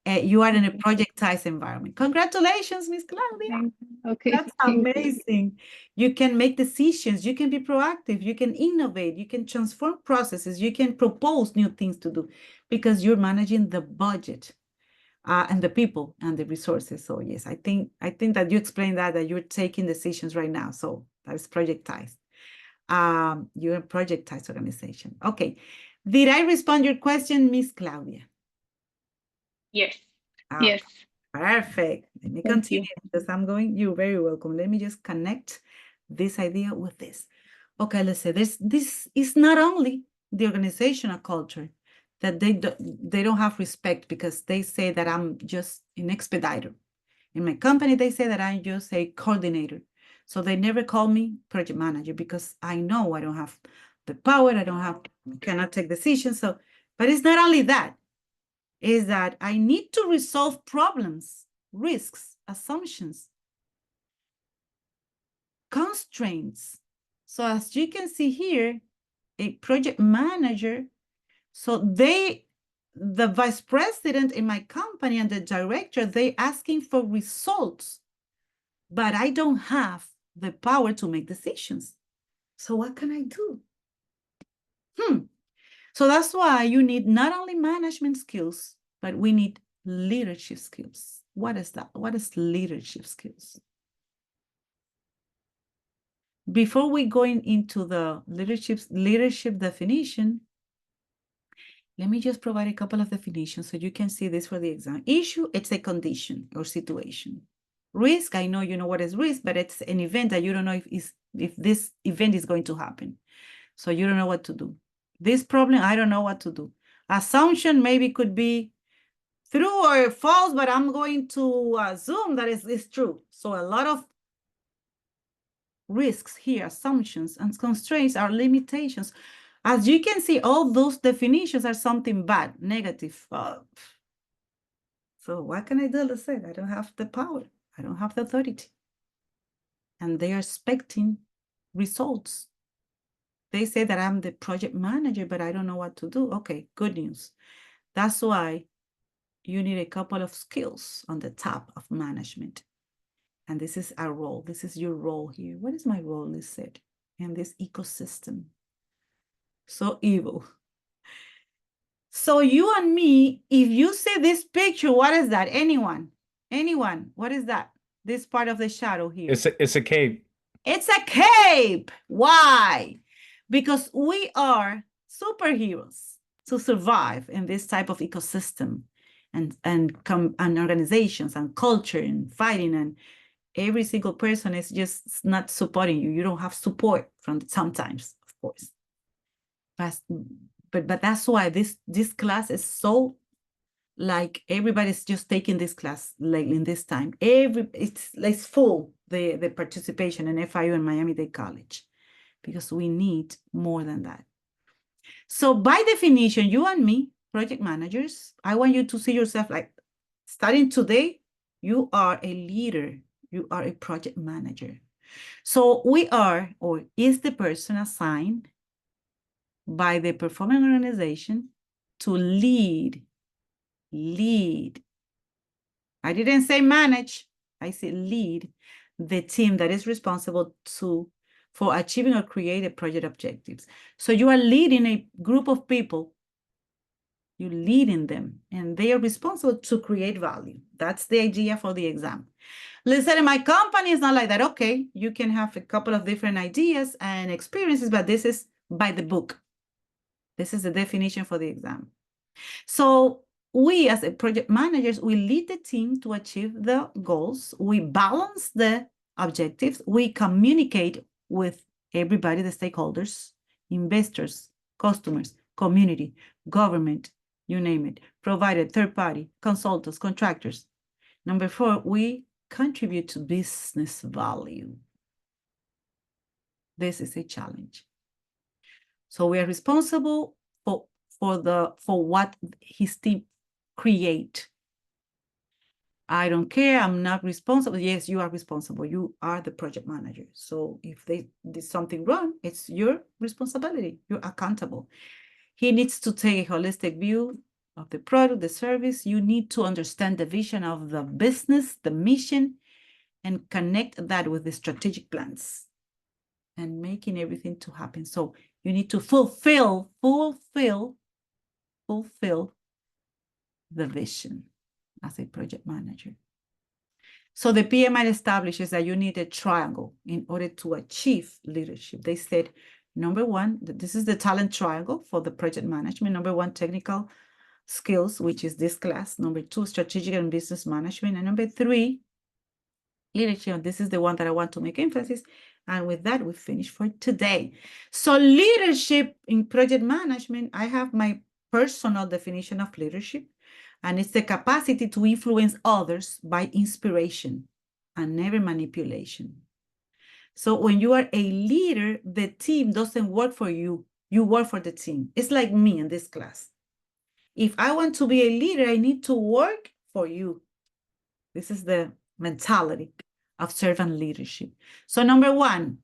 you are in a projectized environment. Congratulations, Miss Claudia. Okay, That's thank you. amazing. You can make decisions, you can be proactive, you can innovate, you can transform processes, you can propose new things to do because you're managing the budget and the people and the resources. So yes, I think that you explained that you're taking decisions right now. So that's projectized. You're a projectized organization. Okay. Did I respond your question, Miss Claudia? Yes. Okay. Yes. Perfect. Let me Thank continue because you're very welcome. Let me just connect this idea with this. Okay, let's say this is not only the organizational culture that they don't have respect because they say that I'm just an expediter. In my company, they say that I'm just a coordinator. So they never call me project manager because I know I don't have the power, cannot take decisions. So, but it's not only that, is that I need to resolve problems, risks, assumptions, constraints. So as you can see here, a project manager, so the vice president in my company and the director, they asking for results, but I don't have the power to make decisions. So what can I do? So that's why you need not only management skills, but we need leadership skills. What is that? What is leadership skills? Before we go into the leadership definition, let me just provide a couple of definitions so you can see this for the exam. Issue, it's a condition or situation. Risk, I know you know what is risk, but it's an event that you don't know if this event is going to happen. So you don't know what to do. This problem, I don't know what to do. Assumption maybe could be true or false, but I'm going to assume that it's true. So a lot of risks here, assumptions and constraints are limitations. As you can see, all those definitions are something bad, negative. So what can I do? Let's say I don't have the power. I don't have the authority. And they are expecting results. They say that I'm the project manager, but I don't know what to do. Okay, good news. That's why you need a couple of skills on the top of management. And this is our role. This is your role here. What is my role, Liz said, in this ecosystem? So evil. So you and me, if you see this picture, what is that? Anyone? What is that? This part of the shadow here. It's a cape. It's a cape. Why? Because we are superheroes to survive in this type of ecosystem and organizations and culture and fighting, and every single person is just not supporting you. You don't have support from sometimes, of course. But that's why this class is so, like, everybody's just taking this class like in this time. It's full, the participation in FIU and Miami-Dade College, because we need more than that. So by definition, you and me, project managers, I want you to see yourself like, starting today, you are a leader. You are a project manager. So we are, or is the person assigned by the performing organization to lead. I didn't say manage, I said lead the team that is responsible for achieving or creating project objectives. So you are leading a group of people, you're leading them, and they are responsible to create value. That's the idea for the exam. Listen, in my company, it's not like that. Okay, you can have a couple of different ideas and experiences, but this is by the book. This is the definition for the exam. So we, as a project managers, we lead the team to achieve the goals. We balance the objectives. We communicate with everybody, the stakeholders, investors, customers, community, government, you name it, provider, third party, consultants, contractors. Number 4, we contribute to business value. This is a challenge. So we are responsible for what his team create. I don't care. I'm not responsible. Yes, you are responsible. You are the project manager. So if they did something wrong, it's your responsibility. You're accountable. He needs to take a holistic view of the product, the service. You need to understand the vision of the business, the mission, and connect that with the strategic plans and making everything to happen. So you need to fulfill the vision as a project manager. So the PMI establishes that you need a triangle in order to achieve leadership. They said, number one, this is the talent triangle for the project management. Number one, technical skills, which is this class. Number two, strategic and business management. And number three, leadership. This is the one that I want to make emphasis. And with that, we finish for today. So leadership in project management, I have my personal definition of leadership. And it's the capacity to influence others by inspiration and never manipulation. So when you are a leader, the team doesn't work for you. You work for the team. It's like me in this class. If I want to be a leader, I need to work for you. This is the mentality of servant leadership. So number one,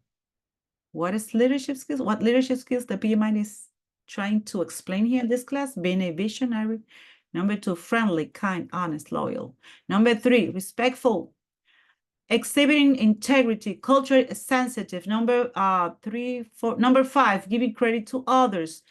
what is leadership skills? What leadership skills the PMI is trying to explain here in this class? Being a visionary. Number two, friendly, kind, honest, loyal. Number three, respectful, exhibiting integrity, culture sensitive. Number five, giving credit to others.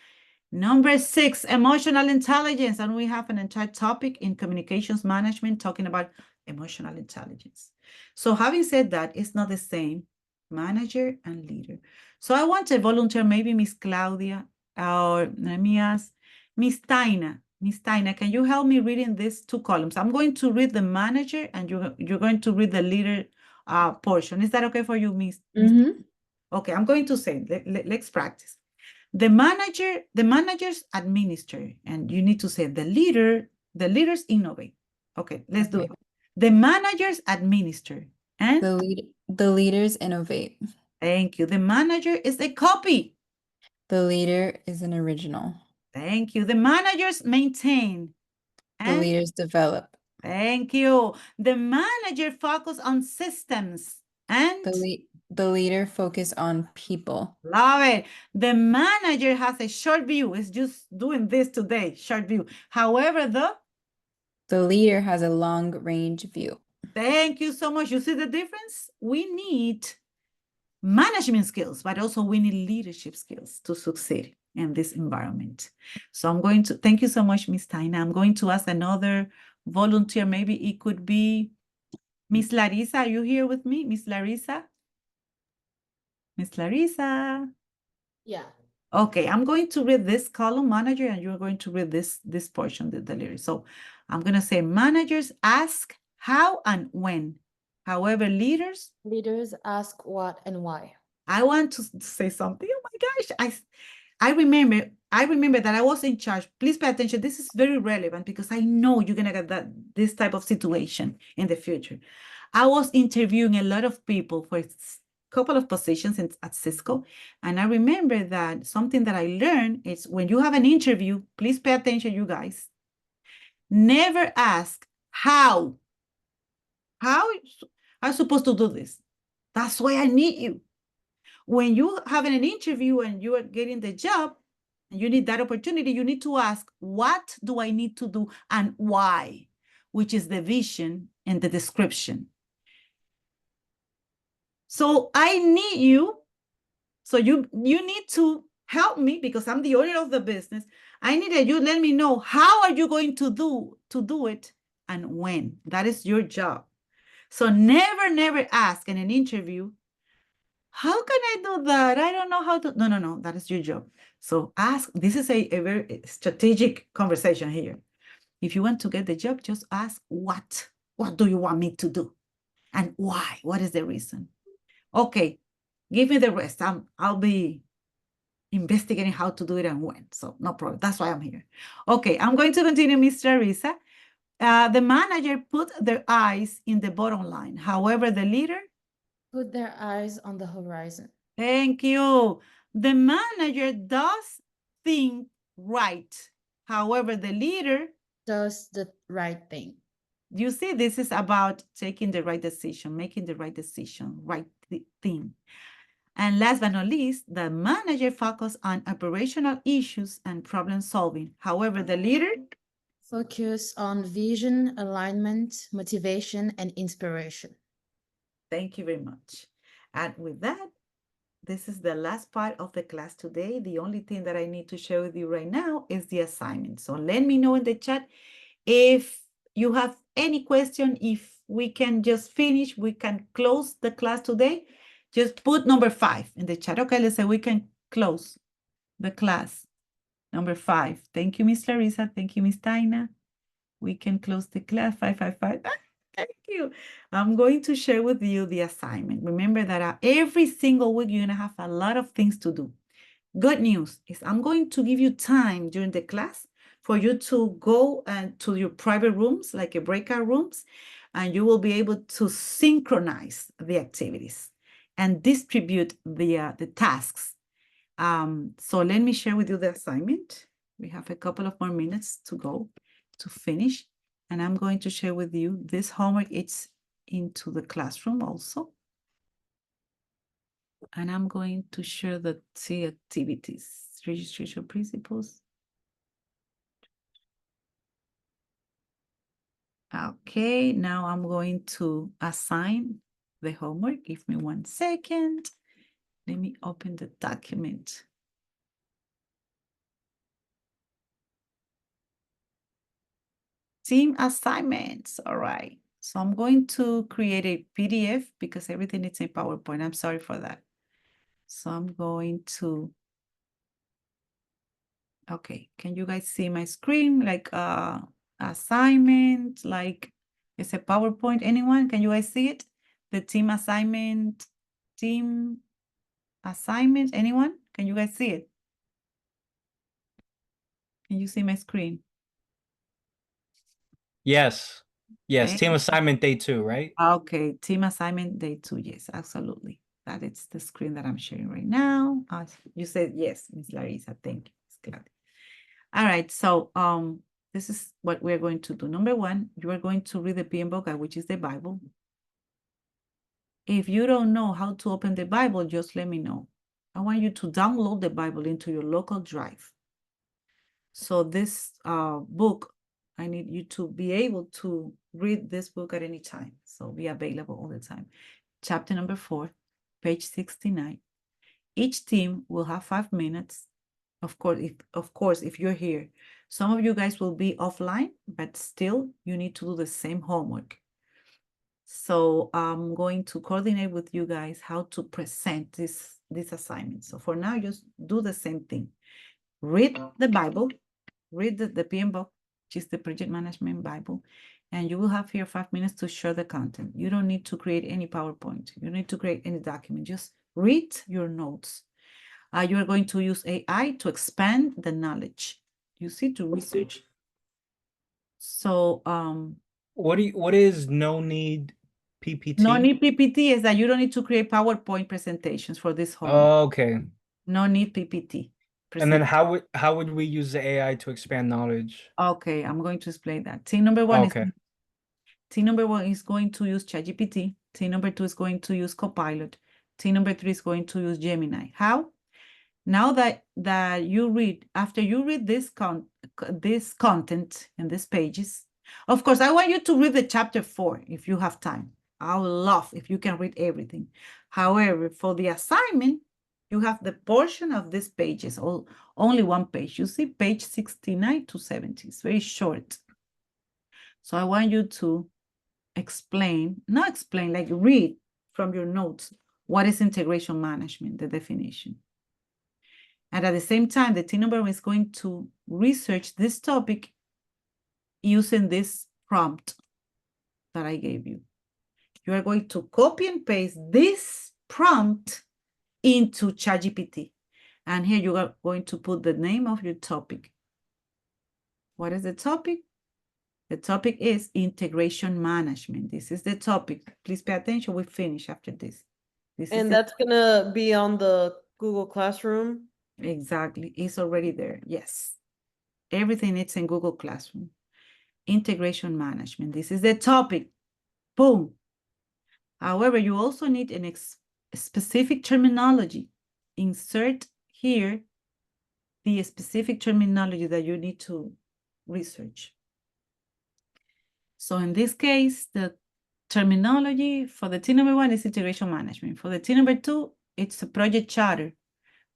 Number six, emotional intelligence. And we have an entire topic in communications management talking about emotional intelligence. So having said that, it's not the same manager and leader. So I want a volunteer, maybe Miss Claudia, or let me ask Miss Taina. Miss Taina, can you help me reading these two columns? I'm going to read the manager and you're going to read the leader portion. Is that okay for you, Miss? Okay, I'm going to say, let's practice. The managers administer, and you need to say the leaders innovate. Okay, let's do it. The managers administer, and The leaders innovate. thank you. The manager is a copy. The leader is an original. Thank you. The managers maintain, The and leaders develop. thank you. The manager focus on systems, and The leader focus on people. love it. The manager has a short view. It's just doing this today, short view. However, The leader has a long range view. thank you so much. You see the difference? We need management skills, but also we need leadership skills to succeed in this environment. So I'm going to, thank you so much, Miss Taina. I'm going to ask another volunteer. Maybe it could be Miss Larissa. Are you here with me, Miss Larissa? Miss Larissa? Yeah. Okay, I'm going to read this column, manager, and you're going to read this portion, the leader. So I'm going to say managers ask how and when. However, leaders ask what and why. I want to say something. Oh my gosh, I remember that I was in charge. Please pay attention. This is very relevant because I know you're gonna get this type of situation in the future. I was interviewing a lot of people for a couple of positions at Cisco, and I remember that something that I learned is when you have an interview, please pay attention, you guys. Never ask how. How I'm supposed to do this? That's why I need you. When you having an interview and you are getting the job and you need that opportunity, you need to ask, what do I need to do and why? Which is the vision and the description. So I need you. So you need to help me because I'm the owner of the business. I need that you let me know how are you going to do it and when. That is your job. So never ask in an interview, how can I do that? I don't know how to. No. That is your job. So ask. This is a very strategic conversation here. If you want to get the job, just ask what. What do you want me to do? And why? What is the reason? Okay, give me the rest. I'll be investigating how to do it and when. So no problem. That's why I'm here. Okay, I'm going to continue, Miss Larissa. The manager put their eyes in the bottom line. However, the leader, Put their eyes on the horizon. thank you. The manager does think right. However, the leader, Does the right thing. you see, this is about taking the right decision, making the right decision, right thing. And last but not least, the manager focuses on operational issues and problem solving. However, the leader, Focus on vision, alignment, motivation, and inspiration. thank you very much. And with that, this is the last part of the class today. The only thing that I need to share with you right now is the assignment. So let me know in the chat if you have any question. If we can just finish, we can close the class today. Just put number 5 in the chat. Okay, let's say we can close the class. Number 5. Thank you, Miss Larissa. Thank you, Miss Taina. We can close the class. 555. Thank you. I'm going to share with you the assignment. Remember that every single week you're going to have a lot of things to do. Good news is I'm going to give you time during the class for you to go to your private rooms, like your breakout rooms, and you will be able to synchronize the activities and distribute the tasks. So let me share with you the assignment. We have a couple of more minutes to go to finish. And I'm going to share with you this homework. It's into the classroom also. And I'm going to share the T activities, registration principles. Okay, now I'm going to assign the homework. Give me 1 second. Let me open the document. Team assignments. All right. So I'm going to create a PDF because everything is in PowerPoint. I'm sorry for that. So I'm going to, okay. Can you guys see my screen? Like assignment, like it's a PowerPoint. Anyone? Can you guys see it? The team assignment, anyone? Can you guys see it? Can you see my screen? Yes. Yes. Team Okay. assignment day 2, right? Okay, team assignment day 2. Yes, absolutely. That is the screen that I'm sharing right now. You said yes, Miss Larissa. Thank you. Glad. All right, so this is what we're going to do. Number 1, you are going to read the PM Guide, which is the Bible. If you don't know how to open the Bible, just let me know. I want you to download the Bible into your local drive. So this book, I need you to be able to read this book at any time. So be available all the time. Chapter number 4, page 69. Each team will have 5 minutes. Of course, if you're here, some of you guys will be offline, but still you need to do the same homework. So I'm going to coordinate with you guys how to present this assignment. So for now, just do the same thing. Read the Bible, read the PM book, which is the Project Management Bible, and you will have here 5 minutes to share the content. You don't need to create any PowerPoint. You don't need to create any document. Just read your notes. You are going to use AI to expand the knowledge. You see, to research. So what is no need PPT? no need PPT is that you don't need to create PowerPoint presentations for this homework. Oh, okay. No need PPT. And then how would we use the AI to expand knowledge? Okay, I'm going to explain that. Team number 1 Okay. Team number 1 is going to use ChatGPT. Team number 2 is going to use Copilot. Team number 3 is going to use Gemini. How? Now that you read, after you read this content and these pages, of course, I want you to read the chapter 4 if you have time. I would love if you can read everything. However, for the assignment, you have the portion of these pages, only 1 page. You see page 69 to 70. It's very short. So I want you to like read from your notes, what is integration management, the definition. And at the same time, the team member is going to research this topic using this prompt that I gave you. You are going to copy and paste this prompt into ChatGPT. And here you are going to put the name of your topic. What is the topic? The topic is integration management. This is the topic. Please pay attention. We finish after this. This is And the that's gonna be on the Google Classroom. exactly. It's already there. Yes. Everything is in Google Classroom. Integration management. This is the topic. Boom. However, you also need an specific terminology. Insert here the specific terminology that you need to research. So in this case, the terminology for the T number 1 is integration management. For the T number 2, it's a project charter.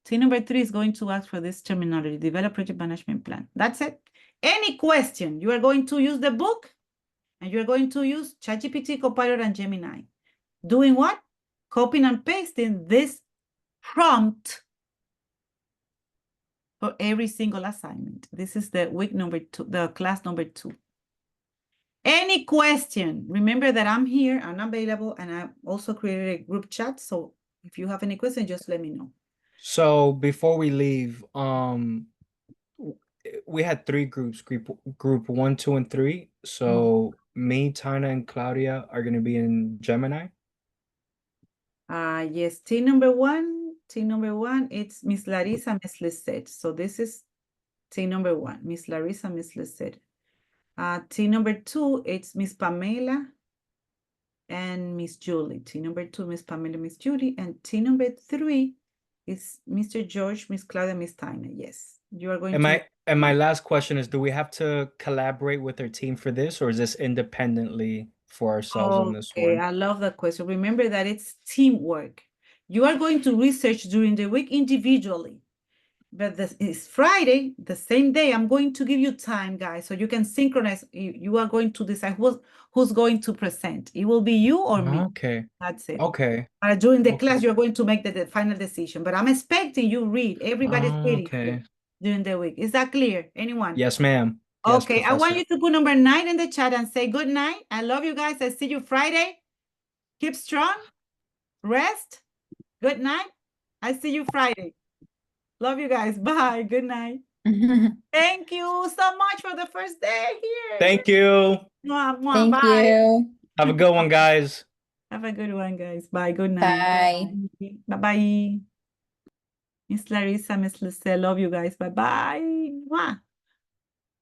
T number 3 is going to ask for this terminology, develop project management plan. That's it. Any question, you are going to use the book and you're going to use ChatGPT, Copilot, and Gemini. Doing what? Copying and pasting this prompt for every single assignment. This is the week number 2, the class number 2. Any question, remember that I'm here, I'm available, and I also created a group chat. So if you have any question, just let me know. So before we leave, we had 3 groups, group 1, 2, and 3. So me, Tina, and Claudia are gonna be in Gemini. Yes, team number one, it's Miss Larissa, Miss Lisette. So this is team number 1, Miss Larissa, Miss Lisette. Team number 2, it's Miss Pamela and Miss Julie. Team number 2, Miss Pamela, Miss Julie. And team number 3 is Mr. George, Miss Claudia, Miss Tina. Yes, you are going to. And my last question is, do we have to collaborate with our team for this, or is this independently for ourselves on this Okay, one? I love that question. Remember that it's teamwork. You are going to research during the week individually. But this is Friday, the same day. I'm going to give you time, guys, so you can synchronize. You are going to decide who's going to present. It will be you or me. Okay. That's it. Okay. During the Okay. class, you're going to make the final decision. But I'm expecting you read. Everybody's reading Okay. during the week. Is that clear? Anyone? Yes, ma'am. Yes, Okay, I want Professor. you to put number 9 in the chat and say good night. I love you guys. I see you Friday. Keep strong. Rest. Good night. I see you Friday. Love you guys. Bye. Good night. Thank you so much for the first day here. Thank you. Mwah, mwah. Thank Bye. you. Have a good one, guys. Have a good one, guys. Bye. Good night. Bye. Bye-bye. Miss Larissa, Miss Lucille, love you guys. Bye-bye. Mwah.